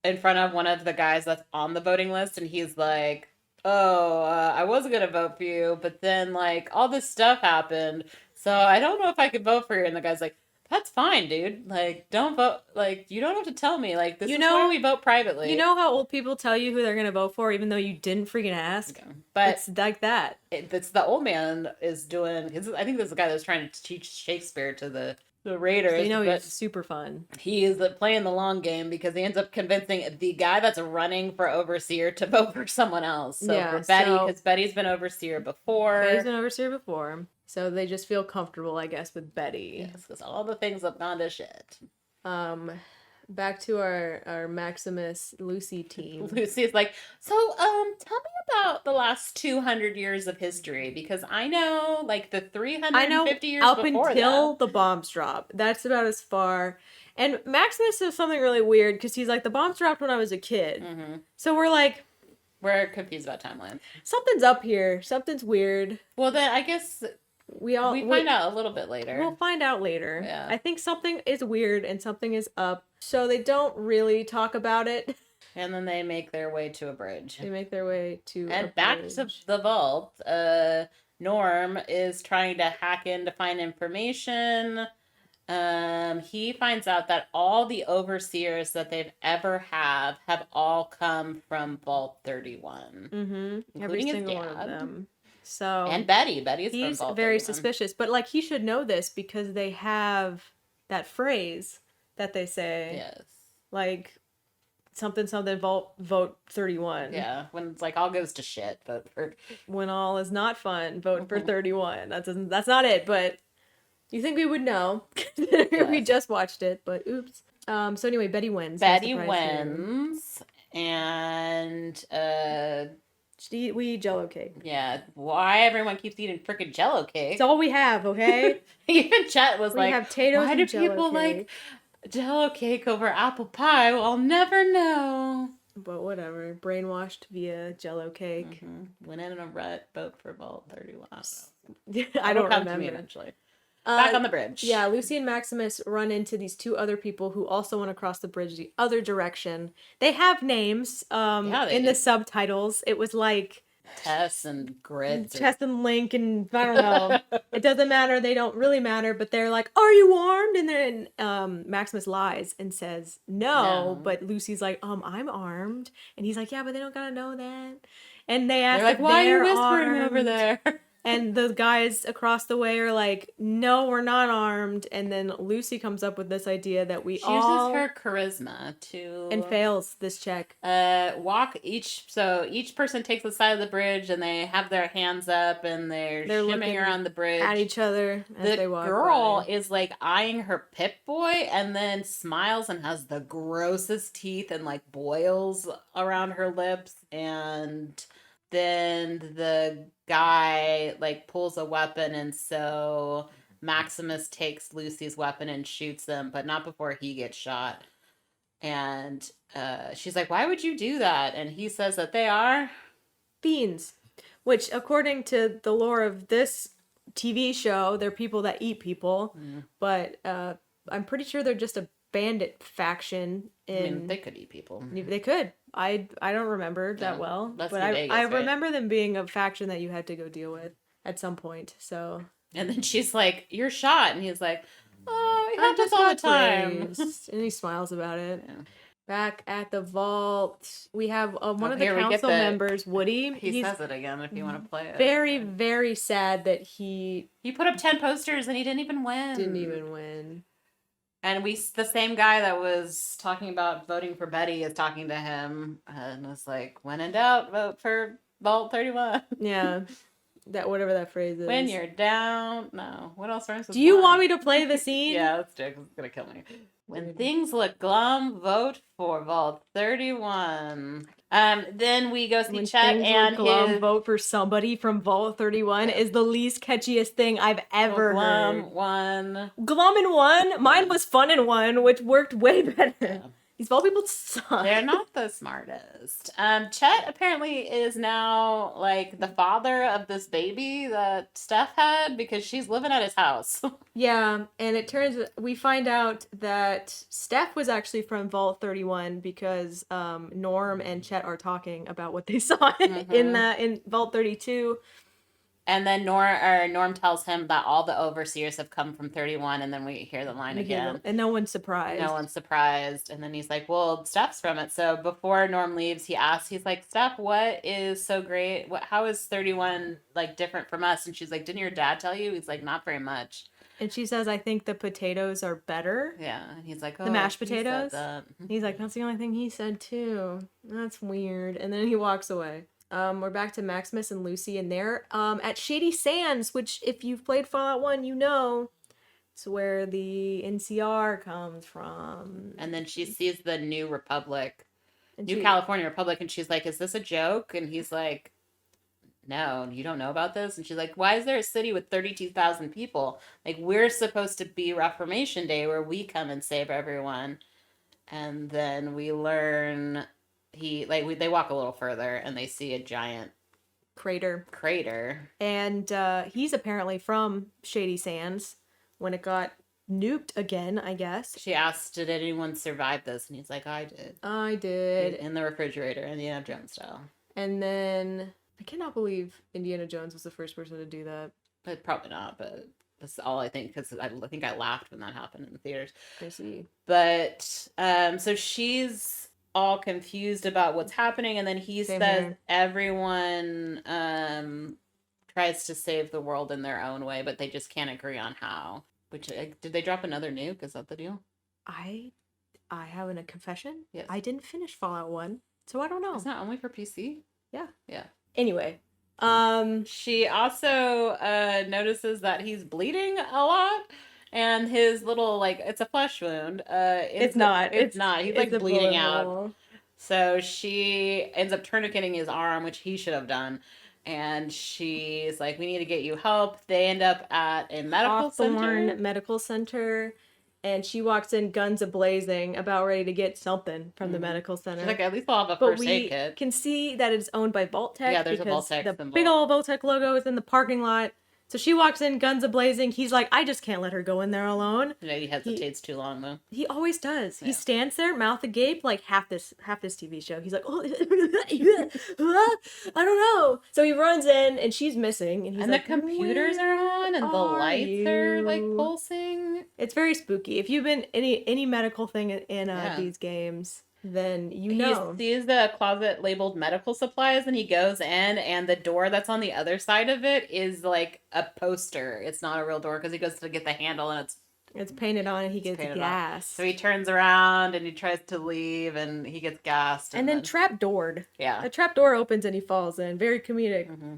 in front of one of the guys that's on the voting list, and he's like, I was going to vote for you, but then, like, all this stuff happened, so I don't know if I could vote for you. And the guy's like, that's fine, dude. Like, don't vote. Like, you don't have to tell me. Like, this is why we vote privately. You know how old people tell you who they're going to vote for, even though you didn't freaking ask? Okay. But it's like that. It's the old man is doing... I think this is the guy that was trying to teach Shakespeare to the Raiders. So he's super fun. He is playing the long game because he ends up convincing the guy that's running for overseer to vote for someone else. So for Betty, because Betty's been overseer before. So they just feel comfortable, I guess, with Betty. Yes, because all the things have gone to shit. Back to our Maximus Lucy team. Lucy's like, so tell me about the last 200 years of history, because I know like the 350 years up before until the bombs drop. That's about as far. And Maximus says something really weird because he's like, the bombs dropped when I was a kid. Mm-hmm. So we're confused about timeline. Something's up here. Something's weird. Well, then I guess we find out a little bit later. We'll find out later. Yeah. I think something is weird and something is up. So they don't really talk about it. And then they make their way to a bridge. And back to the vault. Norm is trying to hack in to find information. He finds out that all the overseers that they've ever have all come from Vault 31. Mm-hmm. Every single one of them. So and Betty's from he's Vault very 31. suspicious. But like he should know this because they have that phrase that they say. Yes. Like something vote 31. Yeah, when it's like all goes to shit, vote for. When all is not fun, vote for 31. That's not it, but you think we would know. We just watched it, but oops. So anyway, Betty wins. Betty wins, and we eat Jello cake. Yeah, why everyone keeps eating frickin' Jello cake? It's all we have, okay? Even Chet was we have potatoes why do people like Jello cake over apple pie? Well, I'll never know. But whatever, brainwashed via Jello cake. Went in a rut, vote for Vault 31. I don't come remember. to me eventually. Back on the bridge. Yeah, Lucy and Maximus run into these two other people who also want to cross the bridge the other direction. They have names in the subtitles. It was like Tess and Grit. Tess and Link and I don't know. It doesn't matter. They don't really matter. But they're like, "Are you armed?" And then Maximus lies and says no. But Lucy's like, "I'm armed." And he's like, "Yeah, but they don't gotta know that." And they ask, they're like, "Why are you whispering armed over there?" And the guys across the way are like, "No, we're not armed." And then Lucy comes up with this idea that she uses her charisma to and fails this check. Walk each person takes the side of the bridge and they have their hands up and they're shimming around the bridge at each other as they walk. The girl is like eyeing her Pip-Boy and then smiles and has the grossest teeth and like boils around her lips, and then the guy like pulls a weapon, and so Maximus takes Lucy's weapon and shoots them, but not before he gets shot. And she's like, "Why would you do that?" And he says that they are fiends, which according to the lore of this TV show, they're people that eat people. But I'm pretty sure they're just a bandit faction. I mean, they could eat people. They could. I don't remember that well, but I remember them being a faction that you had to go deal with at some point. So. And then she's like, "You're shot," and he's like, "Oh, it happens all the time." And he smiles about it. Yeah. Back at the vault, we have one of the council members, Woody. He says it again if you want to play it. Very, very sad that he put up 10 posters and he didn't even win. And the same guy that was talking about voting for Betty is talking to him and was like, "When in doubt, vote for Vault 31. Yeah. That whatever that phrase is. When you're down. No. What else rhymes with Do you want me to play the scene? Yeah, let's do it. It's gonna kill me. When things look glum, vote for Vault 31. Then we go see Chet and his vote for somebody from Vault 31 is the least catchiest thing I've ever heard. Glum in 1. Mine was fun in 1, which worked way better. Yeah. These Vault people suck. They're not the smartest. Chet apparently is now like the father of this baby that Steph had because she's living at his house. Yeah, and we find out that Steph was actually from Vault 31 because Norm and Chet are talking about what they saw in Vault 32. And then Norm tells him that all the overseers have come from 31, and then we hear the line again. And no one's surprised. And then he's like, "Well, Steph's from it." So before Norm leaves, he's like, "Steph, what is so great? How is 31 like different from us?" And she's like, "Didn't your dad tell you?" He's like, "Not very much." And she says, "I think the potatoes are better." Yeah. And he's like, "Oh, the mashed potatoes?" He's like, "That's the only thing he said too. That's weird." And then he walks away. We're back to Maximus and Lucy, and they're at Shady Sands, which if you've played Fallout 1, you know it's where the NCR comes from. And then she sees the New California Republic, and she's like, "Is this a joke?" And he's like, "No, you don't know about this?" And she's like, "Why is there a city with 32,000 people? Like, we're supposed to be Reformation Day where we come and save everyone." And then we learn... they walk a little further and they see a giant crater. And he's apparently from Shady Sands when it got nuked again, I guess. She asked, "Did anyone survive this?" And he's like, "I did. I did." In the refrigerator, Indiana Jones style. And then I cannot believe Indiana Jones was the first person to do that. But probably not, but that's all I think, because I think I laughed when that happened in the theaters. I see. But so she's all confused about what's happening, and then he says everyone tries to save the world in their own way, but they just can't agree on how. Which, did they drop another nuke? Is that the deal? I have a confession. Yes. I didn't finish Fallout 1, so I don't know. It's not only for PC? Yeah. Yeah. Anyway, she also notices that he's bleeding a lot, and his little, like, it's a flesh wound. It's not. It's not. He's like bleeding out. Hole. So she ends up tourniqueting his arm, which he should have done. And she's like, we need to get you help. They end up at a medical center. Medical Center. And she walks in guns a-blazing, about ready to get something from the medical center. She's like, at least I'll have a first aid kit. We can see that it's owned by Vault-Tec. Yeah, there's a Vault-Tec the symbol. big old Vault-Tec logo is in the parking lot. So she walks in, guns a-blazing. He's like, I just can't let her go in there alone. Yeah, he hesitates too long, though. He always does. Yeah. He stands there, mouth agape, like half this TV show. He's like, oh, I don't know. So he runs in, and she's missing. And he's the computers are on, and the lights are, like, pulsing. It's very spooky. If you've been any medical thing in these games, then you know. He sees the closet labeled medical supplies, and he goes in, and the door that's on the other side of it is like a poster. It's not a real door, because he goes to get the handle, and it's painted on, and he gets gassed. So he turns around, and he tries to leave, and he gets gassed. And then trap-doored. Yeah. A trap door opens, and he falls in. Very comedic. Mm-hmm.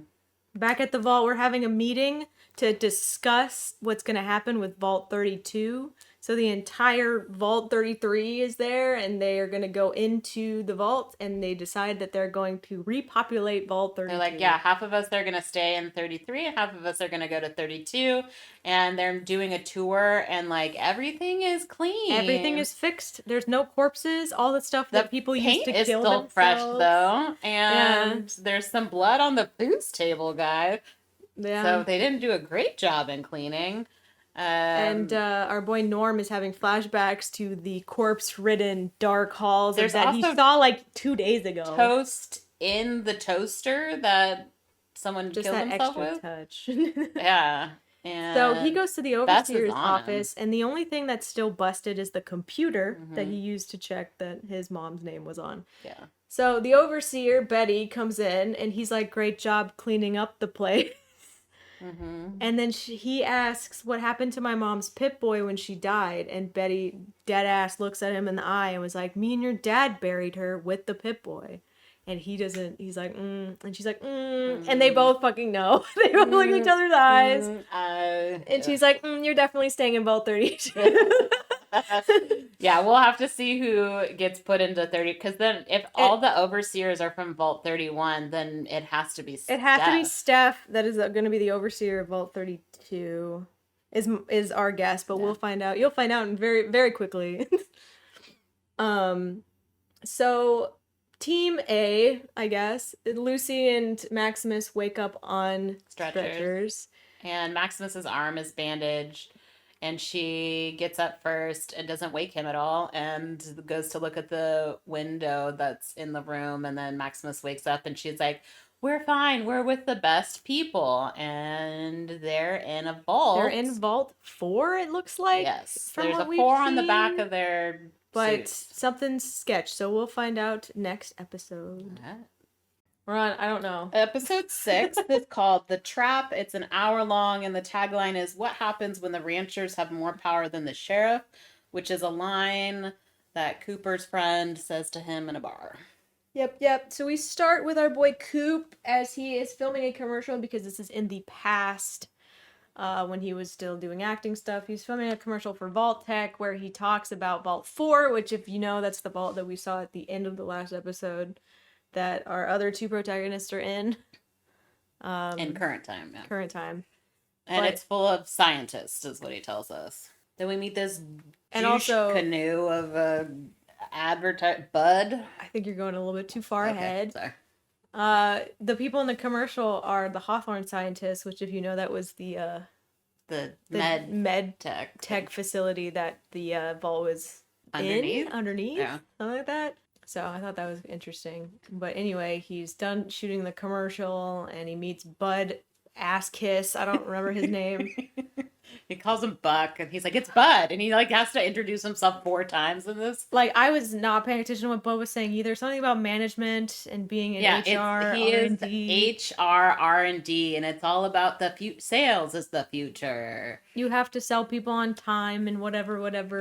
Back at the vault, we're having a meeting to discuss what's going to happen with Vault 32. So the entire Vault 33 is there, and they are going to go into the vault, and they decide that they're going to repopulate Vault 32. They're like, yeah, half of us are going to stay in 33, and half of us are going to go to 32, and they're doing a tour, and, like, everything is clean. Everything is fixed. There's no corpses. All the stuff that people used to kill themselves. The paint is still fresh, though, and there's some blood on the booze table, guy. Yeah. So they didn't do a great job in cleaning. And our boy Norm is having flashbacks to the corpse-ridden dark halls that he saw like 2 days ago. Toast in the toaster that someone just killed that himself extra with. Touch. Yeah. And so he goes to the overseer's office, and the only thing that's still busted is the computer that he used to check that his mom's name was on. Yeah. So the overseer, Betty, comes in, and he's like, great job cleaning up the place. Mm-hmm. And then he asks, what happened to my mom's Pip-Boy when she died? And Betty, dead-ass, looks at him in the eye and was like, me and your dad buried her with the Pip-Boy. And he doesn't, he's like, And she's like, And they both fucking know. They both look at each other's eyes. And she's like, you're definitely staying in Vault 32. Yeah, we'll have to see who gets put into 30, because then if all the overseers are from Vault 31, then it has to be Steph. It has to be Steph that is going to be the overseer of Vault 32, is our guess, but we'll find out. You'll find out very, very quickly. So Team A, I guess, Lucy and Maximus wake up on stretchers. And Maximus's arm is bandaged. And she gets up first and doesn't wake him at all, and goes to look at the window that's in the room. And then Maximus wakes up, and she's like, we're fine. We're with the best people. And they're in a vault. They're in Vault 4, it looks like. Yes. There's a 4 on the back of their But suits. Something's sketch, so we'll find out next episode. Okay. We're on, I don't know. Episode 6 is called The Trap. It's an hour long, and the tagline is, what happens when the ranchers have more power than the sheriff? Which is a line that Cooper's friend says to him in a bar. Yep. So we start with our boy Coop as he is filming a commercial, because this is in the past, when he was still doing acting stuff. He's filming a commercial for Vault-Tec where he talks about Vault 4, which, if you know, that's the vault that we saw at the end of the last episode that our other two protagonists are in. In current time, yeah. Current time. And it's full of scientists, is what he tells us. Then we meet this canoe of Bud. I think you're going a little bit too far ahead. Sorry. The people in the commercial are the Hawthorne scientists, which, if you know, that was the med tech facility that the vault was underneath, yeah. Something like that. So I thought that was interesting. But anyway, he's done shooting the commercial, and he meets Bud Ass Kiss. I don't remember his name. He calls him Buck, and he's like, "It's Bud," and he like has to introduce himself 4 times in this. Like, I was not paying attention to what Bo was saying either. Something about management and being in HR, he is R&D. HR, R&D, and it's all about sales is the future. You have to sell people on time and whatever.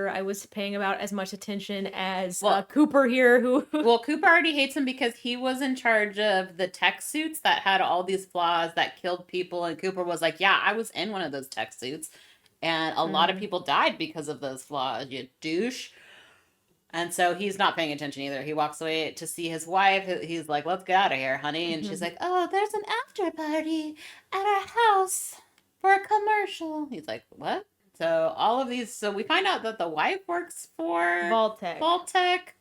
I was paying about as much attention as Cooper here, who... Well, Cooper already hates him because he was in charge of the tech suits that had all these flaws that killed people, and Cooper was like, yeah, I was in one of those tech suits, and a lot of people died because of those flaws, you douche. And so he's not paying attention either. He walks away to see his wife. He's like, let's get out of here, honey. And she's like, oh, there's an after party at our house for a commercial. He's like, what? So all of these. So we find out that the wife works for Vault-Tec.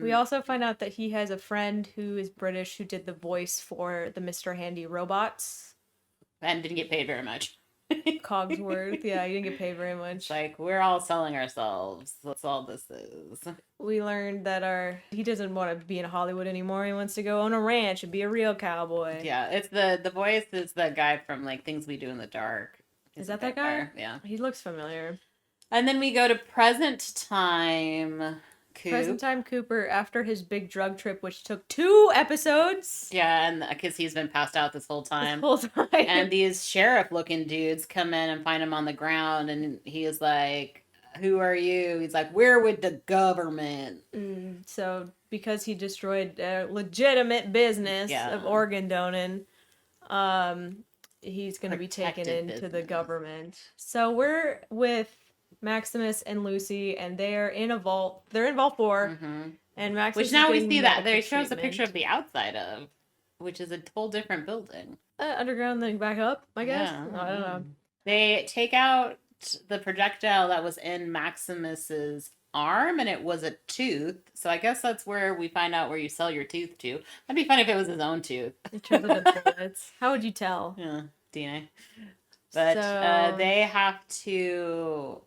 We also find out that he has a friend who is British who did the voice for the Mr. Handy robots. And didn't get paid very much. Cogsworth, yeah, he didn't get paid very much. It's like, we're all selling ourselves. That's all this is. We learned that he doesn't want to be in Hollywood anymore. He wants to go on a ranch and be a real cowboy. Yeah, it's the voice is the guy from like Things We Do in the Dark. Is that that guy? Yeah. He looks familiar. And then we go to present time. Present time Cooper after his big drug trip, which took 2 episodes. Yeah, and because he's been passed out this whole time. And these sheriff-looking dudes come in and find him on the ground, and he is like, "Who are you?" He's like, "We're with the government." So because he destroyed a legitimate business of organ donating, he's going to be taken into the government. So we're with Maximus and Lucy, and they're in a vault. They're in Vault 4. And Maximus, which now we see that there shows a picture of the outside of, which is a whole different building. Underground, then back up, I guess. Yeah. I don't know. They take out the projectile that was in Maximus's arm, and it was a tooth. So I guess that's where we find out where you sell your tooth to. That'd be fun if it was his own tooth. It turns out it's how would you tell? Yeah, DNA. But they have to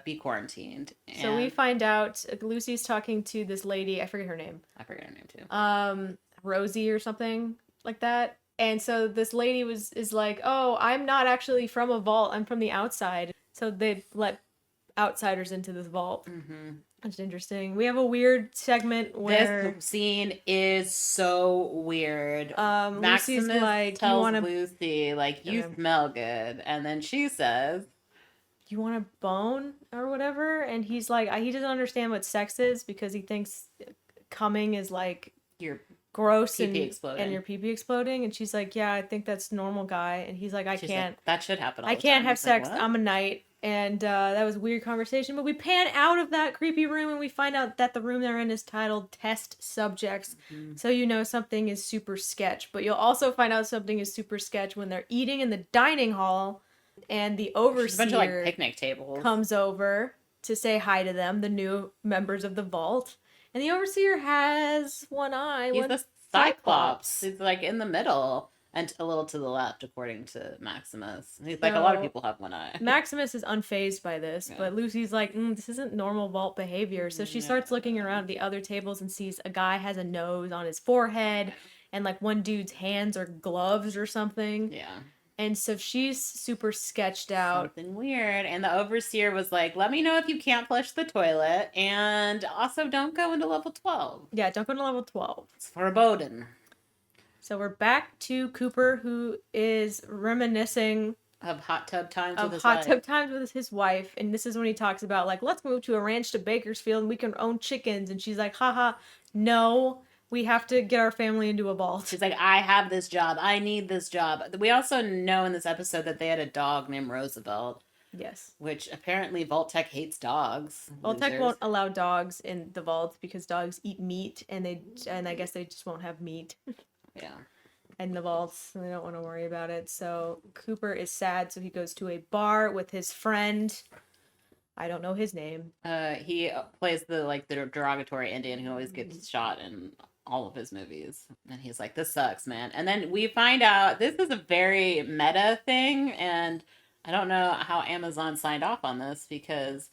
be quarantined. So we find out Lucy's talking to this lady. I forget her name. I forget her name too. Rosie or something like that. And so this lady is like, oh, I'm not actually from a vault. I'm from the outside. So they let outsiders into this vault. That's interesting. We have a weird segment where this scene is so weird. Lucy's like, tells Lucy, like, you smell good, and then she says, "You want a bone or whatever?" And he's like, he doesn't understand what sex is because he thinks coming is like your gross pee-pee and your pee-pee exploding. And she's like, "Yeah, I think that's normal, guy." And he's like, "I can't. Like, that should happen. I can't have sex. Like, I'm a knight." And that was a weird conversation, but we pan out of that creepy room and we find out that the room they're in is titled Test Subjects. So you know something is super sketch, but you'll also find out something is super sketch when they're eating in the dining hall and the overseer a bunch of, like, picnic tables comes over to say hi to them, the new members of the vault. And the overseer has one eye. He's the Cyclops. He's like in the middle. And a little to the left, according to Maximus. He's like, a lot of people have one eye. Maximus is unfazed by this, but Lucy's like, this isn't normal vault behavior. So she starts looking around the other tables and sees a guy has a nose on his forehead, and like one dude's hands are gloves or something. Yeah. And so she's super sketched out. Something weird. And the overseer was like, let me know if you can't flush the toilet. And also don't go into level 12. Yeah, don't go into level 12. It's foreboding. So we're back to Cooper, who is reminiscing of hot tub times with his wife. And this is when he talks about, like, let's move to a ranch to Bakersfield and we can own chickens. And she's like, haha, no, we have to get our family into a vault. She's like, I have this job. I need this job. We also know in this episode that they had a dog named Roosevelt. Yes. Which apparently Vault-Tec hates dogs. Vault-Tec won't allow dogs in the vault because dogs eat meat and I guess they just won't have meat. Yeah. In the vaults, and they don't want to worry about it. So Cooper is sad, so he goes to a bar with his friend. I don't know his name. He plays the derogatory Indian who always gets shot in all of his movies. And he's like, this sucks, man. And then we find out this is a very meta thing, and I don't know how Amazon signed off on this because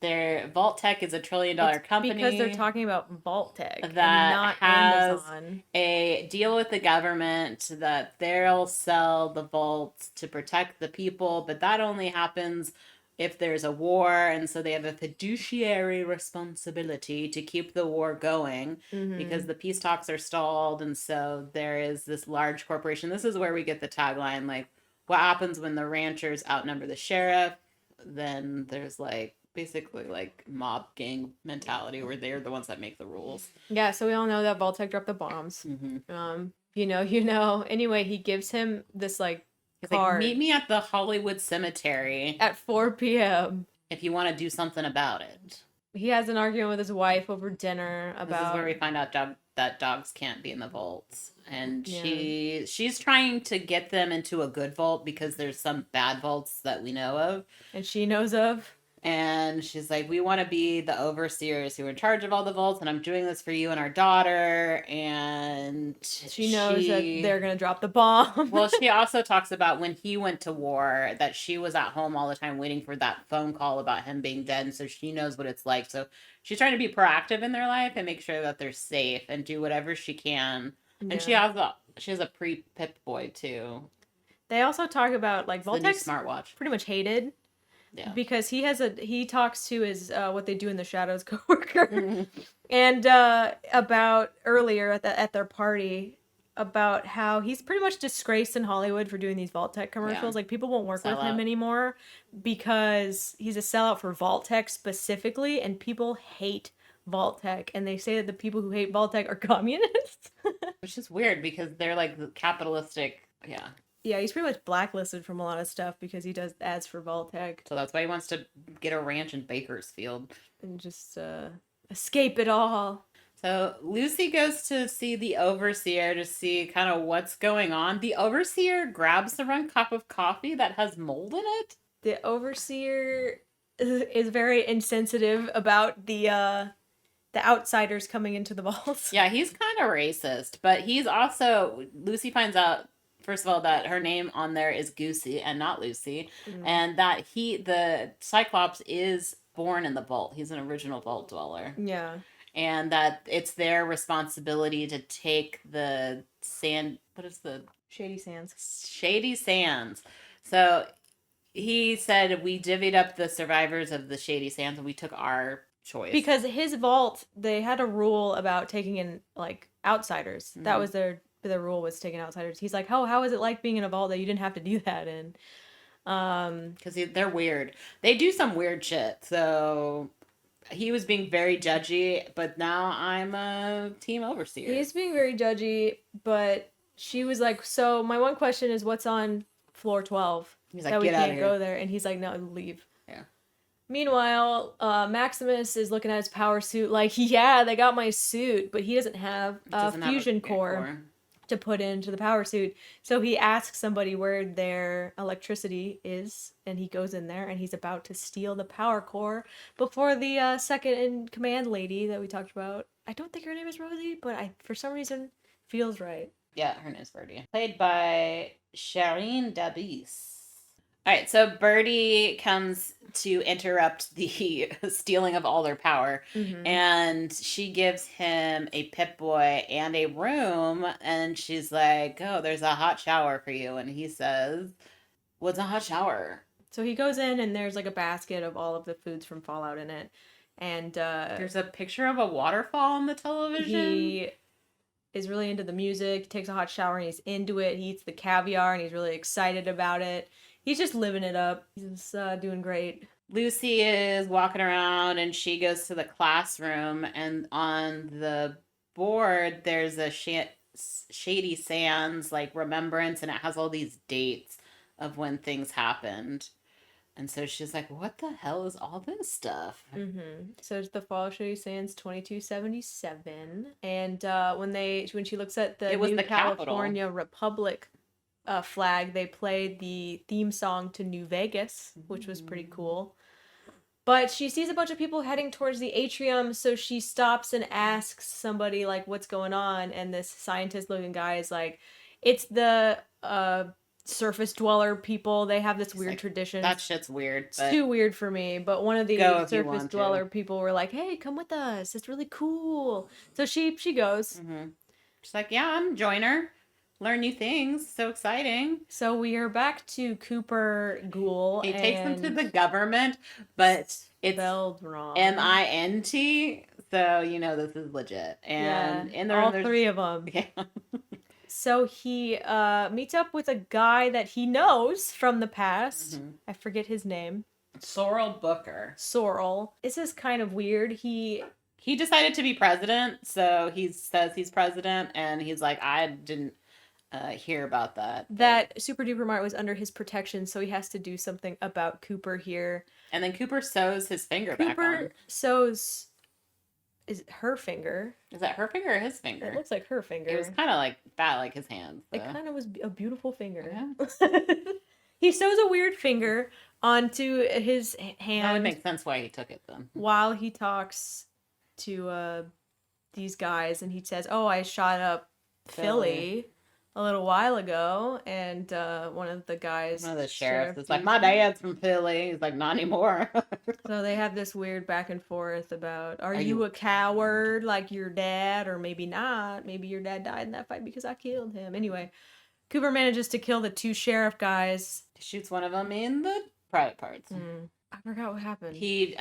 Their Vault Tech is a $1 trillion company. Because they're talking about Vault Tech and that not has Amazon. a deal with the government that they'll sell the vaults to protect the people, but that only happens if there's a war, and so they have a fiduciary responsibility to keep the war going because the peace talks are stalled, and so there is this large corporation. This is where we get the tagline, like, what happens when the ranchers outnumber the sheriff? Then there's like basically like mob gang mentality where they're the ones that make the rules. Yeah, so we all know that Vault Tech dropped the bombs. You know. Anyway, he gives him this like card. Like, meet me at the Hollywood Cemetery at 4 p.m. if you want to do something about it. He has an argument with his wife over dinner about. This is where we find out that dogs can't be in the vaults, and she's trying to get them into a good vault because there's some bad vaults that we know of, and she knows of. And she's like, we want to be the overseers who are in charge of all the vaults, and I'm doing this for you and our daughter. And she knows that they're going to drop the bomb. Well, she also talks about when he went to war, that she was at home all the time waiting for that phone call about him being dead. And so she knows what it's like. So she's trying to be proactive in their life and make sure that they're safe and do whatever she can. Yeah. And she has a pre-Pip boy, too. They also talk about, like, Voltec's smartwatch. Pretty much hated. Yeah. Because he talks to his what they do in the shadows coworker, and about earlier at their party about how he's pretty much disgraced in Hollywood for doing these Vault Tech commercials. Yeah. Like, people won't work with him anymore because he's a sellout for Vault Tech specifically, and people hate Vault Tech, and they say that the people who hate Vault Tech are communists. Which is weird because they're like capitalistic. Yeah. Yeah, he's pretty much blacklisted from a lot of stuff because he does ads for Vault Tech. So that's why he wants to get a ranch in Bakersfield. And just escape it all. So Lucy goes to see the Overseer to see kind of what's going on. The Overseer grabs the wrong cup of coffee that has mold in it. The Overseer is very insensitive about the outsiders coming into the vaults. Yeah, he's kind of racist, but he's also... Lucy finds out, first of all, that her name on there is Goosey and not Lucy. And that the Cyclops is born in the vault. He's an original vault dweller. Yeah. And that it's their responsibility to take the sand... What is the... Shady Sands. Shady Sands. So he said we divvied up the survivors of the Shady Sands and we took our choice. Because his vault, they had a rule about taking in, like, outsiders. That was the rule was taking outsiders. He's like, how is it like being in a vault that you didn't have to do that in? Because they're weird. They do some weird shit. So he was being very judgy, but now I'm a team Overseer. He's being very judgy, but she was like, so my one question is what's on floor 12? He's like, that we get out can't of here. go there. And he's like, no, leave. Yeah. Meanwhile, Maximus is looking at his power suit like, yeah, they got my suit, but he doesn't have a fusion core to put into the power suit. So he asks somebody where their electricity is, and he goes in there, and he's about to steal the power core before the second in command lady that we talked about. I don't think her name is Rosie, but for some reason, feels right. Yeah, her name's Birdie. Played by Shireen Dabis. All right, so Birdie comes to interrupt the stealing of all their power, and she gives him a Pip-Boy and a room, and she's like, oh, there's a hot shower for you, and he says, what's a hot shower? So he goes in, and there's like a basket of all of the foods from Fallout in it, and there's a picture of a waterfall on the television. He is really into the music, takes a hot shower, and he's into it. He eats the caviar, and he's really excited about it. He's just living it up. He's doing great. Lucy is walking around and she goes to the classroom, and on the board there's a Shady Sands like remembrance, and it has all these dates of when things happened. And so she's like, what the hell is all this stuff? So it's the Fall of Shady Sands 2277. And when she looks at the New California Republic flag, they played the theme song to New Vegas, which was pretty cool. But she sees a bunch of people heading towards the atrium, so she stops and asks somebody, like, what's going on? And this scientist-looking guy is like, it's the surface dweller people. They have this He's weird like, tradition. that shit's weird. It's too weird for me. But one of the go if you surface want to. dweller people were like, "Hey, come with us. It's really cool." So she goes. She's like, "Yeah, I'm a joiner. Learn new things. So exciting." So we are back to Cooper Ghoul. He takes them to the government, but it's spelled wrong. MINT. So you know this is legit. And in the room, all three of them. Yeah. So he meets up with a guy that he knows from the past. I forget his name. Sorrel Booker. Sorrel. This is kind of weird. He decided to be president, so he says he's president, and he's like, I didn't hear about that. That Super Duper Mart was under his protection, so he has to do something about Cooper here. And then Cooper sews his finger back on. Cooper sews... Is it her finger? Is that her finger or his finger? It looks like her finger. It was kind of like that, like his hand. So. It kind of was a beautiful finger. Yeah. He sews a weird finger onto his hand. That would make sense why he took it then. While he talks to these guys, and he says, "Oh, I shot up Philly a little while ago," and one of the guys, one of the sheriffs, is like, "My dad's from Philly." He's like, "Not anymore." So they have this weird back and forth about, are you a coward like your dad, or maybe not? Maybe your dad died in that fight because I killed him. Anyway, Cooper manages to kill the two sheriff guys. He shoots one of them in the private parts. I forgot what happened. He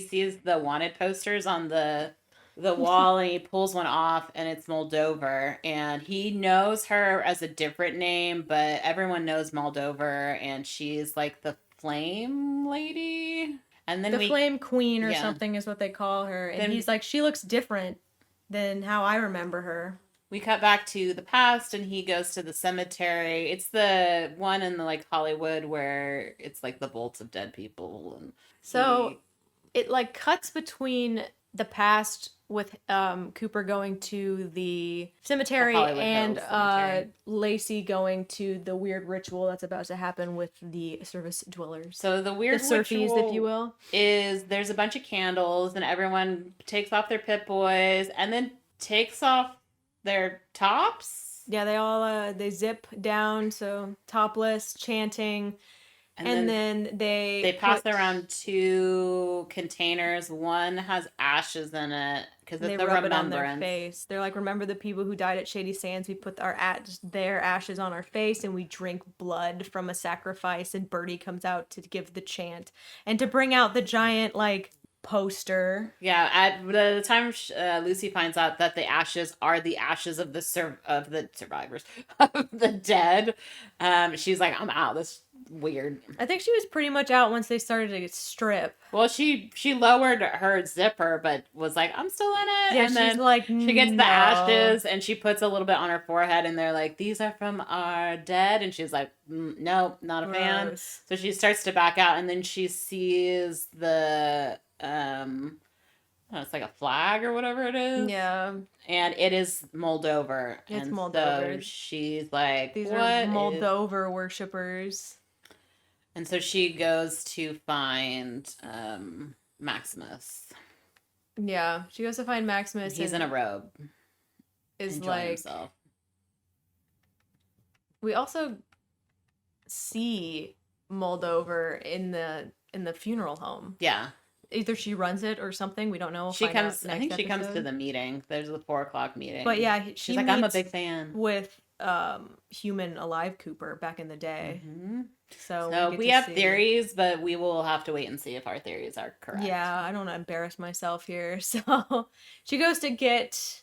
sees the wanted posters on the wall, and he pulls one off, and it's Moldaver, and he knows her as a different name, but everyone knows Moldaver, and she's like the flame lady, and then the flame queen or something is what they call her, and then he's like, she looks different than how I remember her. We cut back to the past, and he goes to the cemetery. It's the one in the like Hollywood where it's like the vaults of dead people, and so it like cuts between the past with Cooper going to the cemetery and Lacey going to the weird ritual that's about to happen with the surface dwellers. So the weird surfies, if you will, is there's a bunch of candles, and everyone takes off their Pip-Boys and then takes off their tops. Yeah, they all they zip down, so topless, chanting. And then they pass around two containers. One has ashes in it because it's a remembrance. It on their face. They're like, remember the people who died at Shady Sands? We put their ashes on our face, and we drink blood from a sacrifice. And Birdie comes out to give the chant and to bring out the giant like poster. Yeah, at the time Lucy finds out that the ashes are the ashes of the survivors of the dead. She's like, I'm out. This weird. I think she was pretty much out once they started to strip. Well, she lowered her zipper, but was like, I'm still in it. Yeah, and she's then like, she gets the ashes, and she puts a little bit on her forehead, and they're like, these are from our dead, and she's like, no, not a fan. So she starts to back out, and then she sees the it's like a flag or whatever it is. Yeah. And it is Moldaver. It's and Moldaver. So she's like, these are Moldaver worshippers. And so she goes to find Maximus. Yeah, she goes to find Maximus. He's in a robe. Is like himself. We also see Moldaver in the funeral home. Yeah. Either she runs it or something. We don't know. I think she comes to the meeting. There's the 4:00 meeting. But yeah, she's like, I'm a big fan. With human alive Cooper back in the day. Mm-hmm. So we have theories, but we will have to wait and see if our theories are correct. Yeah, I don't want to embarrass myself here. So she goes to get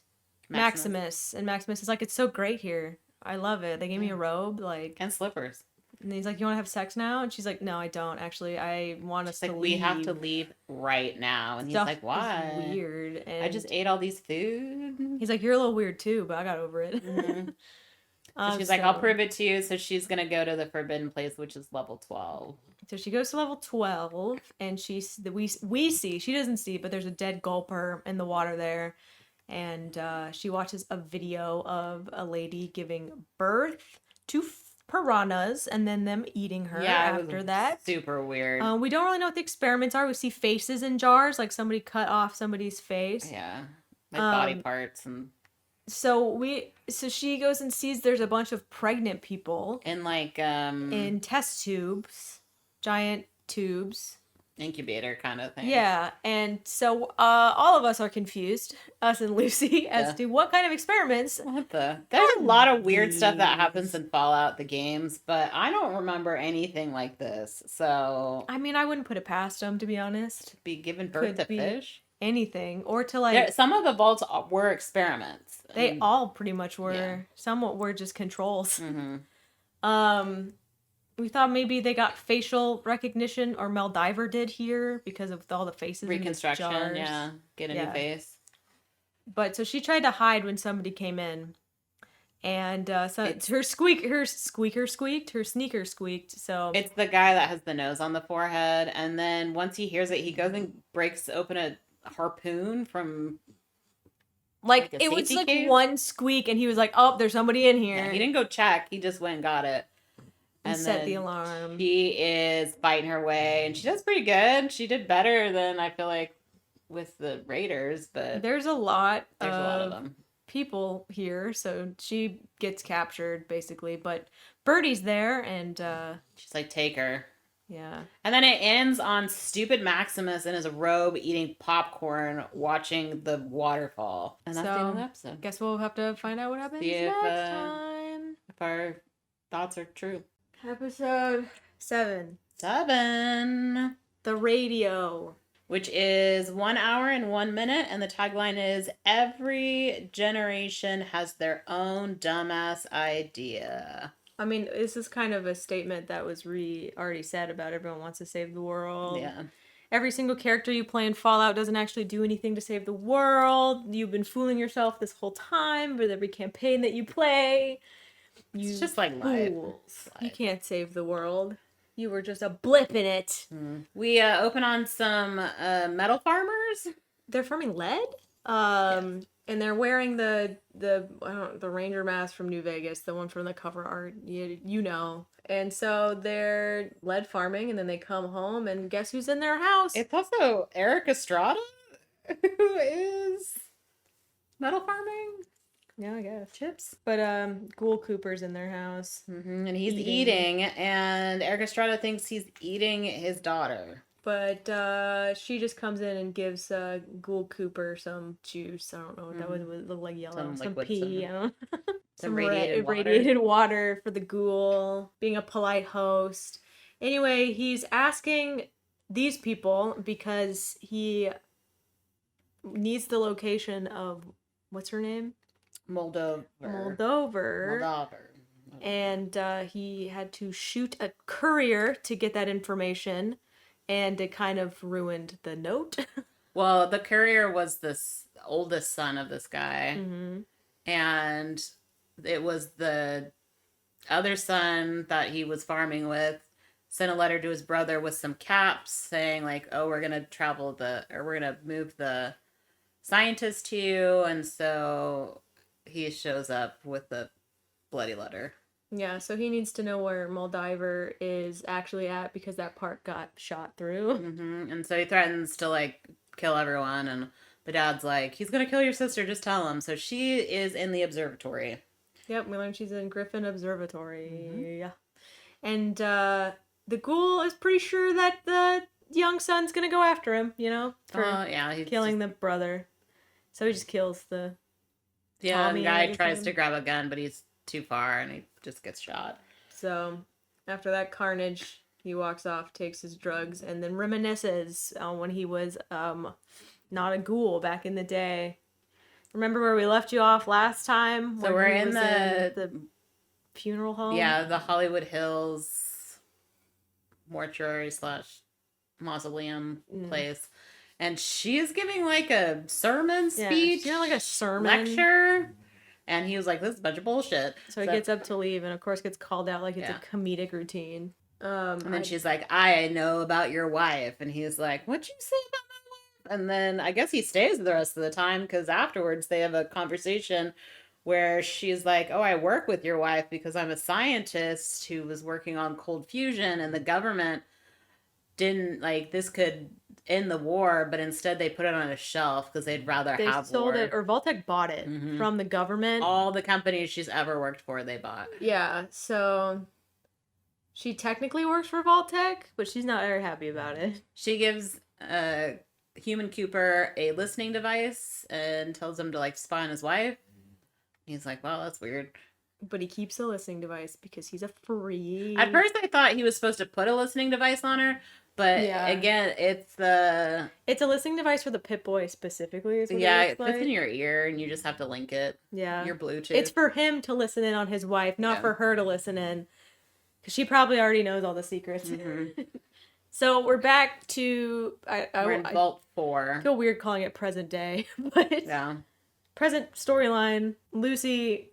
Maximus, and Maximus is like, it's so great here. I love it. They gave me a robe, like, and slippers. And he's like, you want to have sex now? And she's like, no, I don't. Actually, I want us to leave. We have to leave right now. And he's like, why? Is weird. And I just ate all these food. He's like, you're a little weird too, but I got over it. Mm-hmm. So she's like, I'll prove it to you. So she's going to go to the forbidden place, which is level 12. So she goes to level 12, and we see, she doesn't see, but there's a dead gulper in the water there. And she watches a video of a lady giving birth to piranhas and then them eating her after that. Super weird. We don't really know what the experiments are. We see faces in jars, like somebody cut off somebody's face. Yeah. Like body parts and So she goes and sees there's a bunch of pregnant people in like in test tubes, giant tubes. incubator kind of thing. Yeah, and so all of us are confused, us and Lucy, as to what kind of experiments. There's a lot of weird stuff that happens in Fallout the games, but I don't remember anything like this. So I mean, I wouldn't put it past them, to be honest. To be given birth to fish, anything, or to like. Some of the vaults were experiments. They all pretty much were. Yeah. Some were just controls. We thought maybe they got facial recognition, or Moldaver did here because of all the faces. Reconstruction, in the jars. Yeah, get a new face. But so she tried to hide when somebody came in, and so her sneaker squeaked. So it's the guy that has the nose on the forehead, and then once he hears it, he goes and breaks open a harpoon from. Like it was like case. One squeak, and he was like, "Oh, there's somebody in here." Yeah, he didn't go check; he just went and got it. And set the alarm. She is fighting her way, and she does pretty good. She did better than I feel like with the Raiders, but there's a lot of them. People here, so she gets captured basically. But Birdie's there, and she's like, "Take her." Yeah. And then it ends on stupid Maximus in his robe eating popcorn, watching the waterfall. And that's the end of the episode. Guess we'll have to find out what happens next time. If our thoughts are true. Episode 7. The Radio. Which is 1 hour and 1 minute. And the tagline is, every generation has their own dumbass idea. I mean, this is kind of a statement that was already said about everyone wants to save the world. Yeah. Every single character you play in Fallout doesn't actually do anything to save the world. You've been fooling yourself this whole time with every campaign that you play. It's just like fools. You can't save the world. You were just a blip in it. We open on some metal farmers. They're farming lead. And they're wearing the ranger mask from New Vegas, the one from the cover art. You know. And so they're lead farming, and then they come home, and guess who's in their house? It's also Eric Estrada, who is metal farming. Yeah, I guess. Chips. But Ghoul Cooper's in their house. And he's eating, and Eric Estrada thinks he's eating his daughter. But she just comes in and gives Ghoul Cooper some juice. I don't know what that would look like, yellow. Some pee. I don't know. some radiated water for the ghoul. Being a polite host. Anyway, he's asking these people because he needs the location of, what's her name? Moldaver. And he had to shoot a courier to get that information, and it kind of ruined the note. Well, the courier was the oldest son of this guy, and it was the other son that he was farming with sent a letter to his brother with some caps saying like, "Oh, we're gonna we're gonna move the scientist to you," and so he shows up with the bloody letter. Yeah, so he needs to know where Moldaver is actually at because that part got shot through. And so he threatens to like kill everyone, and the dad's like, "He's gonna kill your sister, just tell him." So she is in the observatory. Yep, we learned she's in Griffin Observatory. Yeah. And the ghoul is pretty sure that the young son's gonna go after him, for killing the brother. So he just kills the Tommy, the guy tries to grab a gun, but he's too far, and he just gets shot. So, after that carnage, he walks off, takes his drugs, and then reminisces on when he was not a ghoul back in the day. Remember where we left you off last time? So we're in the funeral home? Yeah, the Hollywood Hills mortuary / mausoleum place. And she is giving like a sermon speech. Yeah, like a sermon. Lecture. And he was like, "This is a bunch of bullshit." So he gets up to leave, and of course gets called out like it's a comedic routine. And then she's like, "I know about your wife." And he's like, "What'd you say about my wife?" And then I guess he stays the rest of the time because afterwards they have a conversation where she's like, "Oh, I work with your wife because I'm a scientist who was working on cold fusion, and the government didn't like this could in the war, but instead they put it on a shelf because they'd rather They have sold war. it, or Vault-Tec bought it from the government. All the companies she's ever worked for, they bought. Yeah, so she technically works for Vault-Tec, but she's not very happy about it. She gives Human Cooper a listening device and tells him to like spy on his wife. He's like, well, that's weird. But he keeps the listening device because he's a freak. At first, I thought he was supposed to put a listening device on her, but again, it's a listening device for the Pip-Boy specifically. Is what it fits like. In your ear, and you just have to link it. Yeah, your Bluetooth. It's for him to listen in on his wife, not for her to listen in, because she probably already knows all the secrets. So we're back to we're in Vault 4. I feel weird calling it present day, but yeah. Present storyline. Lucy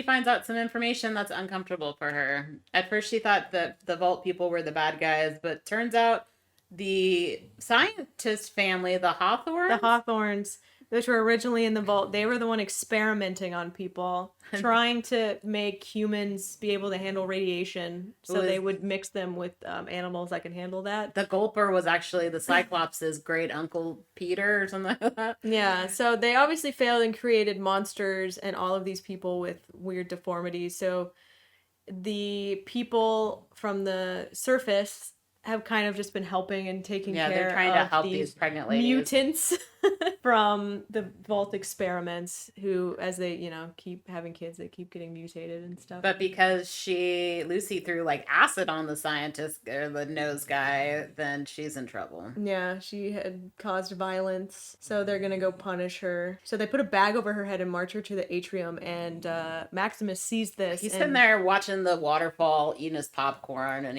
finds out some information that's uncomfortable for her. At first she thought that the Vault people were the bad guys, but turns out the scientist family, the Hawthorns, which were originally in the Vault, they were the one experimenting on people, trying to make humans be able to handle radiation, so they would mix them with animals that can handle that. The Gulper was actually the Cyclops' great uncle Peter or something like that. Yeah, so they obviously failed and created monsters and all of these people with weird deformities. So the people from the surface have kind of just been helping and taking care of they're trying to help these pregnant ladies. Mutants from the Vault experiments who, as they, keep having kids, they keep getting mutated and stuff. But because Lucy threw like acid on the scientist or the nose guy, then she's in trouble. Yeah, she had caused violence, so they're gonna go punish her. So they put a bag over her head and march her to the atrium, and Maximus sees this. He's sitting there watching the waterfall, eating his popcorn, and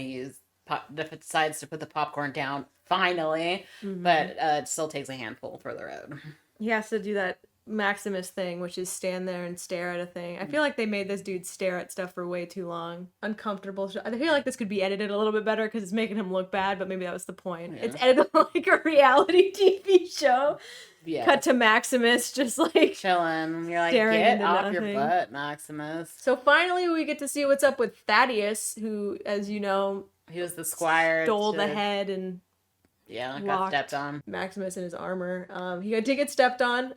decides to put the popcorn down finally, but it still takes a handful for the road. He has to do that Maximus thing, which is stand there and stare at a thing. I feel like they made this dude stare at stuff for way too long. Uncomfortable. I feel like this could be edited a little bit better because it's making him look bad, but maybe that was the point. Yeah. It's edited like a reality TV show. Yeah. Cut to Maximus just like chilling. You're like, get off your butt, Maximus. So finally we get to see what's up with Thaddeus, who, as you know, he was the squire. Stole the head and got stepped on. Maximus in his armor. He did get stepped on,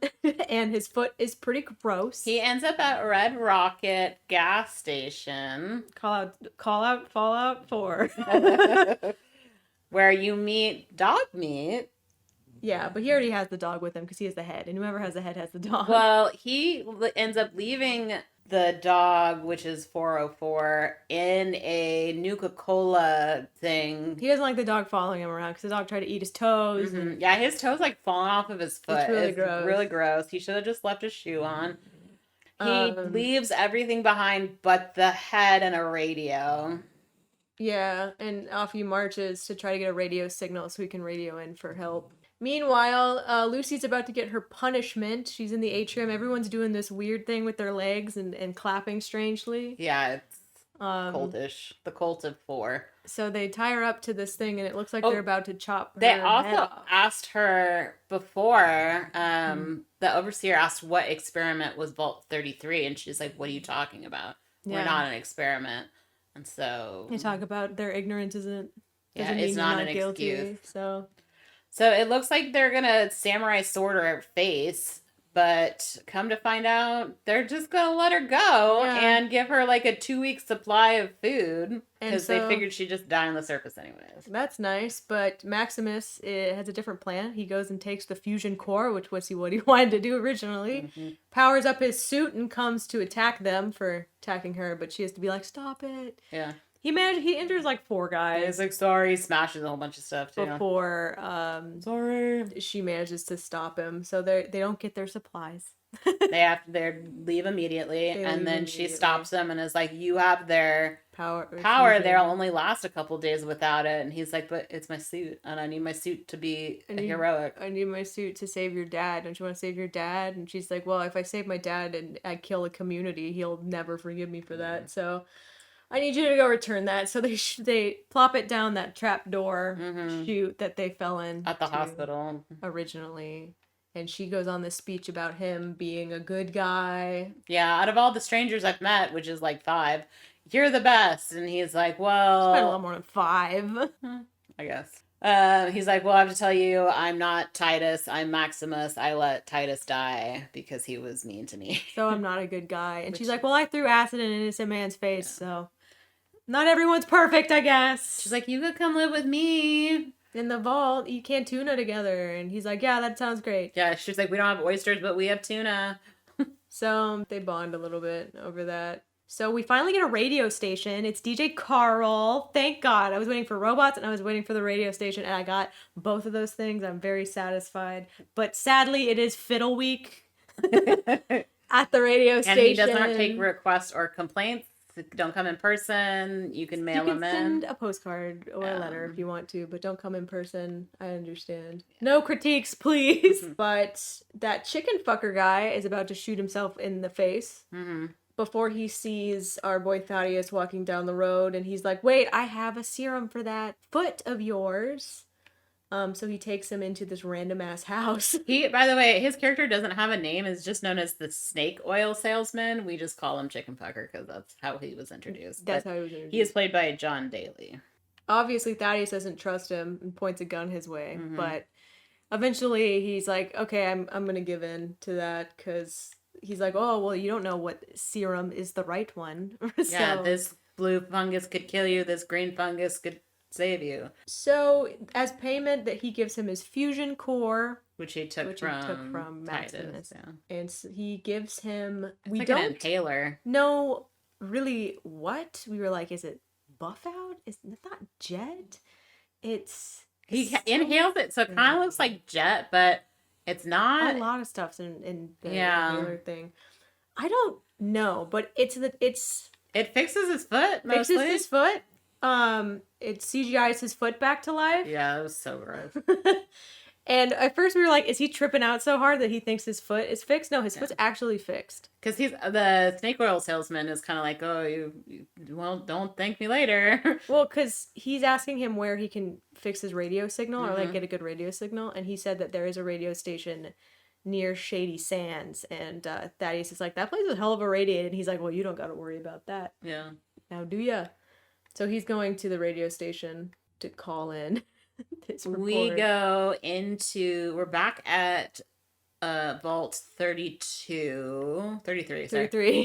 and his foot is pretty gross. He ends up at Red Rocket gas station. Call out Fallout 4. Where you meet Dog Meat. Yeah, but he already has the dog with him because he has the head, and whoever has the head has the dog. Well, he ends up leaving the dog, which is 404, in a Nuka-Cola thing. He doesn't like the dog following him around because the dog tried to eat his toes. And... Yeah, his toes like falling off of his foot. It's gross. Really gross. He should have just left his shoe on. He leaves everything behind but the head and a radio. Yeah, and off he marches to try to get a radio signal so he can radio in for help. Meanwhile, Lucy's about to get her punishment. She's in the atrium. Everyone's doing this weird thing with their legs and clapping strangely. Yeah, it's cultish. The cult of 4. So they tie her up to this thing, and it looks like they're about to chop her They head also off. asked her before, the overseer asked what experiment was Vault 33, and she's like, what are you talking about? Yeah. We're not an experiment. And so... They talk about their ignorance doesn't it's not an guilty, excuse. So it looks like they're gonna samurai sword her face, but come to find out, they're just gonna let her go and give her like a 2-week supply of food because they figured she'd just die on the surface anyways. That's nice, but Maximus has a different plan. He goes and takes the fusion core, which was what he wanted to do originally, powers up his suit and comes to attack them for attacking her, but she has to be like, stop it. Yeah. He enters like 4 guys. He's like, sorry, he smashes a whole bunch of stuff too. Before sorry, she manages to stop him. So they don't get their supplies. they leave immediately, and then she stops them and is like, you have their power. They'll only last a couple days without it. And he's like, but it's my suit, and I need my suit to be heroic. I need my suit to save your dad. Don't you want to save your dad? And she's like, well, if I save my dad and I kill a community, he'll never forgive me for that. So I need you to go return that. So they plop it down that trap door chute that they fell in at the hospital originally. And she goes on this speech about him being a good guy. Yeah, out of all the strangers I've met, which is like 5, you're the best. And he's like, well... It's been a lot more than 5. I guess. He's like, well, I have to tell you, I'm not Titus. I'm Maximus. I let Titus die because he was mean to me. So I'm not a good guy. And she's like, well, I threw acid in an innocent man's face, so not everyone's perfect, I guess. She's like, you could come live with me in the vault. You can't tuna together. And he's like, yeah, that sounds great. Yeah, she's like, we don't have oysters, but we have tuna. So they bond a little bit over that. So we finally get a radio station. It's DJ Carl. Thank God. I was waiting for robots and I was waiting for the radio station, and I got both of those things. I'm very satisfied. But sadly, it is Fiddle Week at the radio station. And he does not take requests or complaints. Don't come in person. You can mail them in. You can send a postcard or a letter if you want to, but don't come in person. I understand. No critiques, please. But that chicken fucker guy is about to shoot himself in the face before he sees our boy Thaddeus walking down the road, and he's like, wait, I have a serum for that foot of yours. So he takes him into this random ass house. By the way, his character doesn't have a name. Is just known as the snake oil salesman. We just call him Chicken Fucker because that's how he was introduced. That's how he was introduced. He is played by John Daly. Obviously, Thaddeus doesn't trust him and points a gun his way, but eventually he's like, okay, I'm gonna give in to that, because he's like, oh, well, you don't know what serum is the right one. Yeah, this blue fungus could kill you. This green fungus could save you. So, as payment, that he gives him his fusion core, which he took from Maximus. And so he gives him... It's an inhaler. know really what. We were like, is it Buff Out? It's not Jet. He inhales it, so it kind of looks like Jet, but it's not. A lot of stuff's in the inhaler thing. I don't know, but it fixes his foot mostly. Fixes his foot. It CGI's his foot back to life. Yeah, it was so gross. And at first we were like, is he tripping out so hard that he thinks his foot is fixed? No, his foot's actually fixed. Because the snake oil salesman is kind of like, oh, well, don't thank me later. Well, because he's asking him where he can fix his radio signal or like get a good radio signal. And he said that there is a radio station near Shady Sands. And Thaddeus is like, that place is a hell of a radiated. And he's like, well, you don't got to worry about that. Yeah. Now, do ya? So he's going to the radio station to call in. We're back at Vault 33.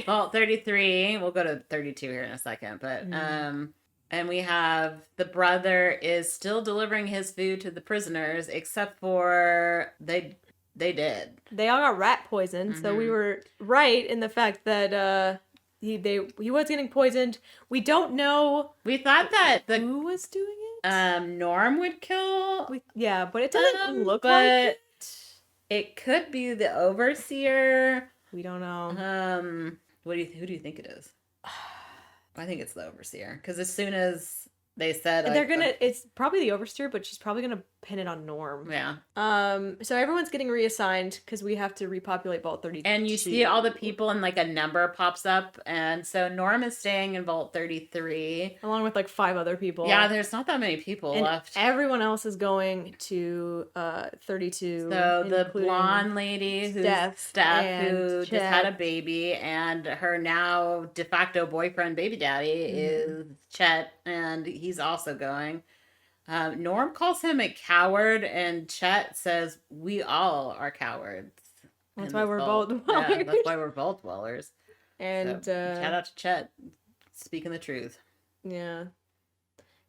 Vault 33. We'll go to 32 here in a second. But and we have the brother is still delivering his food to the prisoners, except for they did. They all got rat poison, so we were right in the fact that he was getting poisoned. We don't know. We thought that who was doing it. Norm would kill. But it doesn't look like it. It could be the overseer. We don't know. Who do you think it is? I think it's the overseer, because as soon as they said it's probably the overseer, but she's probably gonna pin it on Norm. Yeah. So everyone's getting reassigned because we have to repopulate Vault 32. And you see all the people and like a number pops up, and so Norm is staying in Vault 33 along with like 5 other people. Yeah, there's not that many people left. Everyone else is going to 32. So the blonde lady who's Steph who just had a baby, and her now de facto boyfriend baby daddy is Chet, and he's also going. Norm calls him a coward, and Chet says, we all are cowards. That's why we're Vault Dwellers. Yeah, that's why we're Vault Dwellers. And shout out to Chet, speaking the truth. Yeah.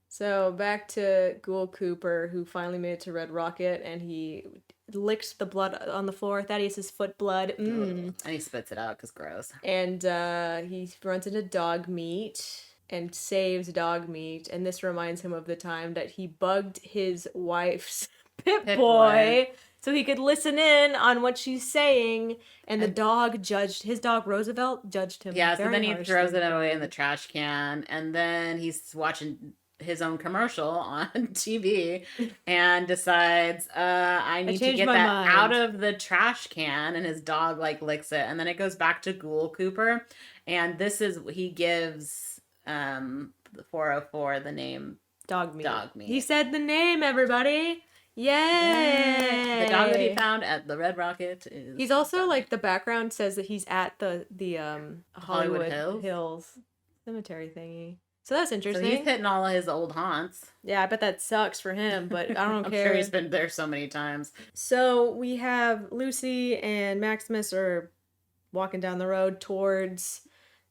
So back to Ghoul Cooper, who finally made it to Red Rocket, and he licked the blood on the floor. Thaddeus' foot blood. And he spits it out because gross. And he runs into dog meat and saves dog meat, and this reminds him of the time that he bugged his wife's Pip Boy so he could listen in on what she's saying, and his dog Roosevelt judged him. Yeah, so then he throws it away in the trash can, and then he's watching his own commercial on TV and decides, I need to get that out of the trash can, and his dog like licks it, and then it goes back to Ghoul Cooper, and he gives the 404 the name dog meat. He said the name, everybody. Yay! The dog that he found at the Red Rocket is. He's also like the background says that he's at the Hollywood Hills cemetery thingy. So that's So interesting. he's hitting all of his old haunts. Yeah, I bet that sucks for him, but I don't I'm care. sure he's been there so many times. So we have Lucy and Maximus are walking down the road towards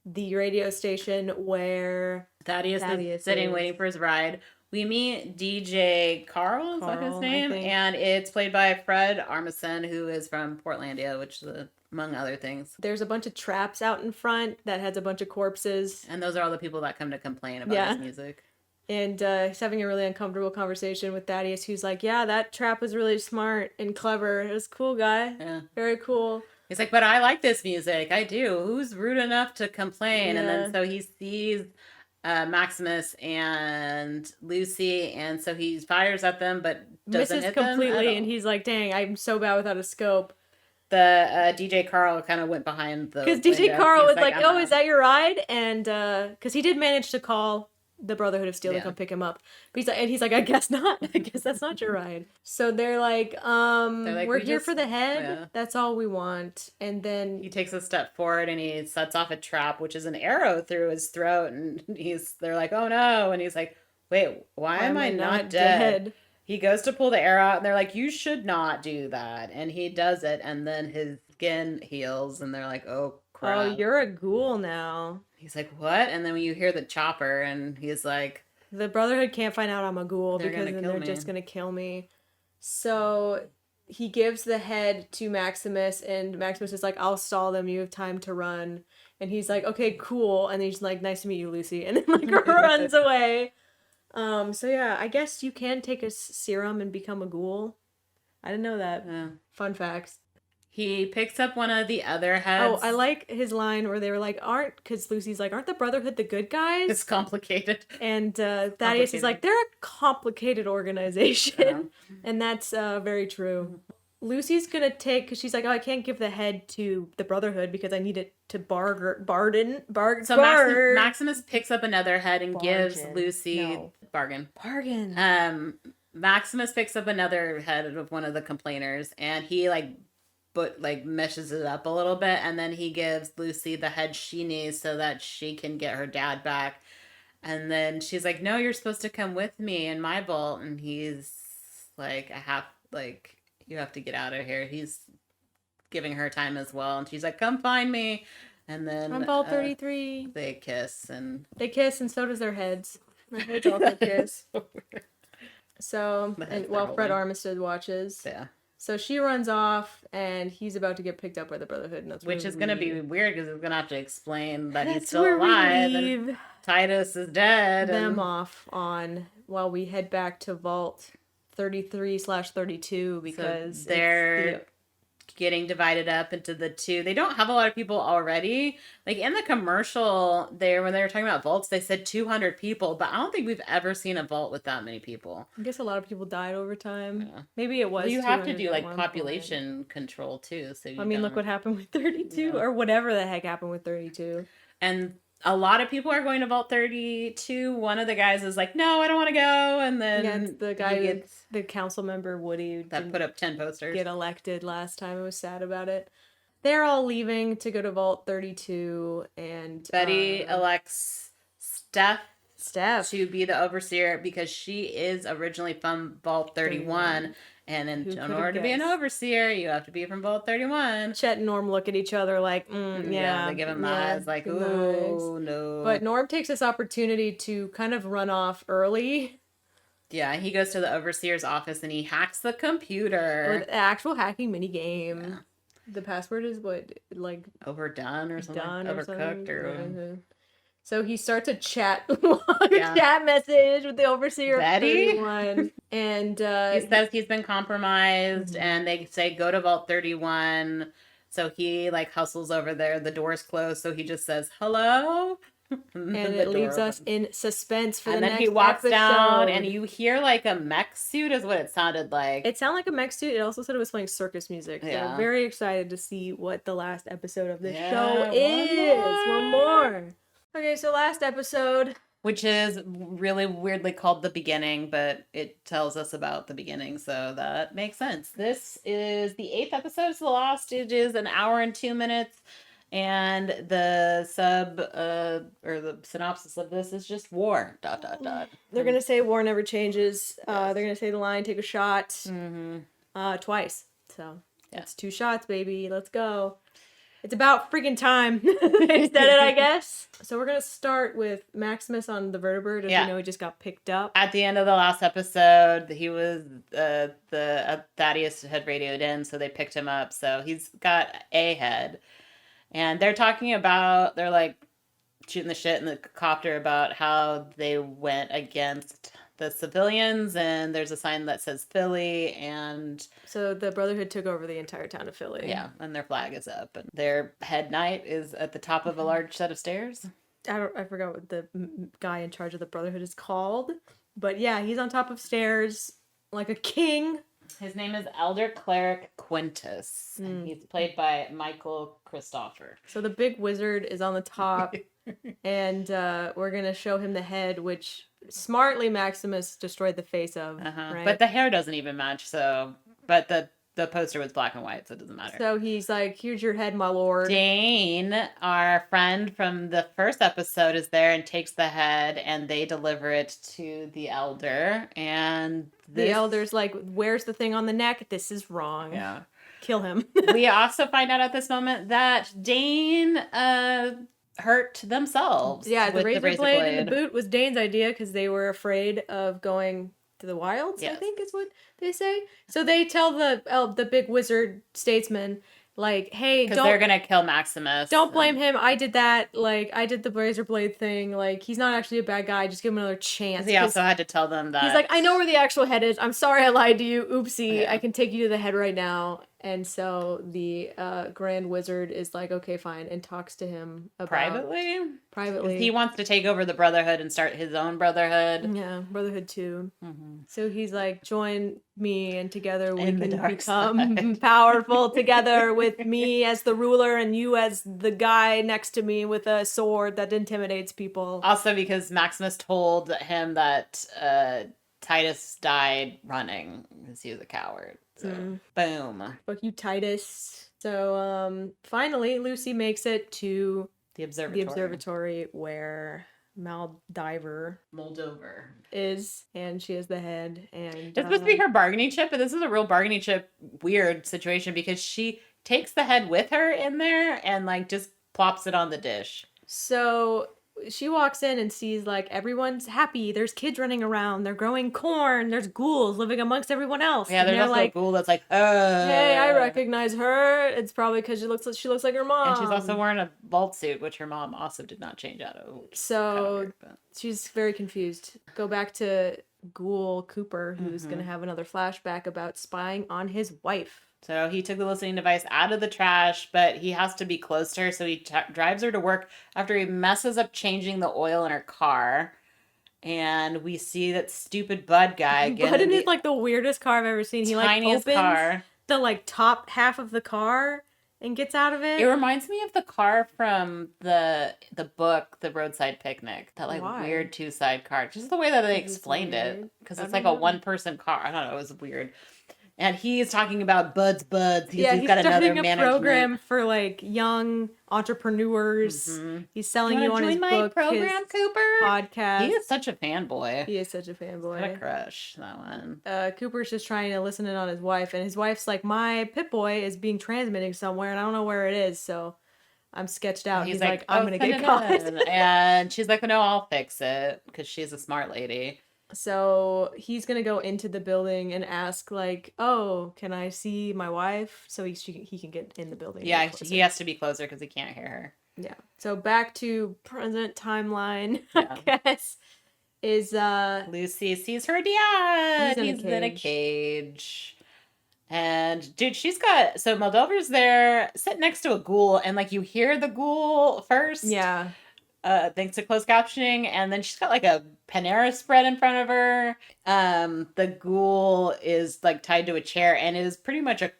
the radio station where Thaddeus is sitting waiting for his ride. We meet DJ Carl, is that his name? And it's played by Fred Armisen, who is from Portlandia, which is among other things. There's a bunch of traps out in front that has a bunch of corpses. And those are all the people that come to complain about his music. And he's having a really uncomfortable conversation with Thaddeus, who's like, yeah, that trap was really smart and clever. It was a cool guy. Yeah. Very cool. He's like, but I like this music. I do. Who's rude enough to complain? Yeah. And then so he sees Maximus and Lucy, and so he fires at them, but doesn't hit them completely. And he's like, dang, I'm so bad without a scope. The DJ Carl kind of went behind the because DJ Carl was like, oh, is that your ride? And because he did manage to call the Brotherhood of Steel to come pick him up, but he's like, I guess not. I guess that's not your ride. So they're like, we're here for the head. Yeah. That's all we want. And then he takes a step forward and he sets off a trap, which is an arrow through his throat. And they're like, oh no. And he's like, wait, why am I not dead? He goes to pull the arrow out and they're like, you should not do that. And he does it. And then his skin heals and they're like, oh crap. Oh, you're a ghoul now. He's like, what? And then when you hear the chopper and he's like, the Brotherhood can't find out I'm a ghoul because then they're just going to kill me. So he gives the head to Maximus and Maximus is like, I'll stall them. You have time to run. And he's like, okay, cool. And he's like, nice to meet you, Lucy. And then like runs away. So yeah, I guess you can take a serum and become a ghoul. I didn't know that. Yeah. Fun facts. He picks up one of the other heads. Oh, I like his line where they were like, because Lucy's like, aren't the Brotherhood the good guys? It's complicated. And Thaddeus is like, they're a complicated organization. Yeah. And that's very true. Lucy's gonna take, she's like, oh, I can't give the head to the Brotherhood because I need it to bargain. So Maximus picks up another head and gives Lucy bargain. Maximus picks up another head of one of the complainers and he meshes it up a little bit, and then he gives Lucy the head she needs so that she can get her dad back. And then she's like, no, you're supposed to come with me in my vault. And he's like, you have to get out of here. He's giving her time as well. And she's like, come find me. And then on Vault 33 they kiss and so does their heads. Their heads also kiss. So Fred Armistead watches. Yeah. So she runs off, and he's about to get picked up by the Brotherhood. And which is going to be weird, because he's going to have to explain that he's still alive, and Titus is dead. Off while we head back to Vault 33/32, because so they're getting divided up into the two. They don't have a lot of people already. Like in the commercial there, when they were talking about vaults, they said 200 people, but I don't think we've ever seen a vault with that many people. I guess a lot of people died over time. Yeah. Maybe it was. Well, you have to do population control too. So look what happened with 32 or whatever the heck happened with 32. And a lot of people are going to Vault 32. One of the guys is like, no, I don't want to go. And then it's the guy, the council member, Woody, that put up 10 posters. Get elected last time. I was sad about it. They're all leaving to go to Vault 32. And Betty elects Steph to be the overseer because she is originally from Vault 31. And in order to be an overseer, you have to be from Vault 31. Chet and Norm look at each other like, yeah. They give him eyes like, ooh, no. But Norm takes this opportunity to kind of run off early. Yeah, he goes to the overseer's office and he hacks the computer. With an actual hacking mini game. Yeah. The password is what, like... Overdone or something? Overcooked or... So he starts a chat message with the overseer Betty? of 31. And he says he's been compromised, and they say go to Vault 31. So he hustles over there. The door's closed, so he just says hello. And it leaves us in suspense for the next episode. And then he walks down, and you hear a mech suit is what it sounded like. It sounded like a mech suit. It also said it was playing circus music. Yeah. So I'm very excited to see what the last episode of this show is. One more. Okay, so last episode. Which is really weirdly called The Beginning, but it tells us about the beginning, so that makes sense. This is the 8th episode, so the last. It is an hour and 2 minutes. And the or the synopsis of this is just war. ... They're gonna say war never changes. Yes. They're gonna say the line, take a shot. Twice. So that's 2 shots, baby. Let's go. It's about freaking time. They said it, I guess. So we're gonna start with Maximus on the vertebrate, as we know he just got picked up. At the end of the last episode, he was Thaddeus had radioed in, so they picked him up. So he's got a head, and they're talking about they're shooting the shit in the copter about how they went against the civilians, and there's a sign that says Philly, and so the Brotherhood took over the entire town of Philly. Yeah, and their flag is up, and their head knight is at the top of a large set of stairs. I forgot what the guy in charge of the Brotherhood is called, but yeah, he's on top of stairs like a king. His name is Elder Cleric Quintus, and he's played by Michael Christopher. So the big wizard is on the top, and we're gonna show him the head, which smartly Maximus destroyed the face of. Right? But the hair doesn't even match. But the poster was black and white, so it doesn't matter. So he's like, "Here's your head, my lord." Dane, our friend from the first episode, is there and takes the head, and they deliver it to the elder. And the elder's like, "Where's the thing on the neck? This is wrong. Yeah, kill him." We also find out at this moment that Dane hurt themselves. Yeah, the razor blade in the boot was Dane's idea because they were afraid of going to the wilds. Yes. I think is what they say. So they tell the big wizard statesman, like, "Hey, because they're gonna kill Maximus. Don't blame him. I did that. Like, I did the razor blade thing. Like, he's not actually a bad guy. Just give him another chance." He also had to tell them that he's like, "I know where the actual head is. I'm sorry I lied to you. Oopsie. Yeah. I can take you to the head right now." And so the Grand Wizard is like, "Okay, fine," and talks to him about privately. He wants to take over the Brotherhood and start his own Brotherhood. Yeah, Brotherhood 2. Mm-hmm. So he's like, "Join me, and together we can become powerful together with me as the ruler and you as the guy next to me with a sword that intimidates people." Also, because Maximus told him that Titus died running because he was a coward. So, boom. Fuck you, Titus. So, finally, Lucy makes it to the observatory where Moldaver is, and she has the head. And it's supposed to be her bargaining chip, but this is a real bargaining chip weird situation because she takes the head with her in there and just plops it on the dish. So she walks in and sees everyone's happy. There's kids running around. They're growing corn. There's ghouls living amongst everyone else. Yeah, there's also a ghoul that's like, "Hey, I recognize her." It's probably because she looks like her mom. And she's also wearing a vault suit, which her mom also did not change out of. So she's very confused. Go back to Ghoul Cooper, who's going to have another flashback about spying on his wife. So he took the listening device out of the trash, but he has to be close to her, so he drives her to work after he messes up changing the oil in her car. And we see that stupid Bud guy again. Bud is the weirdest car I've ever seen. He opens the top half of the car and gets out of it. It reminds me of the car from the book, The Roadside Picnic. That weird 2-side car. Just the way that they explained it. Because it's a one-person car. I don't know. It was weird. And he's talking about Bud's Buds. He's got another management program for young entrepreneurs. Mm-hmm. He's selling you on his book, program, his Cooper podcast. He is such a fanboy. What a crush, that one. Cooper's just trying to listen in on his wife, and his wife's like, "My Pip-Boy is being transmitted somewhere, and I don't know where it is, so I'm sketched out." He's like, "I'm gonna get caught." And she's like, "No, I'll fix it," because she's a smart lady. So he's gonna go into the building and ask, "Oh, can I see my wife?" So he can get in the building. Yeah, he has to be closer because he can't hear her. Yeah. So back to present timeline, I guess, is Lucy sees her dad. He's in a cage. And dude, so Moldaver's there sitting next to a ghoul, and you hear the ghoul first. Yeah. Thanks to closed captioning, and then she's got a Panera spread in front of her. The ghoul is tied to a chair and is pretty much a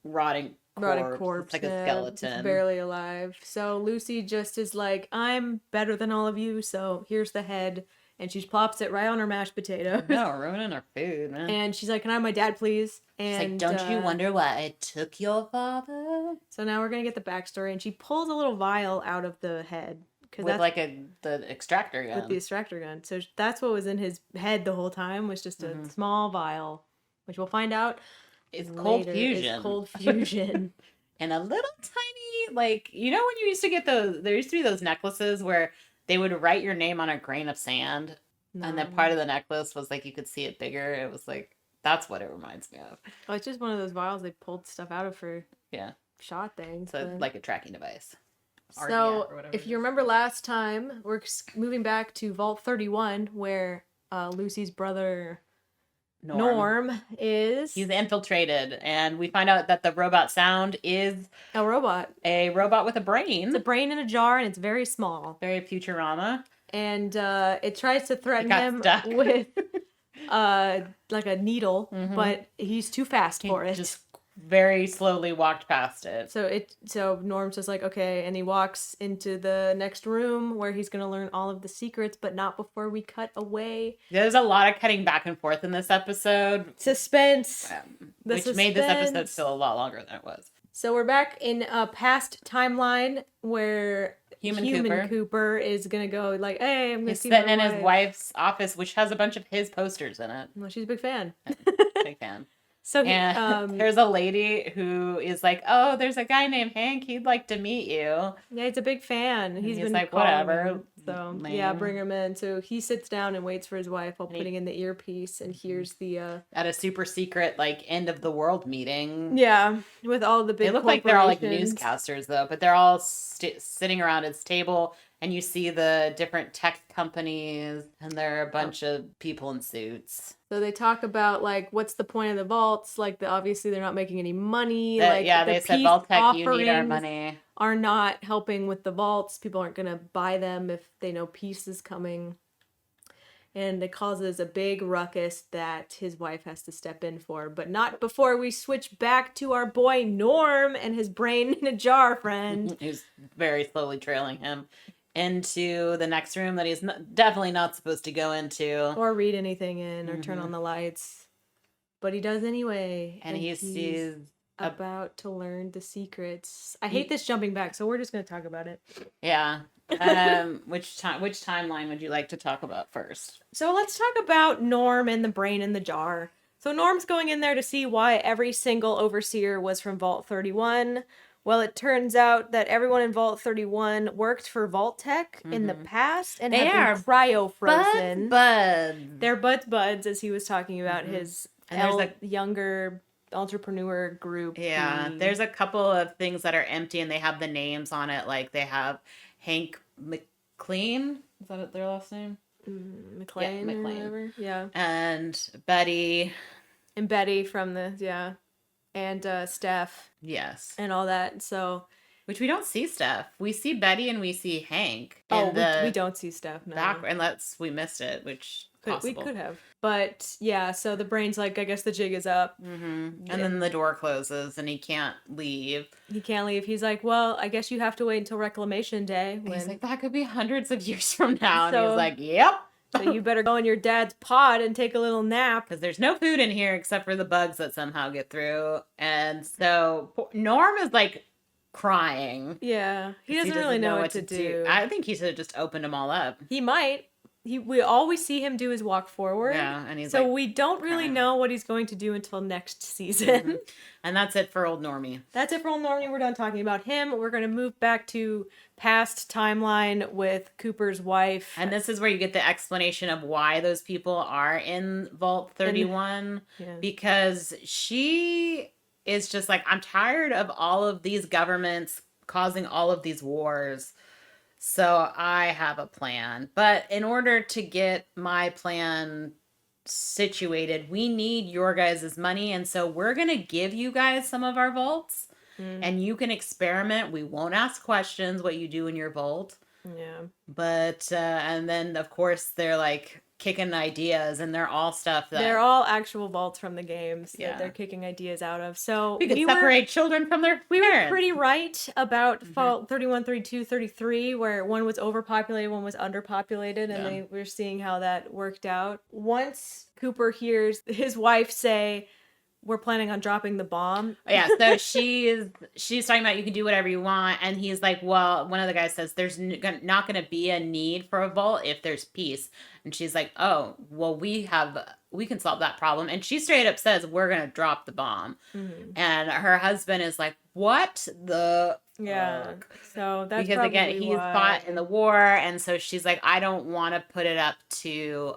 rotting corpse. It's a skeleton. It's barely alive. So Lucy just is like, "I'm better than all of you, so here's the head. and she plops it right on her mashed potatoes. No, we're ruining our food, man. And she's like, "Can I have my dad, please?" And she's like, "Don't you wonder why I took your father?" So now we're gonna get the backstory, and she pulls a little vial out of the head with like the extractor gun. With the extractor gun. So that's what was in his head the whole time, was just a small vial, which we'll find out is cold fusion. Is cold fusion. And a little tiny, like, you know when you used to get there used to be those necklaces where they would write your name on a grain of sand, and then part of the necklace was like you could see it bigger. It was like, that's what it reminds me of. Oh, it's just one of those vials they pulled stuff out of for shot things. So like a tracking device. So if you remember last time, we're moving back to Vault 31, where Lucy's brother Norm is. He's infiltrated, and we find out that the robot sound is a robot. A robot with a brain. It's a brain in a jar, and it's very small. Very Futurama. And it tries to threaten him with like a needle, but he's too fast for it. Just very slowly walked past it. So Norm's just like, okay, and he walks into the next room where he's gonna learn all of the secrets, but not before we cut away. There's a lot of cutting back and forth in this episode. Suspense. Which made this episode feel a lot longer than it was. So we're back in a past timeline where Human Cooper is gonna go like, hey, I'm gonna see sitting in his wife's office, which has a bunch of his posters in it. Well, she's a big fan. Big fan. So there's a lady who is like, oh, there's a guy named Hank. He'd like to meet you. Yeah, he's a big fan. He's been like, whatever. Him, so yeah, bring him in. So he sits down and waits for his wife while putting in the earpiece and hears the at a super secret like end of the world meeting. Yeah, with all the big. They look like they're all like newscasters though, but they're all sitting around his table. And you see the different tech companies, and there are a bunch of people in suits. So they talk about, like, what's the point of the vaults? Like, obviously they're not making any money. They said, Vault Tech, you need our money. Are not helping with the vaults. People aren't going to buy them if they know peace is coming. And it causes a big ruckus that his wife has to step in for. But not before we switch back to our boy Norm and his brain in a jar friend. Who's very slowly trailing him into the next room that he's definitely not supposed to go into. Or read anything in or turn on the lights. But he does anyway. And he's about to learn the secrets. I hate this jumping back, so we're just going to talk about it. Yeah. Which timeline would you like to talk about first? So let's talk about Norm and the brain in the jar. So Norm's going in there to see why every single overseer was from Vault 31. Well, it turns out that everyone in Vault 31 worked for Vault Tech in the past and have been cryo-frozen. Buds. They're buds, as he was talking about his younger entrepreneur group. Yeah, there's a couple of things that are empty and they have the names on it. Like they have Hank McLean. Is that their last name? McLean. Or whatever. Yeah. And Betty. And Betty from the, and Steph. Yes. And all that. So, which we don't see Steph. We see Betty and we see Hank. We don't see Steph. No. Unless we missed it, which we could have. But yeah, so the brain's like, I guess the jig is up. And then the door closes and he can't leave. He can't leave. He's like, well, I guess you have to wait until Reclamation Day. He's like, that could be hundreds of years from now. And he's like, yep. So you better go in your dad's pod and take a little nap. Because there's no food in here except for the bugs that somehow get through. And so Norm is like crying. Yeah. He doesn't really know what to do. I think he should have just opened them all up. He might. We always see him do his walk forward. Yeah, and he's so we don't really know what he's going to do until next season. And that's it for old Normie. That's it for old Normie. We're done talking about him. We're going to move back to past timeline with Cooper's wife. And this is where you get the explanation of why those people are in Vault 31. Because she is just like, I'm tired of all of these governments causing all of these wars. So I have a plan. But in order to get my plan situated, we need your guys' money. And so we're going to give you guys some of our vaults. And you can experiment. We won't ask questions what you do in your vault. Yeah. But, and then, of course, they're like, kicking ideas, and they're all stuff that they're all actual vaults from the games Yeah. that they're kicking ideas out of. So we could separate children from their we parents. were pretty right about Fault 31, 32, 33, where one was overpopulated, one was underpopulated, and we're seeing how that worked out. Once Cooper hears his wife say, "We're planning on dropping the bomb." Yeah, so she's talking about you can do whatever you want, and he's like, well, one of the guys says there's not going to be a need for a vault if there's peace, and she's like, oh, well, we can solve that problem, and she straight up says we're going to drop the bomb, and her husband is like, what the fuck? So that's because again he's fought in the war, and so she's like, I don't want to put it up to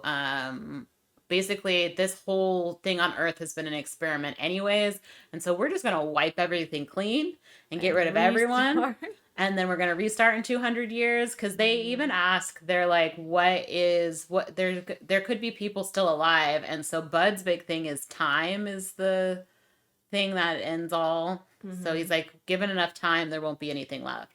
basically, this whole thing on Earth has been an experiment anyways, and so we're just going to wipe everything clean and get rid of everyone, and then we're going to restart in 200 years, because they even ask, they're like, there could be people still alive, and so Bud's big thing is time is the thing that ends all, so he's like, given enough time, there won't be anything left.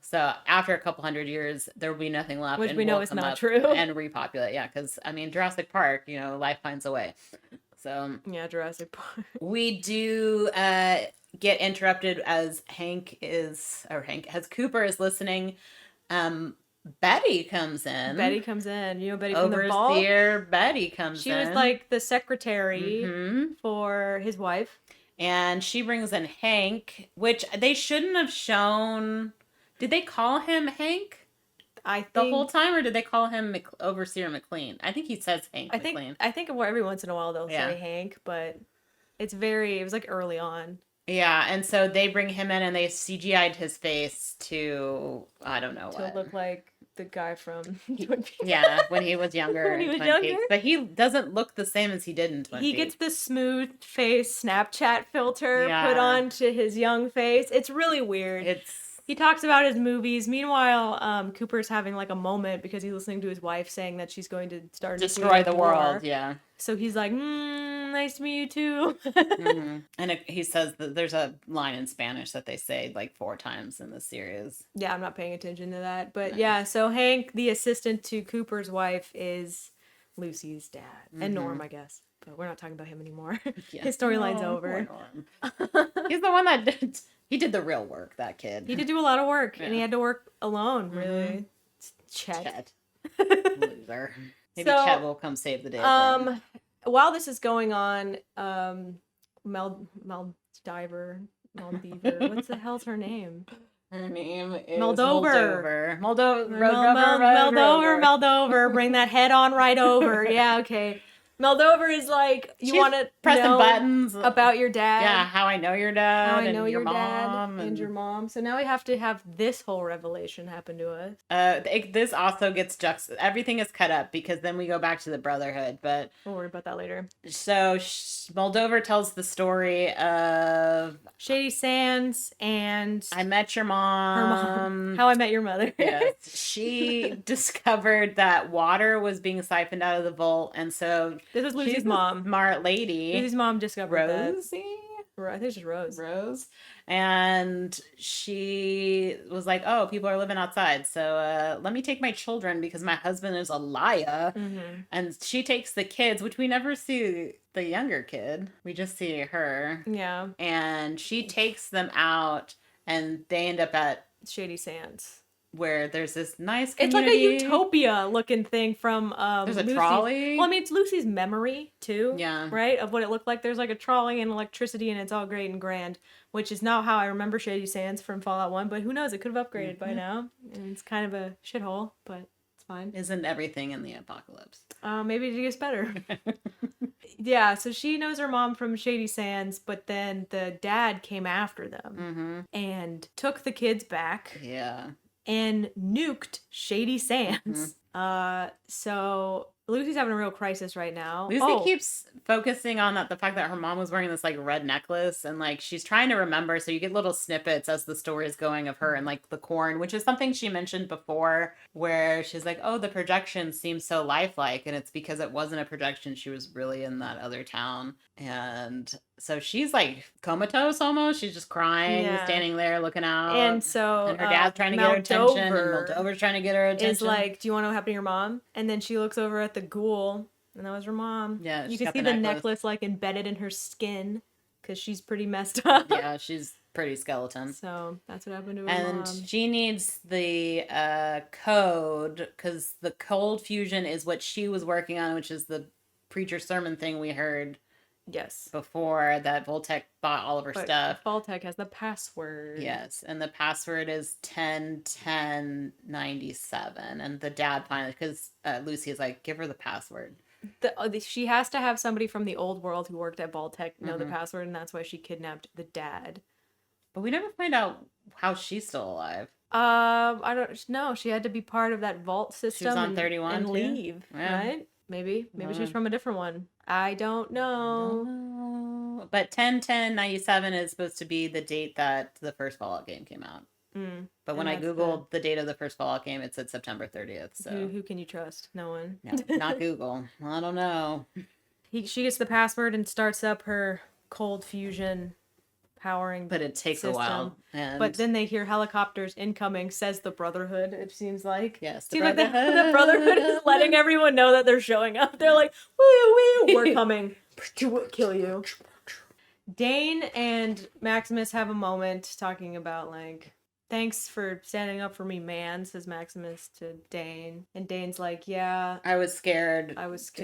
So after a couple hundred years, there will be nothing left. Which and we know is not true. And repopulate, yeah, because, I mean, Jurassic Park, life finds a way. So yeah, Jurassic Park. We do get interrupted as Cooper is listening. Betty comes in. Betty, from the vault? Overseer Betty comes in. She was like the secretary for his wife. And she brings in Hank, which they shouldn't have shown. Did they call him Hank the whole time, or did they call him Overseer McLean? I think he says Hank McLean. I think every once in a while they'll say Hank, but it was like early on. Yeah, and so they bring him in and they CGI'd his face to, I don't know what. To look like the guy from Twin Peaks. Yeah, when he was younger. Peaks. But he doesn't look the same as he did in Twin Peaks. He gets the smooth face Snapchat filter put onto his young face. It's really weird. He talks about his movies. Meanwhile, Cooper's having like a moment because he's listening to his wife saying that she's going to destroy the world. Yeah. So he's like, nice to meet you too. And he says that there's a line in Spanish that they say like 4 times in the series. Yeah, I'm not paying attention to that. But yeah, so Hank, the assistant to Cooper's wife, is Lucy's dad. And Norm, I guess. But we're not talking about him anymore. His storyline's over. He's the one that he did the real work, that kid. He did do a lot of work, and he had to work alone, really. Chet. Loser. Maybe Chet will come save the day. While this is going on, Moldaver, what's the hell's her name? Her name is Moldaver. Moldaver. Moldaver. Bring that head on right over. Yeah, okay. Moldaver is like, you want to know buttons about your dad. Yeah, how I know your dad. How I know your mom. And your mom. So now we have to have this whole revelation happen to us. This also gets everything is cut up because then we go back to the Brotherhood. But we'll worry about that later. So Moldaver tells the story of Shady Sands and I Met Your Mom. Her mom. How I Met Your Mother. Yes. She discovered that water was being siphoned out of the vault, and so this was Lucy's mom. Smart lady. Lucy's mom discovered Rosie? I think it's just Rose. Rose. And she was like, oh, people are living outside. So let me take my children because my husband is a liar. And she takes the kids, which we never see the younger kid. We just see her. Yeah. And she takes them out and they end up at Shady Sands. Where there's this nice community. It's like a utopia looking thing from there's a trolley. Well, I mean, it's Lucy's memory too. Yeah. Right? Of what it looked like. There's like a trolley and electricity and it's all great and grand, which is not how I remember Shady Sands from Fallout 1, but who knows? It could have upgraded by now. And it's kind of a shithole, but it's fine. Isn't everything in the apocalypse? Maybe it gets better. Yeah, so she knows her mom from Shady Sands, but then the dad came after them and took the kids back. Yeah. And nuked Shady Sands. So Lucy's having a real crisis right now. Lucy keeps focusing on the fact that her mom was wearing this like red necklace, and like she's trying to remember. So you get little snippets as the story is going of her and like the corn, which is something she mentioned before, where she's like, "Oh, the projection seems so lifelike," and it's because it wasn't a projection. She was really in that other town, and so she's like comatose almost. She's just crying, standing there looking out. And so and her dad's trying to get her attention, and Moldaver's trying to get her attention. Is like, "Do you want to know what happened to your mom?" And then she looks over at the ghoul, and that was her mom. Yeah, you can see the necklace like embedded in her skin because she's pretty messed up. Yeah, she's pretty skeleton. So that's what happened to her and mom. she needs the code because the cold fusion is what she was working on, which is the preacher sermon thing we heard. Yes. Before that, Voltec bought all of her stuff. Voltec has the password. Yes, and the password is 101097. And the dad finally, because Lucy is like, give her the password. She has to have somebody from the old world who worked at Voltec know the password, and that's why she kidnapped the dad. But we never find out how she's still alive. I don't know. She had to be part of that vault system. She was on 31 and too? leave, right? Maybe she's from a different one. I don't know. But 10/10/97 is supposed to be the date that the first Fallout game came out. But when I googled the date of the first Fallout game, it said September 30th. So who can you trust? No one. No, not Google. I don't know. She gets the password and starts up her cold fusion powering. But it takes system. a while. But then they hear helicopters incoming, says the Brotherhood, it seems like. Yes, the Brotherhood. Like the Brotherhood is letting everyone know that they're showing up. They're like, woo, woo, we're coming to kill you. Dane and Maximus have a moment talking about, like, thanks for standing up for me, man, says Maximus to Dane. And Dane's like, yeah. I was scared to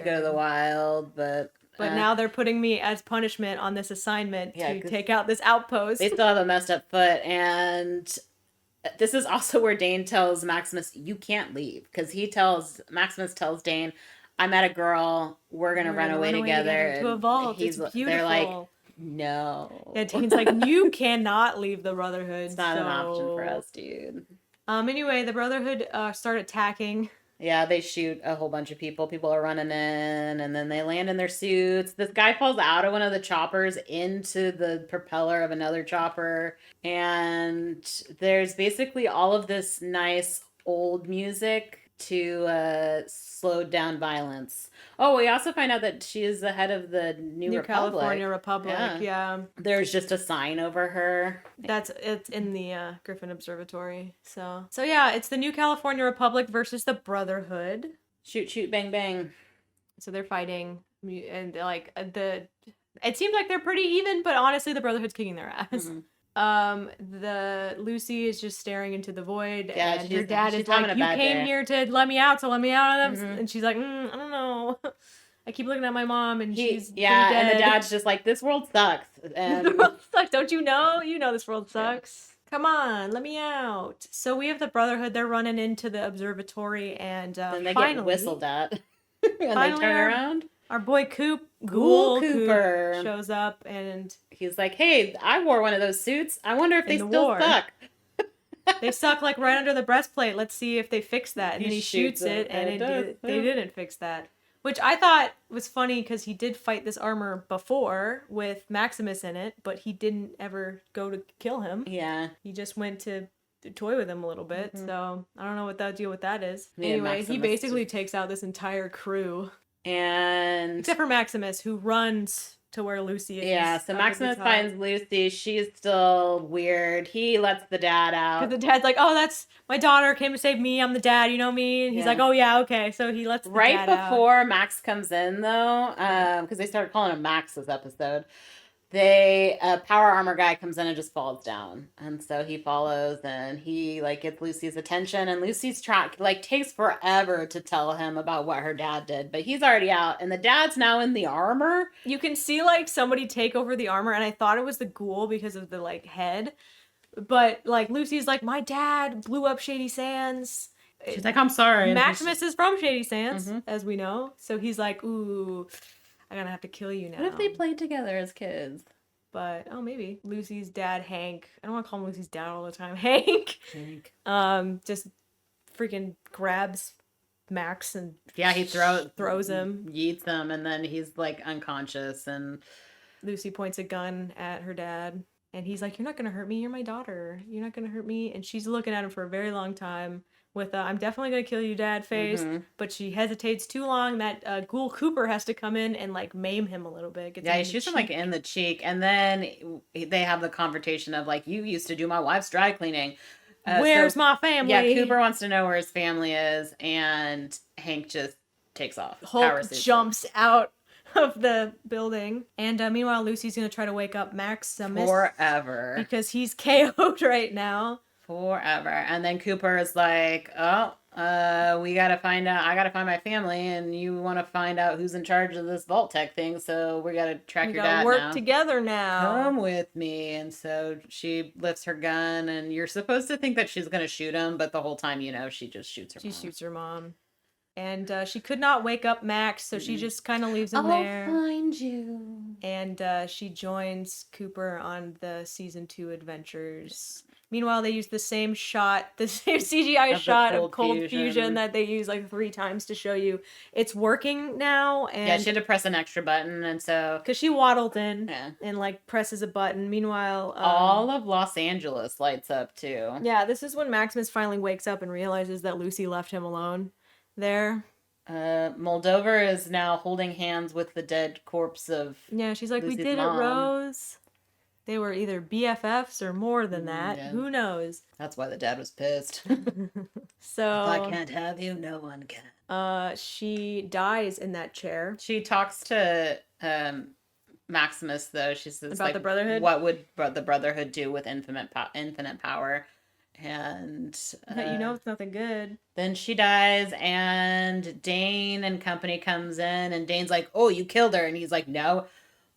go to the wild, but now they're putting me as punishment on this assignment to take out this outpost. They still have a messed up foot, and this is also where Dane tells Maximus, you can't leave. Because Maximus tells Dane, I met a girl, we're going to run away together. To a vault, it's beautiful. They're like, no. Yeah, Dane's like, you cannot leave the Brotherhood. It's not an option for us, dude. Anyway, the Brotherhood start attacking. Yeah, they shoot a whole bunch of people. People are running in, and then they land in their suits. This guy falls out of one of the choppers into the propeller of another chopper. And there's basically all of this nice old music to slow down violence. Oh, we also find out that she is the head of the New Republic. California Republic, yeah. There's just a sign over her. It's in the Griffin Observatory. So yeah, it's the New California Republic versus the Brotherhood. Shoot, shoot, bang, bang. So they're fighting, and like it seems like they're pretty even, but honestly, the Brotherhood's kicking their ass. Mm-hmm. The Lucy is just staring into the void, and her dad is like, you came here to let me out, of them. Mm-hmm. And she's like, I don't know. I keep looking at my mom, and she's dead. And the dad's just like, this world sucks. And the world sucks. Don't you know? You know this world sucks. Yeah. Come on, let me out. So we have the Brotherhood. They're running into the observatory, and then they get whistled at, and they turn around. Our boy Ghoul Cooper shows up, and he's like, hey, I wore one of those suits. I wonder if they still suck. They suck like right under the breastplate. Let's see if they fix that. And then he shoots it, and they didn't fix that. Which I thought was funny because he did fight this armor before with Maximus in it, but he didn't ever go to kill him. Yeah. He just went to toy with him a little bit. Mm-hmm. So I don't know what that deal with that is. Anyway, he basically takes out this entire crew. And except for Maximus, who runs to where Lucy is. Yeah, so Maximus finds Lucy. She's still weird. He lets the dad out. Because the dad's like, oh, that's my daughter came to save me. I'm the dad, you know me? And he's like, oh, yeah, okay. So he lets the dad out. Right before Max comes in, though, because they started calling him Max this episode, a power armor guy comes in and just falls down. And so he follows, and he, gets Lucy's attention. And Lucy's takes forever to tell him about what her dad did. But he's already out, and the dad's now in the armor. You can see, somebody take over the armor, and I thought it was the ghoul because of the, head. But, Lucy's like, my dad blew up Shady Sands. She's like, I'm sorry. Maximus is from Shady Sands, as we know. So he's like, ooh, I'm gonna have to kill you now. What if they played together as kids? But, maybe. Lucy's dad, Hank. I don't want to call him Lucy's dad all the time. Hank. Just freaking grabs Max and he throws him. Yeets him, and then he's, unconscious, and Lucy points a gun at her dad. And he's like, you're not gonna hurt me. You're my daughter. You're not gonna hurt me. And she's looking at him for a very long time with I'm definitely gonna kill you, dad face. But she hesitates too long that Ghoul Cooper has to come in and maim him a little bit. He shoots him in the cheek, and then they have the confrontation of you used to do my wife's dry cleaning. Where's my family? Yeah, Cooper wants to know where his family is, and Hank just takes off. Hulk jumps out of the building. And meanwhile, Lucy's going to try to wake up Maximus. Forever. Because he's KO'd right now. Forever. And then Cooper is like, oh, we gotta find out. I gotta find my family, and you want to find out who's in charge of this Vault Tech thing. So we gotta track your dad now. Work together now. Come with me. And so she lifts her gun, and you're supposed to think that she's gonna shoot him, but the whole time, she just shoots her mom. She shoots her mom. And she could not wake up Max, so she just kind of leaves him there. I'll find you. And she joins Cooper on the season 2 adventures. Meanwhile, they use the same shot, the same CGI shot of cold fusion that they use like 3 times to show you it's working now. And yeah, she had to press an extra button, and so because she waddled in and like presses a button. Meanwhile, all of Los Angeles lights up too. Yeah, this is when Maximus finally wakes up and realizes that Lucy left him alone there. Moldaver is now holding hands with the dead corpse of she's like, Lucy's we did mom. it, Rose. They were either BFFs or more than that. Yeah. Who knows? That's why the dad was pissed. So if I can't have you, no one can. She dies in that chair. She talks to Maximus though. She says about the Brotherhood. What would the Brotherhood do with infinite power? And it's nothing good. Then she dies, and Dane and company comes in, and Dane's like, "Oh, you killed her," and he's like, "No."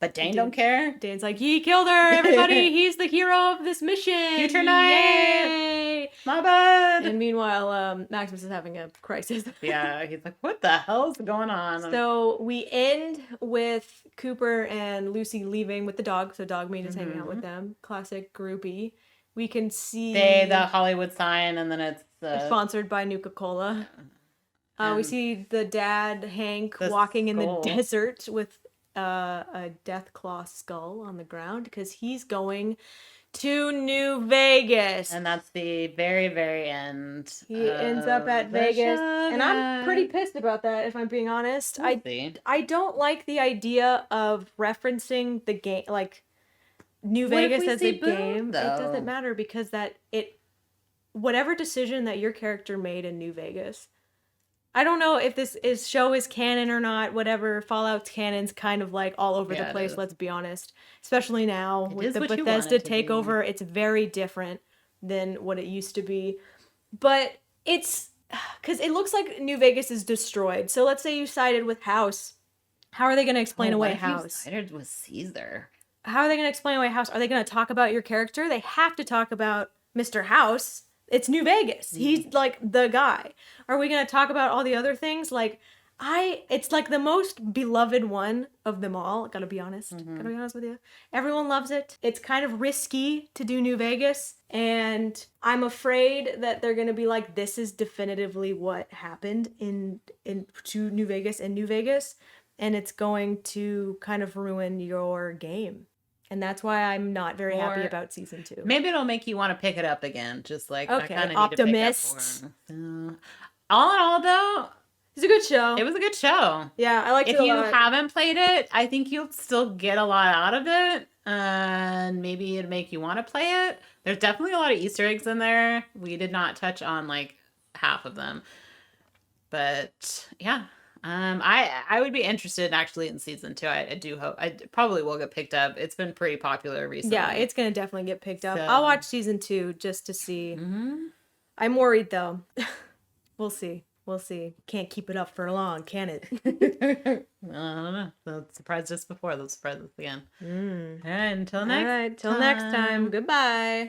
But Dane don't care. Dane's like, he killed her, everybody. He's the hero of this mission. Future Knight. Yay! My bad. And meanwhile, Maximus is having a crisis. Yeah, he's like, what the hell's going on? So we end with Cooper and Lucy leaving with the dog. So Dogmeat is hanging out with them. Classic groupie. We can see... the Hollywood sign, and then it's... sponsored by Nuka-Cola. We see the dad, Hank, walking in the desert with... a Deathclaw skull on the ground because he's going to New Vegas. And that's the very, very end. He ends up at Vegas. And I'm pretty pissed about that, if I'm being honest. I don't like the idea of referencing the game, like New Vegas as a game. Though? It doesn't matter because whatever decision that your character made in New Vegas, I don't know if this show is canon or not. Whatever, Fallout's canon's kind of like all over the place, let's be honest. Especially now with the Bethesda takeover, it's very different than what it used to be. But it's because it looks like New Vegas is destroyed. So let's say you sided with House. How are they going to explain away House? You sided with Caesar. How are they going to explain away House? Are they going to talk about your character? They have to talk about Mr. House. It's New Vegas. He's like the guy. Are we going to talk about all the other things? Like, it's like the most beloved one of them all. Gotta be honest. Gotta be honest with you. Everyone loves it. It's kind of risky to do New Vegas. And I'm afraid that they're going to be like, this is definitively what happened to New Vegas in New Vegas. And it's going to kind of ruin your game. And that's why I'm not very happy about season 2. Maybe it'll make you want to pick it up again. Just like, okay, I kind of Optimist. Need to pick up all in all, though, it's a good show. It was a good show. Yeah, I liked it a lot. If you haven't played it, I think you'll still get a lot out of it. And maybe it'd make you want to play it. There's definitely a lot of Easter eggs in there. We did not touch on like half of them. But yeah. I would be interested actually in season 2. I do hope. I probably will get picked up. It's been pretty popular recently. Yeah, it's gonna definitely get picked up. I'll watch season 2 just to see. I'm worried though. We'll see. Can't keep it up for long, can it? I don't know. They'll surprise us before. They'll surprise us again. All right, until next time. Goodbye.